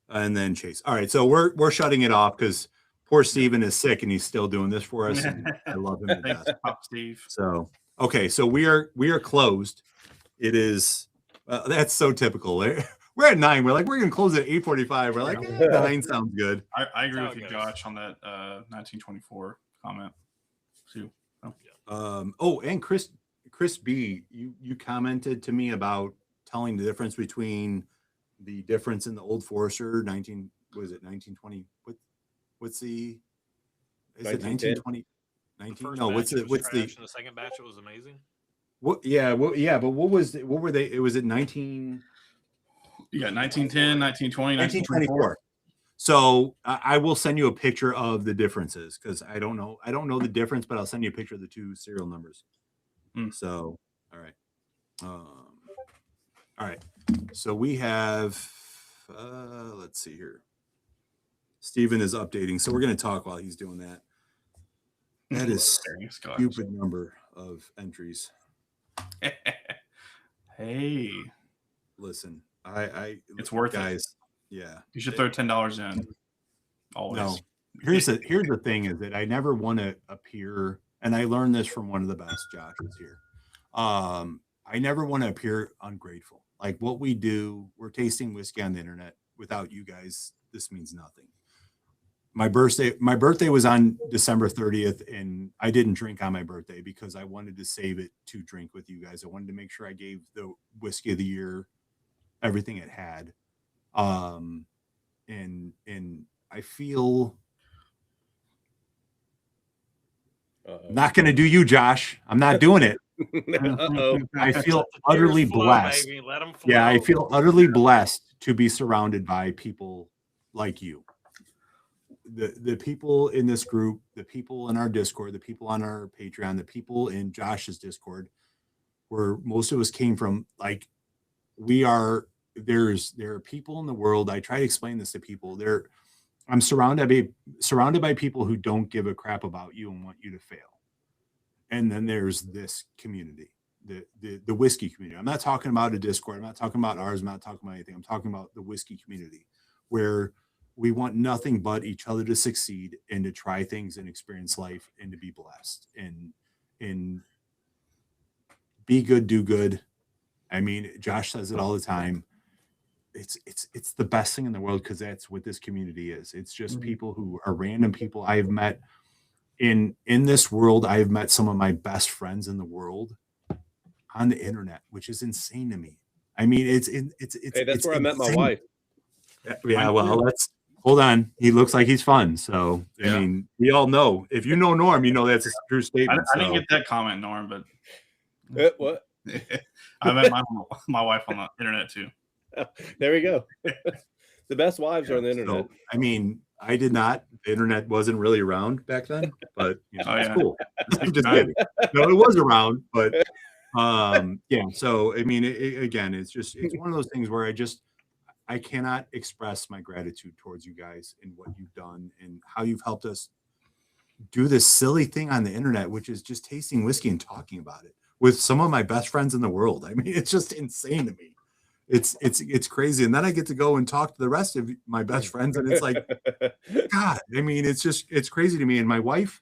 And then Chase. All right. So we're shutting it off because poor Steven is sick and he's still doing this for us. And I love him to death. Pop Steve. So, okay. So we are closed. It is, that's so typical. We're at 9. We're going to close at 8:45. We're like, 9 sounds good. I agree with you, Josh, on that 1924 comment too. And Chris B, you commented to me about telling the difference between the difference in the Old Forester 1920? What's the? Is it 1920? 19? No, what's the? The second batch was amazing. What? Yeah. But what were they? It was at 19. You got 1910, 1920, 1924. So I will send you a picture of the differences because I don't know the difference, but I'll send you a picture of the 2 serial numbers. So, all right. All right. So we have. Let's see here. Steven is updating, so we're going to talk while he's doing that. That is stupid number of entries. Hey, listen, it's worth guys. It. Yeah, you should throw $10 in. Always. No, here's the thing: is that I never want to appear, and I learned this from one of the best Joshes here. I never want to appear ungrateful. Like what we do, we're tasting whiskey on the internet. Without you guys, this means nothing. My birthday was on December 30th, and I didn't drink on my birthday because I wanted to save it to drink with you guys. I wanted to make sure I gave the whiskey of the year everything it had. And I feel not going to do you, Josh. I'm not doing it. I feel utterly blessed. Yeah, I feel utterly blessed to be surrounded by people like you. The people in this group, the people in our Discord, the people on our Patreon, the people in Josh's Discord, where most of us came from. Like there are people in the world. I try to explain this to people. I'm surrounded by people who don't give a crap about you and want you to fail. And then there's this community, the whiskey community. I'm not talking about a Discord. I'm not talking about ours. I'm not talking about anything. I'm talking about the whiskey community, where we want nothing but each other to succeed and to try things and experience life and to be blessed and be good, do good. I mean, Josh says it all the time. It's the best thing in the world because that's what this community is. It's just people who are random people I've met in this world. I've met some of my best friends in the world on the internet, which is insane to me. I mean, it's hey, that's where I met my wife. Yeah, well, hold on. He looks like he's fun. So, I mean, we all know. If you know Norm, you know that's a true statement. I didn't get that comment, Norm, but what? I met my wife on the internet too. There we go. The best wives are on the internet. So, I mean, I did not. The internet wasn't really around back then, but it's cool. I'm just kidding. No, it was around, but yeah. So, I mean, again, it's one of those things where I cannot express my gratitude towards you guys and what you've done and how you've helped us do this silly thing on the internet, which is just tasting whiskey and talking about it with some of my best friends in the world. I mean, it's just insane to me. It's crazy. And then I get to go and talk to the rest of my best friends. And it's like, God, I mean, it's crazy to me. And my wife,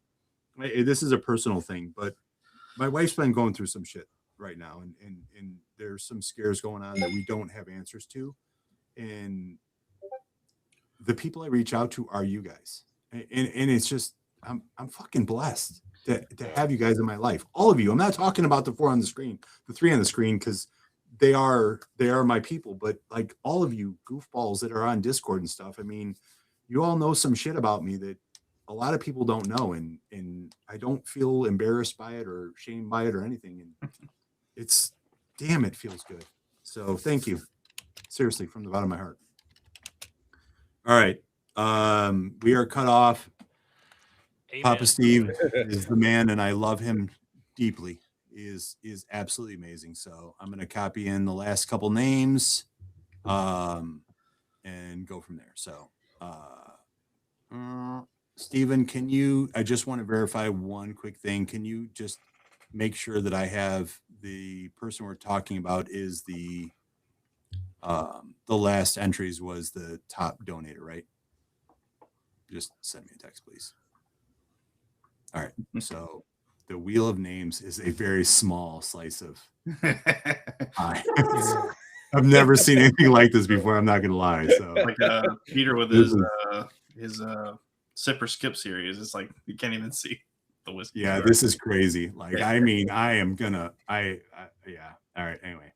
this is a personal thing, but my wife's been going through some shit right now. And there's some scares going on that we don't have answers to. And the people I reach out to are you guys. And it's just, I'm fucking blessed to have you guys in my life. All of you. I'm not talking about the three on the screen, because they are my people, but like all of you goofballs that are on Discord and stuff. I mean, you all know some shit about me that a lot of people don't know. And I don't feel embarrassed by it or shamed by it or anything. And it feels good. So thank you. Seriously, from the bottom of my heart. All right. We are cut off. Amen. Papa Steve is the man, and I love him deeply. He is absolutely amazing. So I'm going to copy in the last couple names and go from there. So Steven, I just want to verify one quick thing. Can you just make sure that I have the person we're talking about is the last entries was the top donator, right? Just send me a text, please. All right. So the wheel of names is a very small slice of pie. I've never seen anything like this before. I'm not going to lie. So like Peter with his sip or skip series. It's like you can't even see the whiskey. Yeah, this is crazy. Like, I mean, I am gonna. Yeah. All right. Anyway.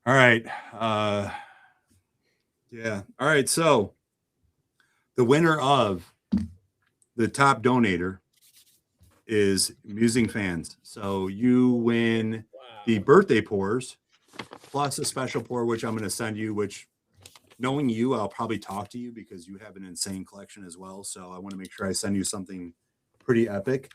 All right. Yeah. All right. So the winner of the top donator is Musing Fans. So you win the birthday pours plus a special pour, which I'm going to send you, which knowing you, I'll probably talk to you because you have an insane collection as well. So I want to make sure I send you something pretty epic.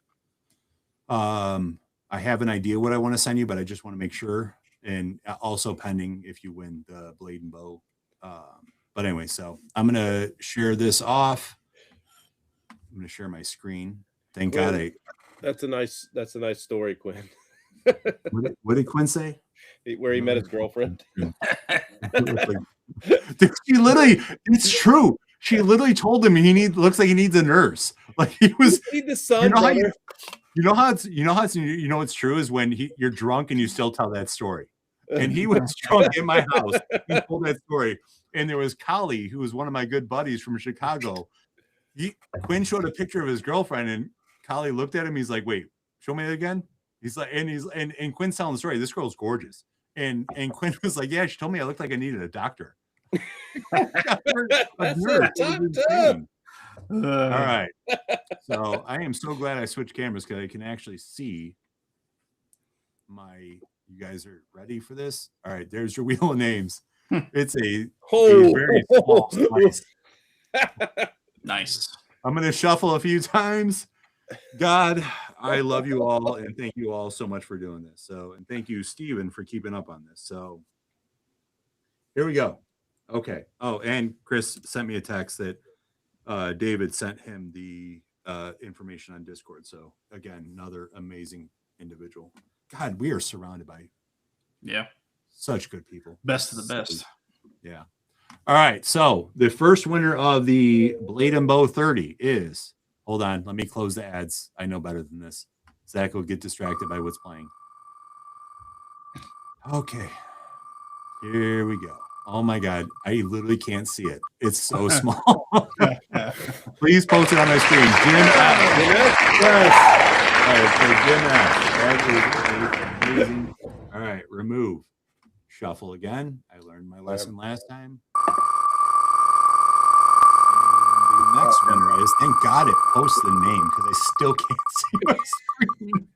I have an idea what I want to send you, but I just want to make sure. And also pending if you win the Blade and Bow. But anyway, so I'm going to share this off. I'm going to share my screen. Thank God. That's a nice story, Quinn. What did Quinn say? Where he met his girlfriend. It's true. She literally told him looks like he needs a nurse. Like he was. You need the sun. what's true is when you're drunk and you still tell that story. And he was drunk in my house. He told that story. And there was Collie, who was one of my good buddies from Chicago. Quinn showed a picture of his girlfriend, and Collie looked at him. He's like, "Wait, show me that again." He's like, and Quinn's telling the story. This girl's gorgeous. And Quinn was like, "Yeah, she told me I looked like I needed a doctor." That's All right. So I am so glad I switched cameras because I can actually see you guys are ready for this? All right, there's your wheel of names. It's a very small slice. Nice. I'm going to shuffle a few times. God, I love you all, and thank you all so much for doing this. And thank you, Steven, for keeping up on this. So here we go. Okay. Oh, and Chris sent me a text that David sent him the information on Discord. So again, another amazing individual. God, we are surrounded by such good people. Best of the best. Yeah. All right. So the first winner of the Blade and Bow 30 is, hold on, let me close the ads. I know better than this. Zach will get distracted by what's playing. Okay. Here we go. Oh my God. I literally can't see it. It's so small. Please post it on my screen. Jim F. Yes. All right. So Jim F. That is amazing. All right. Remove. Shuffle again. I learned my lesson last time. And the next winner is, thank God it posts the name because I still can't see my screen.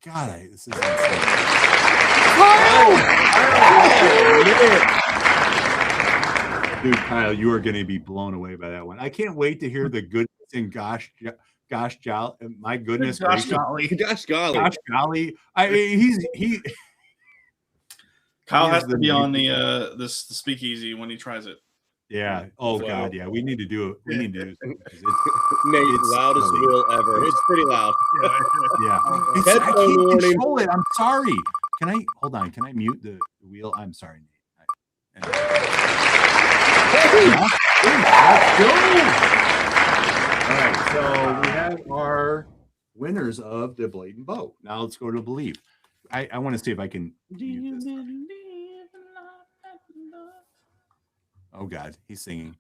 God, this is insane. Dude, Kyle, you are going to be blown away by that one. I can't wait to hear the goodness and gosh, jolly. My goodness, gosh golly. Gosh golly. I mean, Kyle has to be on the speakeasy when he tries it. Yeah. Oh God. Yeah. We need to do it. We need to do it. Nate's loudest wheel ever. It's pretty loud. Yeah. I can't control it. I'm sorry. Can I hold on? Can I mute the wheel? I'm sorry, Nate. Let's go. All right. So we have our winners of the Blade and Bow. Now let's go to Believe. I want to see if I can mute this. Oh God, he's singing.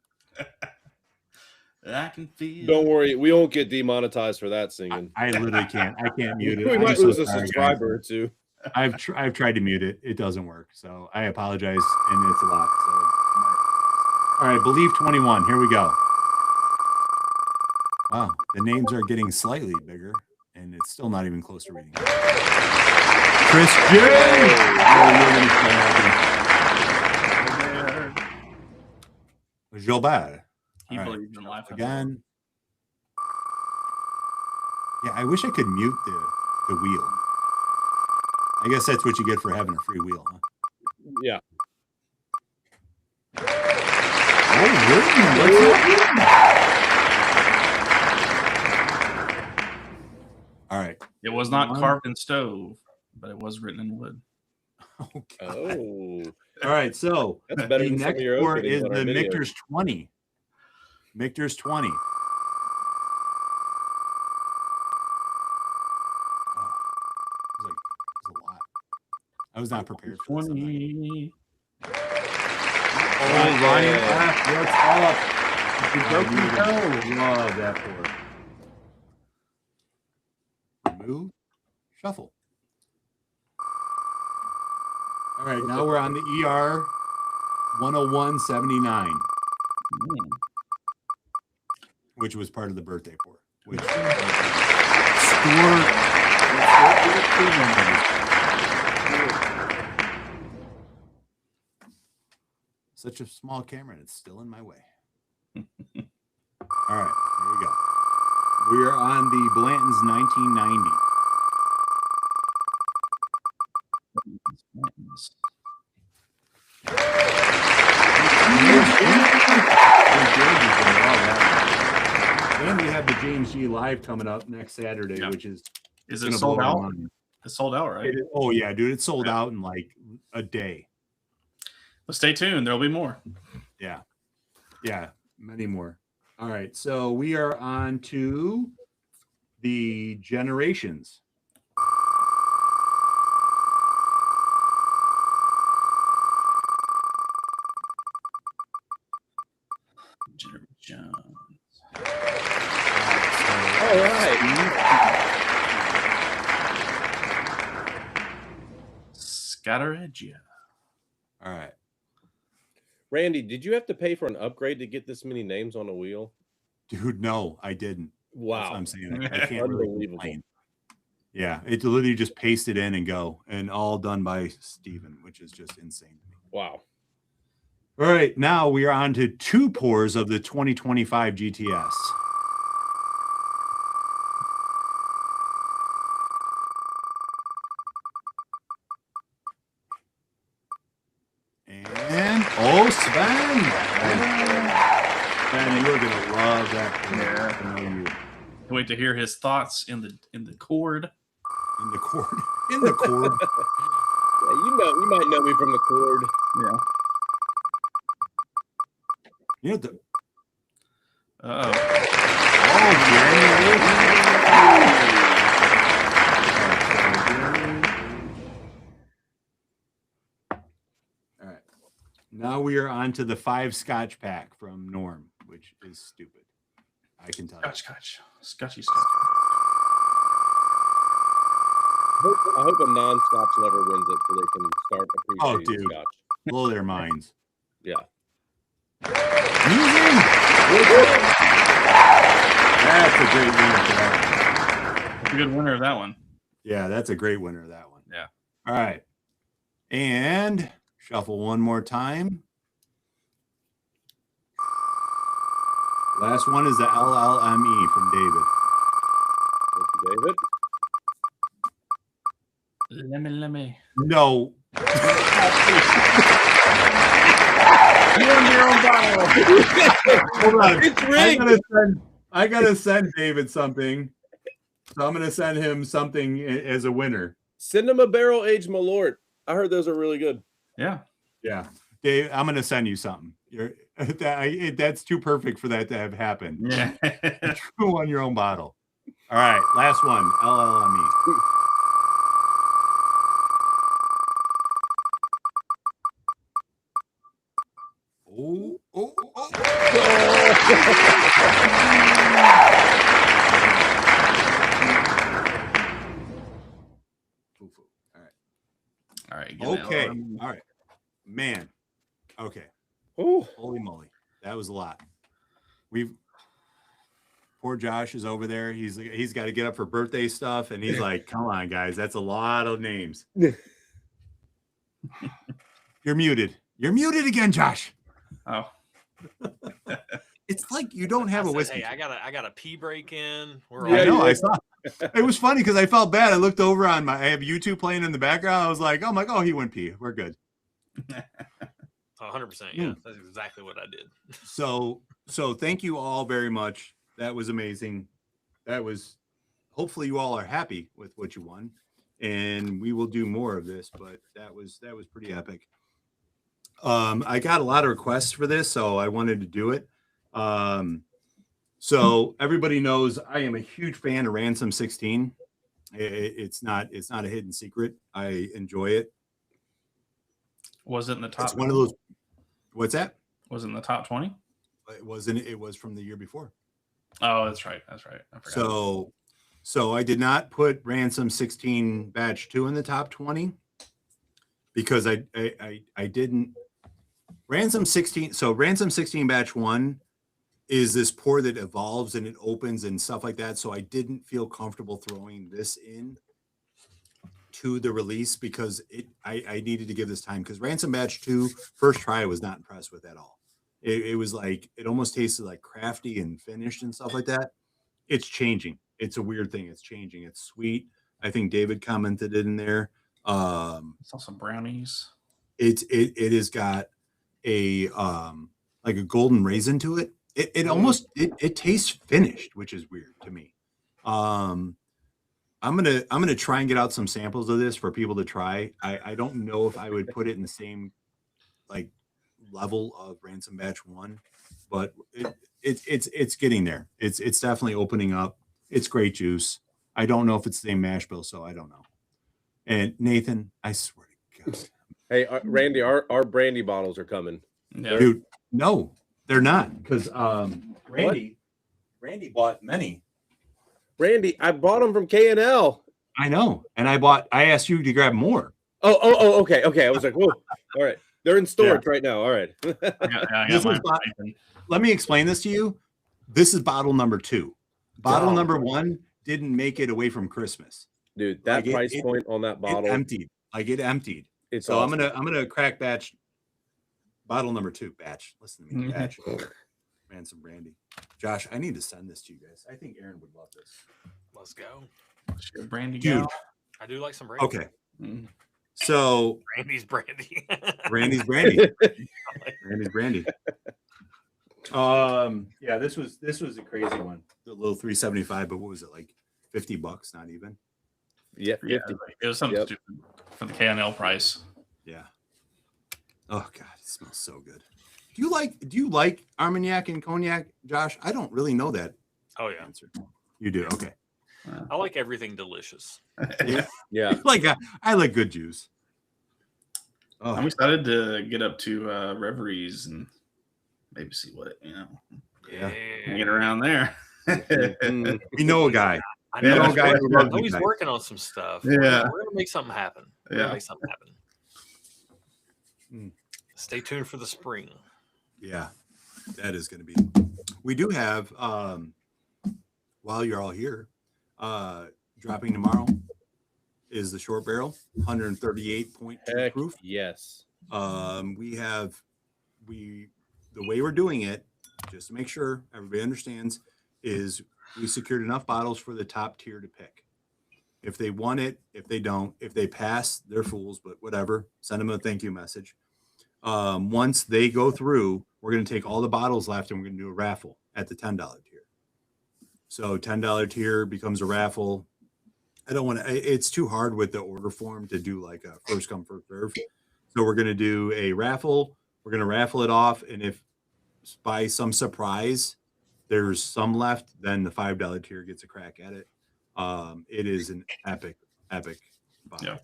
I can feel. Don't worry, we won't get demonetized for that singing. I literally can't. I can't mute it. We might lose a subscriber or two. I've tried to mute it. It doesn't work. So I apologize, and it's a lot. So all right, Believe 21. Here we go. Wow, the names are getting slightly bigger, and it's still not even close to reading. Chris J. Gilbert. He believes in life again. Yeah, I wish I could mute the wheel. I guess that's what you get for having a free wheel, huh? Yeah. Oh, really? All right. It was not carved in stove, but it was written in wood. Oh. All right, so that's better. The next word is the Michter's 20. Michter's 20. Oh, it was a lot. I was not prepared for 20. Oh, Ryan F. What's up? You broken toe. Love that for. Move. Shuffle. All right, now we're on the ER 10179, which was part of the birthday pour. Which such a small camera, and it's still in my way. All right, here we go. We are on the Blanton's 1990. And we have the James G Live coming up next Saturday, which is it sold out? It's sold out, right? Oh yeah, dude, it's sold out in like a day. Well, stay tuned. There'll be more. Yeah, many more. All right, so we are on to the generations. Jones. All right. Scatteregia. All right. Randy, did you have to pay for an upgrade to get this many names on a wheel? Dude, no, I didn't. That's what Wow. I'm saying. I can't really Unbelievable. complain. Yeah, it literally just paste it in and go, and all done by Steven, which is just insane to me. Wow. All right, now we are on to 2 pours of the 2025 GTS. And Sven. Sven, you are gonna love that. Yeah. I know you. Can't wait to hear his thoughts in the cord. In the cord. In the cord. Yeah, you might know me from the cord. Yeah. You know the Oh. All right. Now we are on to the 5 Scotch pack from Norm, which is stupid. I can tell you. Scotchy. I hope a non-Scotch lover wins it so they can start appreciating dude. Scotch. Blow their minds. Yeah. Using. That's a great winner for that one. That's a good winner of that one. Yeah, that's a great winner of that one. Yeah. All right. And shuffle one more time. Last one is the LLME from David. Thank you, David. Let me. No. You won your own bottle. Hold on. It's rigged. I gotta send David something. So I'm gonna send him something as a winner. Send him a barrel-aged Malort. I heard those are really good. Yeah. Yeah. Dave, I'm gonna send you something. That's too perfect for that to have happened. Yeah. You won your own bottle. All right, last one. LLME. Oh. All right. Okay. All right. Man. Okay. Ooh. Holy moly. That was a lot. Poor Josh is over there. He's got to get up for birthday stuff. And he's like, come on, guys. That's a lot of names. You're muted. You're muted again, Josh. Oh. It's like you don't have a whiskey. Hey, I got a pee break in. I know. I saw. It was funny because I felt bad. I looked over I have YouTube playing in the background. I was like, oh my God, he went pee. We're good. 100%. Yeah, that's exactly what I did. So thank you all very much. That was amazing. Hopefully you all are happy with what you won, and we will do more of this, but that was pretty epic. I got a lot of requests for this, so I wanted to do it. So everybody knows I am a huge fan of Ransom 16. It's not a hidden secret. I enjoy it. Was it in the top? It's one of those. What's that? Was it in the top 20? It wasn't. It was from the year before. Oh, that's right. I forgot. So I did not put Ransom 16 Batch 2 in the top 20 because I didn't. Ransom 16. So Ransom 16 Batch 1 is this pour that evolves and it opens and stuff like that. So I didn't feel comfortable throwing this in to the release because I needed to give this time because Ransom Batch 2 first try I was not impressed with at all. It was like it almost tasted like crafty and finished and stuff like that. It's changing. It's a weird thing. It's changing. It's sweet. I think David commented it in there. Saw some brownies. It has got a like a golden raisin to it. It almost it tastes finished, which is weird to me. I'm gonna try and get out some samples of this for people to try. I don't know if I would put it in the same like level of Ransom Batch 1, but it's getting there. It's definitely opening up. It's great juice. I don't know if it's the same mash bill, so I don't know. And Nathan, I swear to God. Hey, Randy, our brandy bottles are coming. Yeah. Dude, no, they're not. Because Randy bought many. Randy, I bought them from K&L. I know. And I asked you to grab more. Oh, okay. I was like, whoa. All right. They're in storage right now. All right. I This got is mine. Let me explain this to you. This is bottle number 2. Bottle Wow. number 1 didn't make it away from Christmas. Dude, that Like, price point on that bottle. It emptied. It emptied. It's So awesome. I'm gonna crack batch bottle number 2. Batch. Listen to me. Batch. Man, some brandy. Josh, I need to send this to you guys. I think Aaron would love this. Let's go. Brandy Dude. gal. I do like some brandy. Okay. Mm. So Brandy's brandy. Randy's brandy. Randy's brandy. Yeah, this was a crazy one. The little 375, but what was it, like $50? Not even. Yeah, 50. Yeah, it was something Yep. stupid for the K&L price. Yeah. Oh God, it smells so good. Do you like Armagnac and cognac, Josh? I don't really know that Oh yeah, answer. You do, okay. I like everything delicious. Yeah. I like good juice. Oh, I'm excited to get up to Reveries and maybe see what Yeah. get around there. Mm. we know a guy. I Yeah, know, a guy who I loves know you he's guys. working on some stuff. Yeah. We're gonna make something happen. Yeah. Mm. Stay tuned for the spring. Yeah, that is going to be. We do have, while you're all here, dropping tomorrow is the short barrel, 138.2 Heck proof. yes. The way we're doing it, just to make sure everybody understands, is we secured enough bottles for the top tier to pick. If they want it, if they don't, if they pass, they're fools, but whatever. Send them a thank you message. Once they go through, we're going to take all the bottles left and we're going to do a raffle at the $10 tier. So $10 tier becomes a raffle. I don't want to, it's too hard with the order form to do like a first come, first serve. So we're going to do a raffle. We're going to raffle it off. And if by some surprise there's some left, then the $5 tier gets a crack at it. It is an epic buy. Yeah.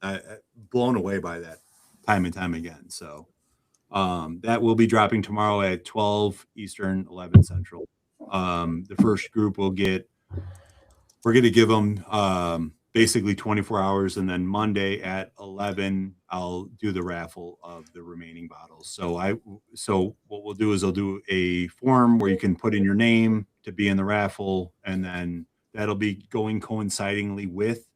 I blown away by that time and time again. So that will be dropping tomorrow at 12 Eastern, 11 Central. The first group we're going to give them basically 24 hours, and then Monday at 11 I'll do the raffle of the remaining bottles. So what we'll do is I'll do a form where you can put in your name to be in the raffle, and then that'll be going coincidingly with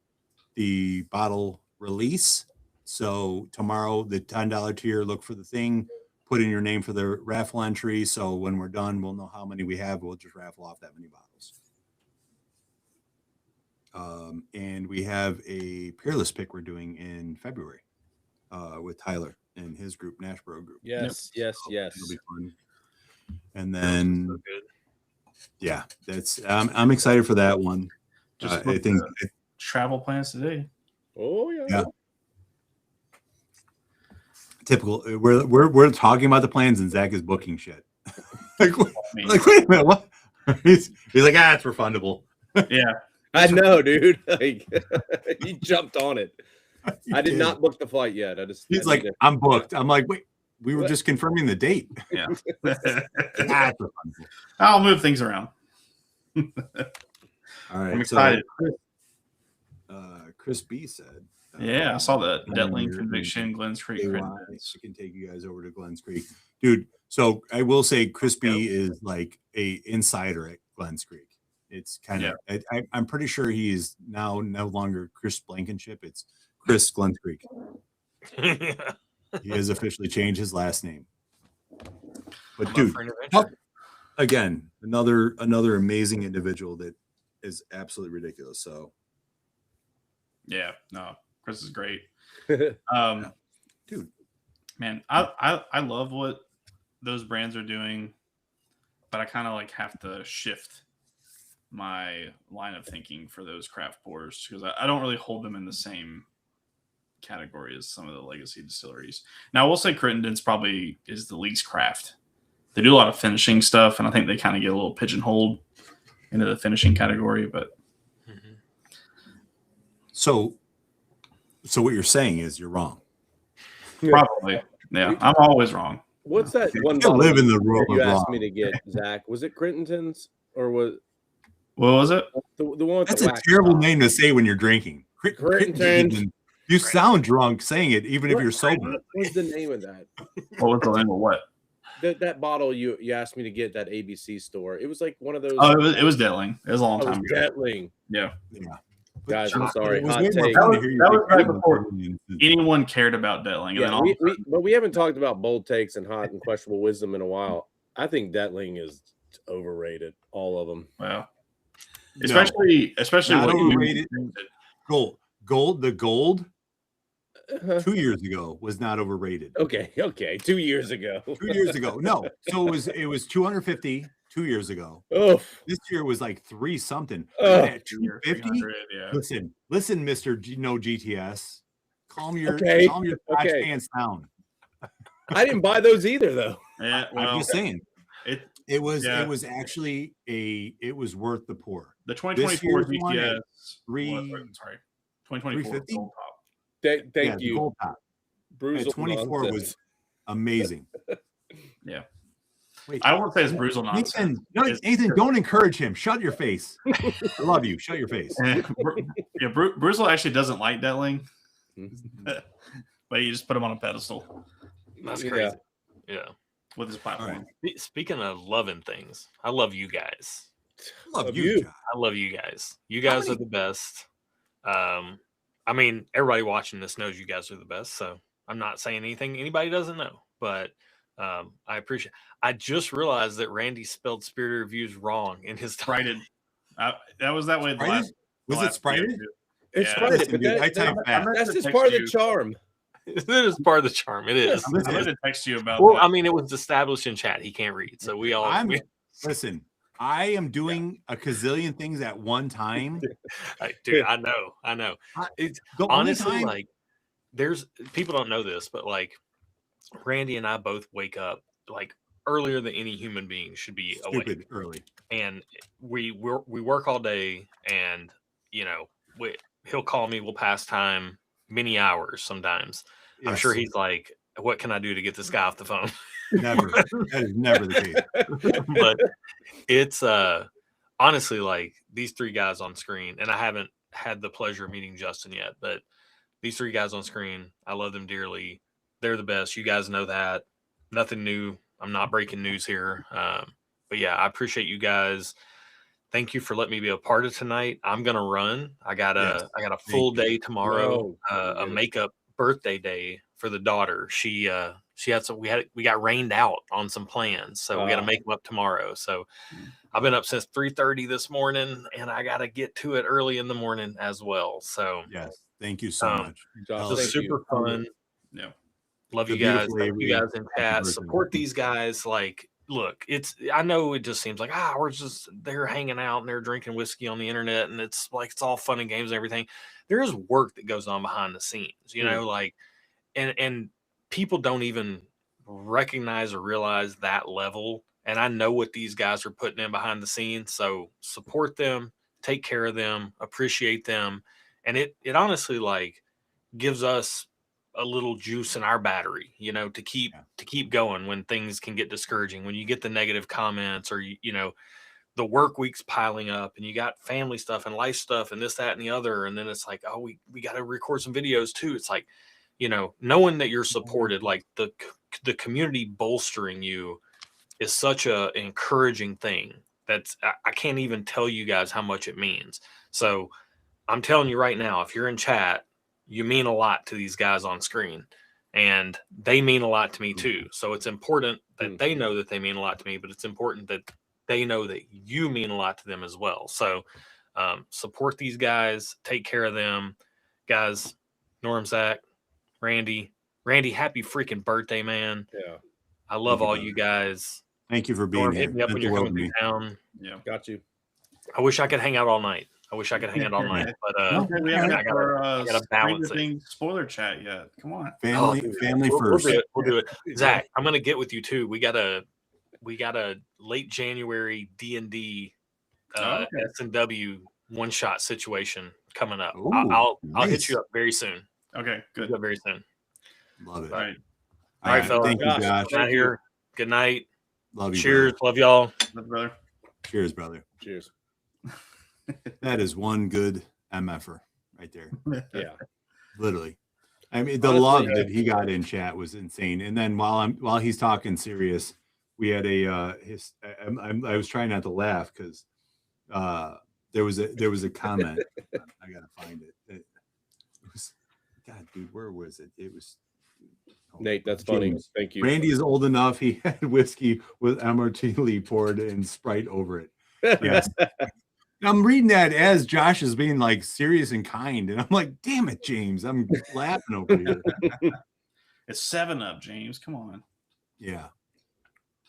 the bottle release. So tomorrow, the $10 tier, look for the thing, put in your name for the raffle entry. So when we're done, we'll know how many we have. We'll just raffle off that many bottles. And we have a peerless pick we're doing in February with Tyler and his group, Nashboro Group. Yes. So it'll be fun. And then, So good. yeah, that's I'm excited for that one. Just I think travel plans today. Oh yeah. Yeah. Typical. We're talking about the plans, and Zach is booking shit. like wait a minute, what? he's like, it's refundable. Yeah. I know, dude. Like, he jumped on it. I did did. not book the flight yet. He's like, I'm booked. I'm like, wait, we were What? just confirming the date. Yeah. It's refundable. I'll move things around. All right. I'm excited. So, Chris B said. Yeah, I saw that. Um, Deadline you're- Conviction, Glens Creek. AY, Credits. I can take you guys over to Glens Creek, dude. So I will say, Chris B is like a insider at Glens Creek. It's kind of. I'm pretty sure he is now no longer Chris Blankenship. It's Chris Glens Creek. He has officially changed his last name. But I'm up dude, for an adventure. again, another amazing individual that is absolutely ridiculous. So Yeah, no, Chris is great. Dude. Man, I love what those brands are doing, but I kind of like have to shift my line of thinking for those craft pours because I don't really hold them in the same category as some of the legacy distilleries. Now, I will say Crittenden's probably is the least craft. They do a lot of finishing stuff, and I think they kind of get a little pigeonholed into the finishing category. But So what you're saying is you're wrong. probably, yeah, I'm always wrong. What's that one You bottle live in the world you of asked wrong. me to get, Zach? Was it Crittenton's or was What was it? the one with That's the a wax terrible top? name to say when you're drinking. Crittenton's. You sound drunk saying it, even if What- you're sober. What was the name of that? What was the name of what? That bottle you asked me to get at that ABC store. It was like one of those. Oh, it was Detling. It was a long Oh, it time was ago. Detling. Yeah. Yeah. Guys, But I'm sorry. it was Hot way more take. fun to hear you That was say right Crittenton before than- anyone cared about Detling. And then Yeah, all of a sudden, but we haven't talked about bold takes and hot and questionable wisdom in a while. I think Detling is overrated. All of them. well, No. especially Not what you overrated. The gold Uh-huh. 2 years ago was not overrated. Okay. 2 years ago. 2 years ago. No. So it was 250 2 years ago. Oh, This year was like 3 something. Oh. But at 250, 300, yeah. listen, Mr. No GTS. Calm your Okay, scotch okay. pants down. I didn't buy those either, though. Yeah, I'm well, just saying. It was actually it was worth the pour. the 2024 year's one at GTS. three- Sorry, 2024 350? Gold Top. Thank Yeah, the you. gold top. Bruisal At 24 nonsense. was amazing. Yeah. Wait, I won't say it's bruisal nonsense. Nathan, don't encourage him. Shut your face. I love you. Shut your face. Yeah, Bruzel actually doesn't like Detling, but you just put him on a pedestal That's Yeah. crazy. Yeah. with his platform. Speaking of loving things, I love you guys. Love Love you, you. John. I love you guys. You guys are the best. I mean, everybody watching this knows you guys are the best. So I'm not saying anything anybody doesn't know, but I appreciate. I just realized that Randy spelled Spirit Reviews wrong in his title. Sprited. That was that way. The Sprited? last, Was the it last Sprited? video. It's Yeah. Sprited, Listen, but dude, I type fast. that's just Text part of the you. charm. It is part of the charm. It is. I meant to text you about Well, that. I mean, it was established in chat. He can't read, so we all. Listen, I am doing a gazillion things at one time. Dude, I know. It's The only honestly time- like there's people don't know this, but like Randy and I both wake up like earlier than any human being should be awake, Stupid early. and we work all day, and you know he'll call me. We'll pass time many hours sometimes. I'm Yes. sure he's like, "What can I do to get this guy off the phone?" Never. That is never the case. But it's honestly like these three guys on screen, and I haven't had the pleasure of meeting Justin yet, but these three guys on screen, I love them dearly. They're the best. You guys know that. Nothing new. I'm not breaking news here. But yeah, I appreciate you guys. Thank you for letting me be a part of tonight. I'm gonna run. I got a full day tomorrow. A makeup birthday day for the daughter. She had some. We got rained out on some plans, so we got to make them up tomorrow. So I've been up since 3:30 this morning, and I got to get to it early in the morning as well. So Yes. Thank you so much. Josh, this is thank super you. fun. Yeah. Love It's you a guys. beautiful Thank you Avery. guys in chat. birthday. Support these guys. Like, look, I know it just seems like we're just they're hanging out and they're drinking whiskey on the internet, and it's like it's all fun and games and everything. There is work that goes on behind the scenes, you know, like and people don't even recognize or realize that level. And I know what these guys are putting in behind the scenes. So support them, take care of them, appreciate them. And it honestly like gives us a little juice in our battery, you know, to keep going when things can get discouraging, when you get the negative comments or, you know, the work week's piling up and you got family stuff and life stuff and this, that, and the other. And then it's like, oh, we got to record some videos too. It's like, you know, knowing that you're supported, like the community bolstering you is such a encouraging thing. I can't even tell you guys how much it means. So I'm telling you right now, if you're in chat, you mean a lot to these guys on screen, and they mean a lot to me too. So it's important that they know that they mean a lot to me, but it's important that they know that you mean a lot to them as well. So support these guys, take care of them, guys. Norm, Zach, Randy, happy freaking birthday, man. Yeah. I love Thank you, all brother. you guys. Thank you for being Norm, here. hit me up Meant when the you're world coming to through me. town. Yeah. Got you. I wish I could hang out all night. But Okay, we haven't I had gotta our balance Stranger it. Things spoiler chat yet. Come on. Family We'll first. do it. We'll do it. Zach, I'm gonna get with you too. We got a late January D&D Okay. S&W one-shot situation coming up. Ooh, I'll hit nice. you up very soon. Okay, Hit good. you up very soon. Love it. All right. All right, fellas. Thank you, Josh, Josh. I'm out here. Good night. Love you. Cheers. Brother. Love y'all. Love you, brother. Cheers, brother. Cheers. That is one good MFer right there. Yeah. Literally. I mean, the Honestly, love that he got in chat was insane. And then while he's talking serious, we had I was trying not to laugh because there was a comment. I gotta find it. It was, God, dude, where was it? It was Nate, that's funny. James. Thank you. Randy is old enough. He had whiskey with Amartini poured and Sprite over it. Yes. I'm reading that as Josh is being like serious and kind, and I'm like, damn it, James. I'm laughing over here. It's 7-Up, James. Come on. Yeah.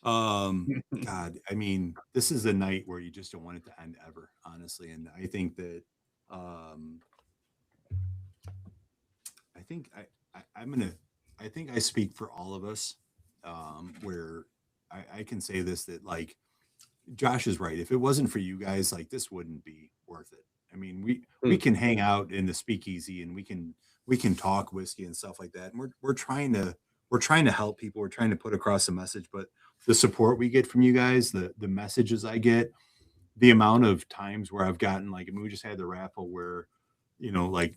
God, I mean, this is a night where you just don't want it to end ever, honestly. And I think that I think I speak for all of us, where I can say this, that like Josh is right. If it wasn't for you guys, like this wouldn't be worth it. I mean, we can hang out in the speakeasy and we can talk whiskey and stuff like that. And we're trying to help people. We're trying to put across a message, but the support we get from you guys, the messages I get, the amount of times where I've gotten, like, I mean, we just had the raffle where, like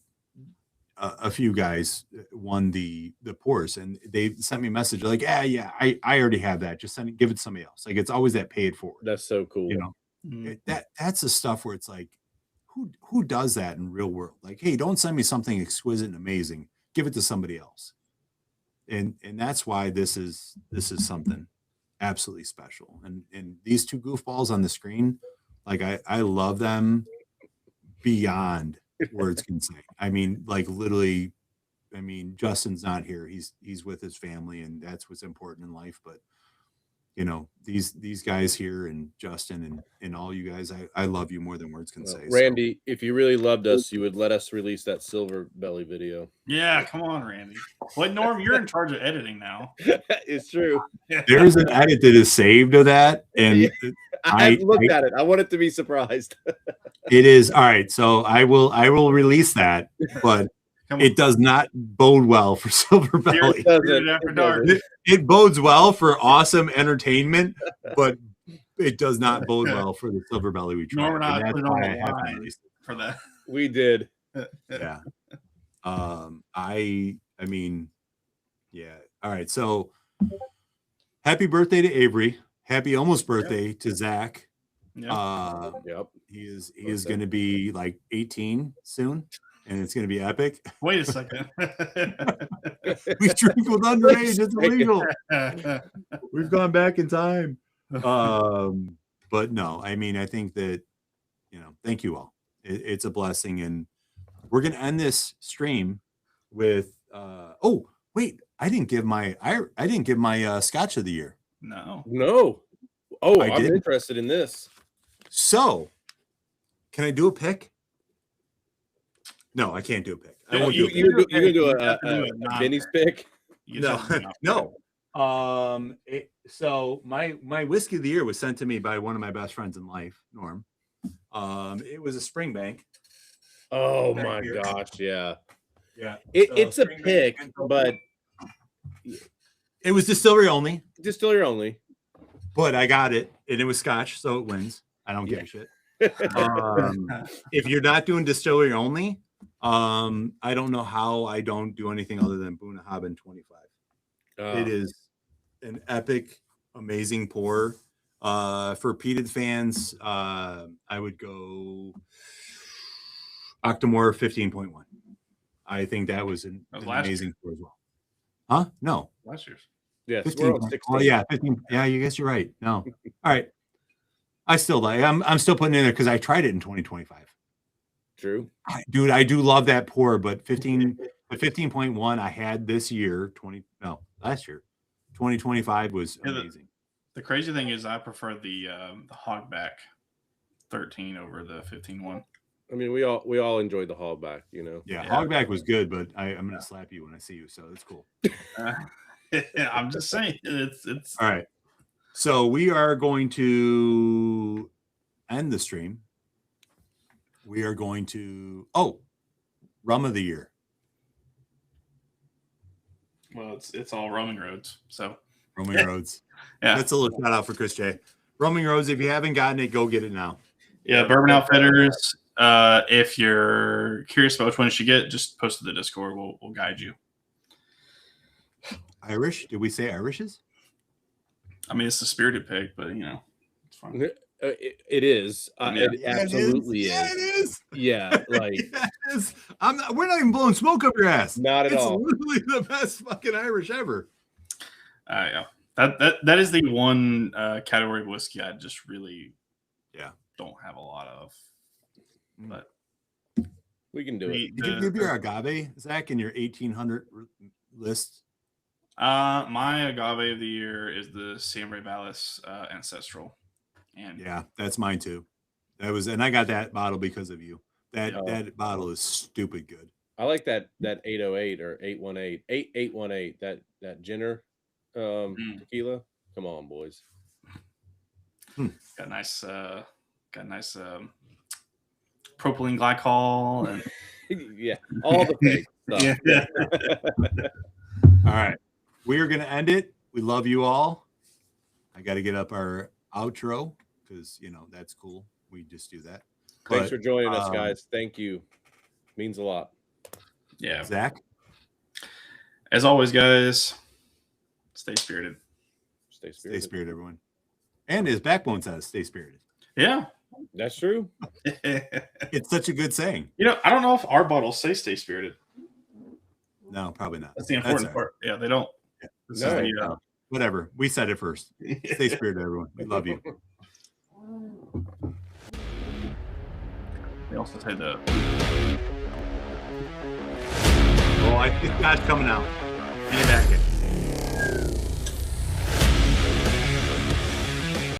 a few guys won the pours, and they sent me a message like, yeah, I already have that. Just give it to somebody else. Like, it's always that pay it forward. That's so cool. That's the stuff where it's like, who does that in real world? Like, hey, don't send me something exquisite and amazing. Give it to somebody else. And that's why this is something absolutely special. And these two goofballs on the screen, like I love them beyond words can say. I mean, like literally, I mean, Justin's not here. He's with his family, and that's what's important in life. But these guys here, and Justin and all you guys, I love you more than words can say. Randy, if you really loved us, you would let us release that Silver Belly video. Yeah, come on, Randy. Well, Norm, you're in charge of editing now. It's true. There's an edit that is saved of that, and I looked at it. I wanted to be surprised. It is all right. So I will release that, but it does not bode well for Silver Belly. It bodes well for awesome entertainment, but it does not bode well for the Silver Belly we tried. Norm and I put it on the line for that. We did. Yeah. I mean, yeah. All right. So happy birthday to Avery. Happy almost birthday to Zach. Yep. He is going to be like 18 soon, and it's going to be epic. Wait a second. We drink with underage. It's illegal. We've gone back in time. But no, I mean, I think that, thank you all. It's a blessing. And we're going to end this stream with, oh, wait, I didn't give my Scotch of the year. No. Oh, I'm interested in this. So, can I do a pick? No, I can't do a pick. I won't You're gonna do a Vinny's pick? No. So my whiskey of the year was sent to me by one of my best friends in life, Norm. It was a Springbank. Oh my gosh, yeah. It's a pick, but it was distillery only. Distillery only. But I got it, and it was Scotch, so it wins. I don't give a shit. If you're not doing distillery only, I don't know how I don't do anything other than Bunnahabhain 25. It is an epic, amazing pour. For peated fans, I would go Octomore 15.1. I think that was an amazing pour as well. Huh? No. Last year's. Yes. 15. Oh yeah, 15. Yeah, you guess you're right. No. All right. I still like. I'm still putting it in there because I tried it in 2025. True. Dude, I do love that pour, but 15.1 I had this year, last year. 2025 was amazing. The crazy thing is I prefer the Hogback 13 over the 15.1. I mean, we all enjoyed the Hogback, Yeah, Hogback was good, but I'm gonna slap you when I see you, so it's cool. I'm just saying it's all right. So we are going to end the stream, we are going to rum of the year. Well, it's all roaming roads. So Roaming Roads. yeah, That's a little shout out for Chris J. Roaming Roads. If you haven't gotten it, go get it now. yeah. Bourbon Outfitters. If you're curious about which one you should get, just post to the Discord. We'll guide you. Irish? Did we say Irishes? I mean, it's the spirited pick, but it's fine. It is. It absolutely Yeah, is. it is. Yeah, like Yes. We're not even blowing smoke up your ass. Not at all. It's literally the best fucking Irish ever. Yeah. That is the one category of whiskey I just really don't have a lot of. But we can do it. Did you give your agave, Zach, in your 1800 list? My agave of the year is the Siempre Vallis Ancestral. And yeah, that's mine too. And I got that bottle because of you. That bottle is stupid good. I like that 808 or 818, 8818, that Jenner tequila. Come on, boys. Got nice propylene glycol and yeah, all the fake stuff. Yeah. All right. We are going to end it. We love you all. I got to get up our outro because, that's cool. We just do that. Thanks for joining us, guys. Thank you. Means a lot. Yeah. Zach? As always, guys, stay spirited. Stay spirited. Stay spirited, everyone. And his backbone says, stay spirited. Yeah. That's true. It's such a good saying. I don't know if our bottles say stay spirited. No, probably not. That's the important part. Yeah, they don't. Yeah. Whatever. We said it first. Stay spirited, everyone. We love you. They also say the. Oh, I think God's coming out. Get it back in.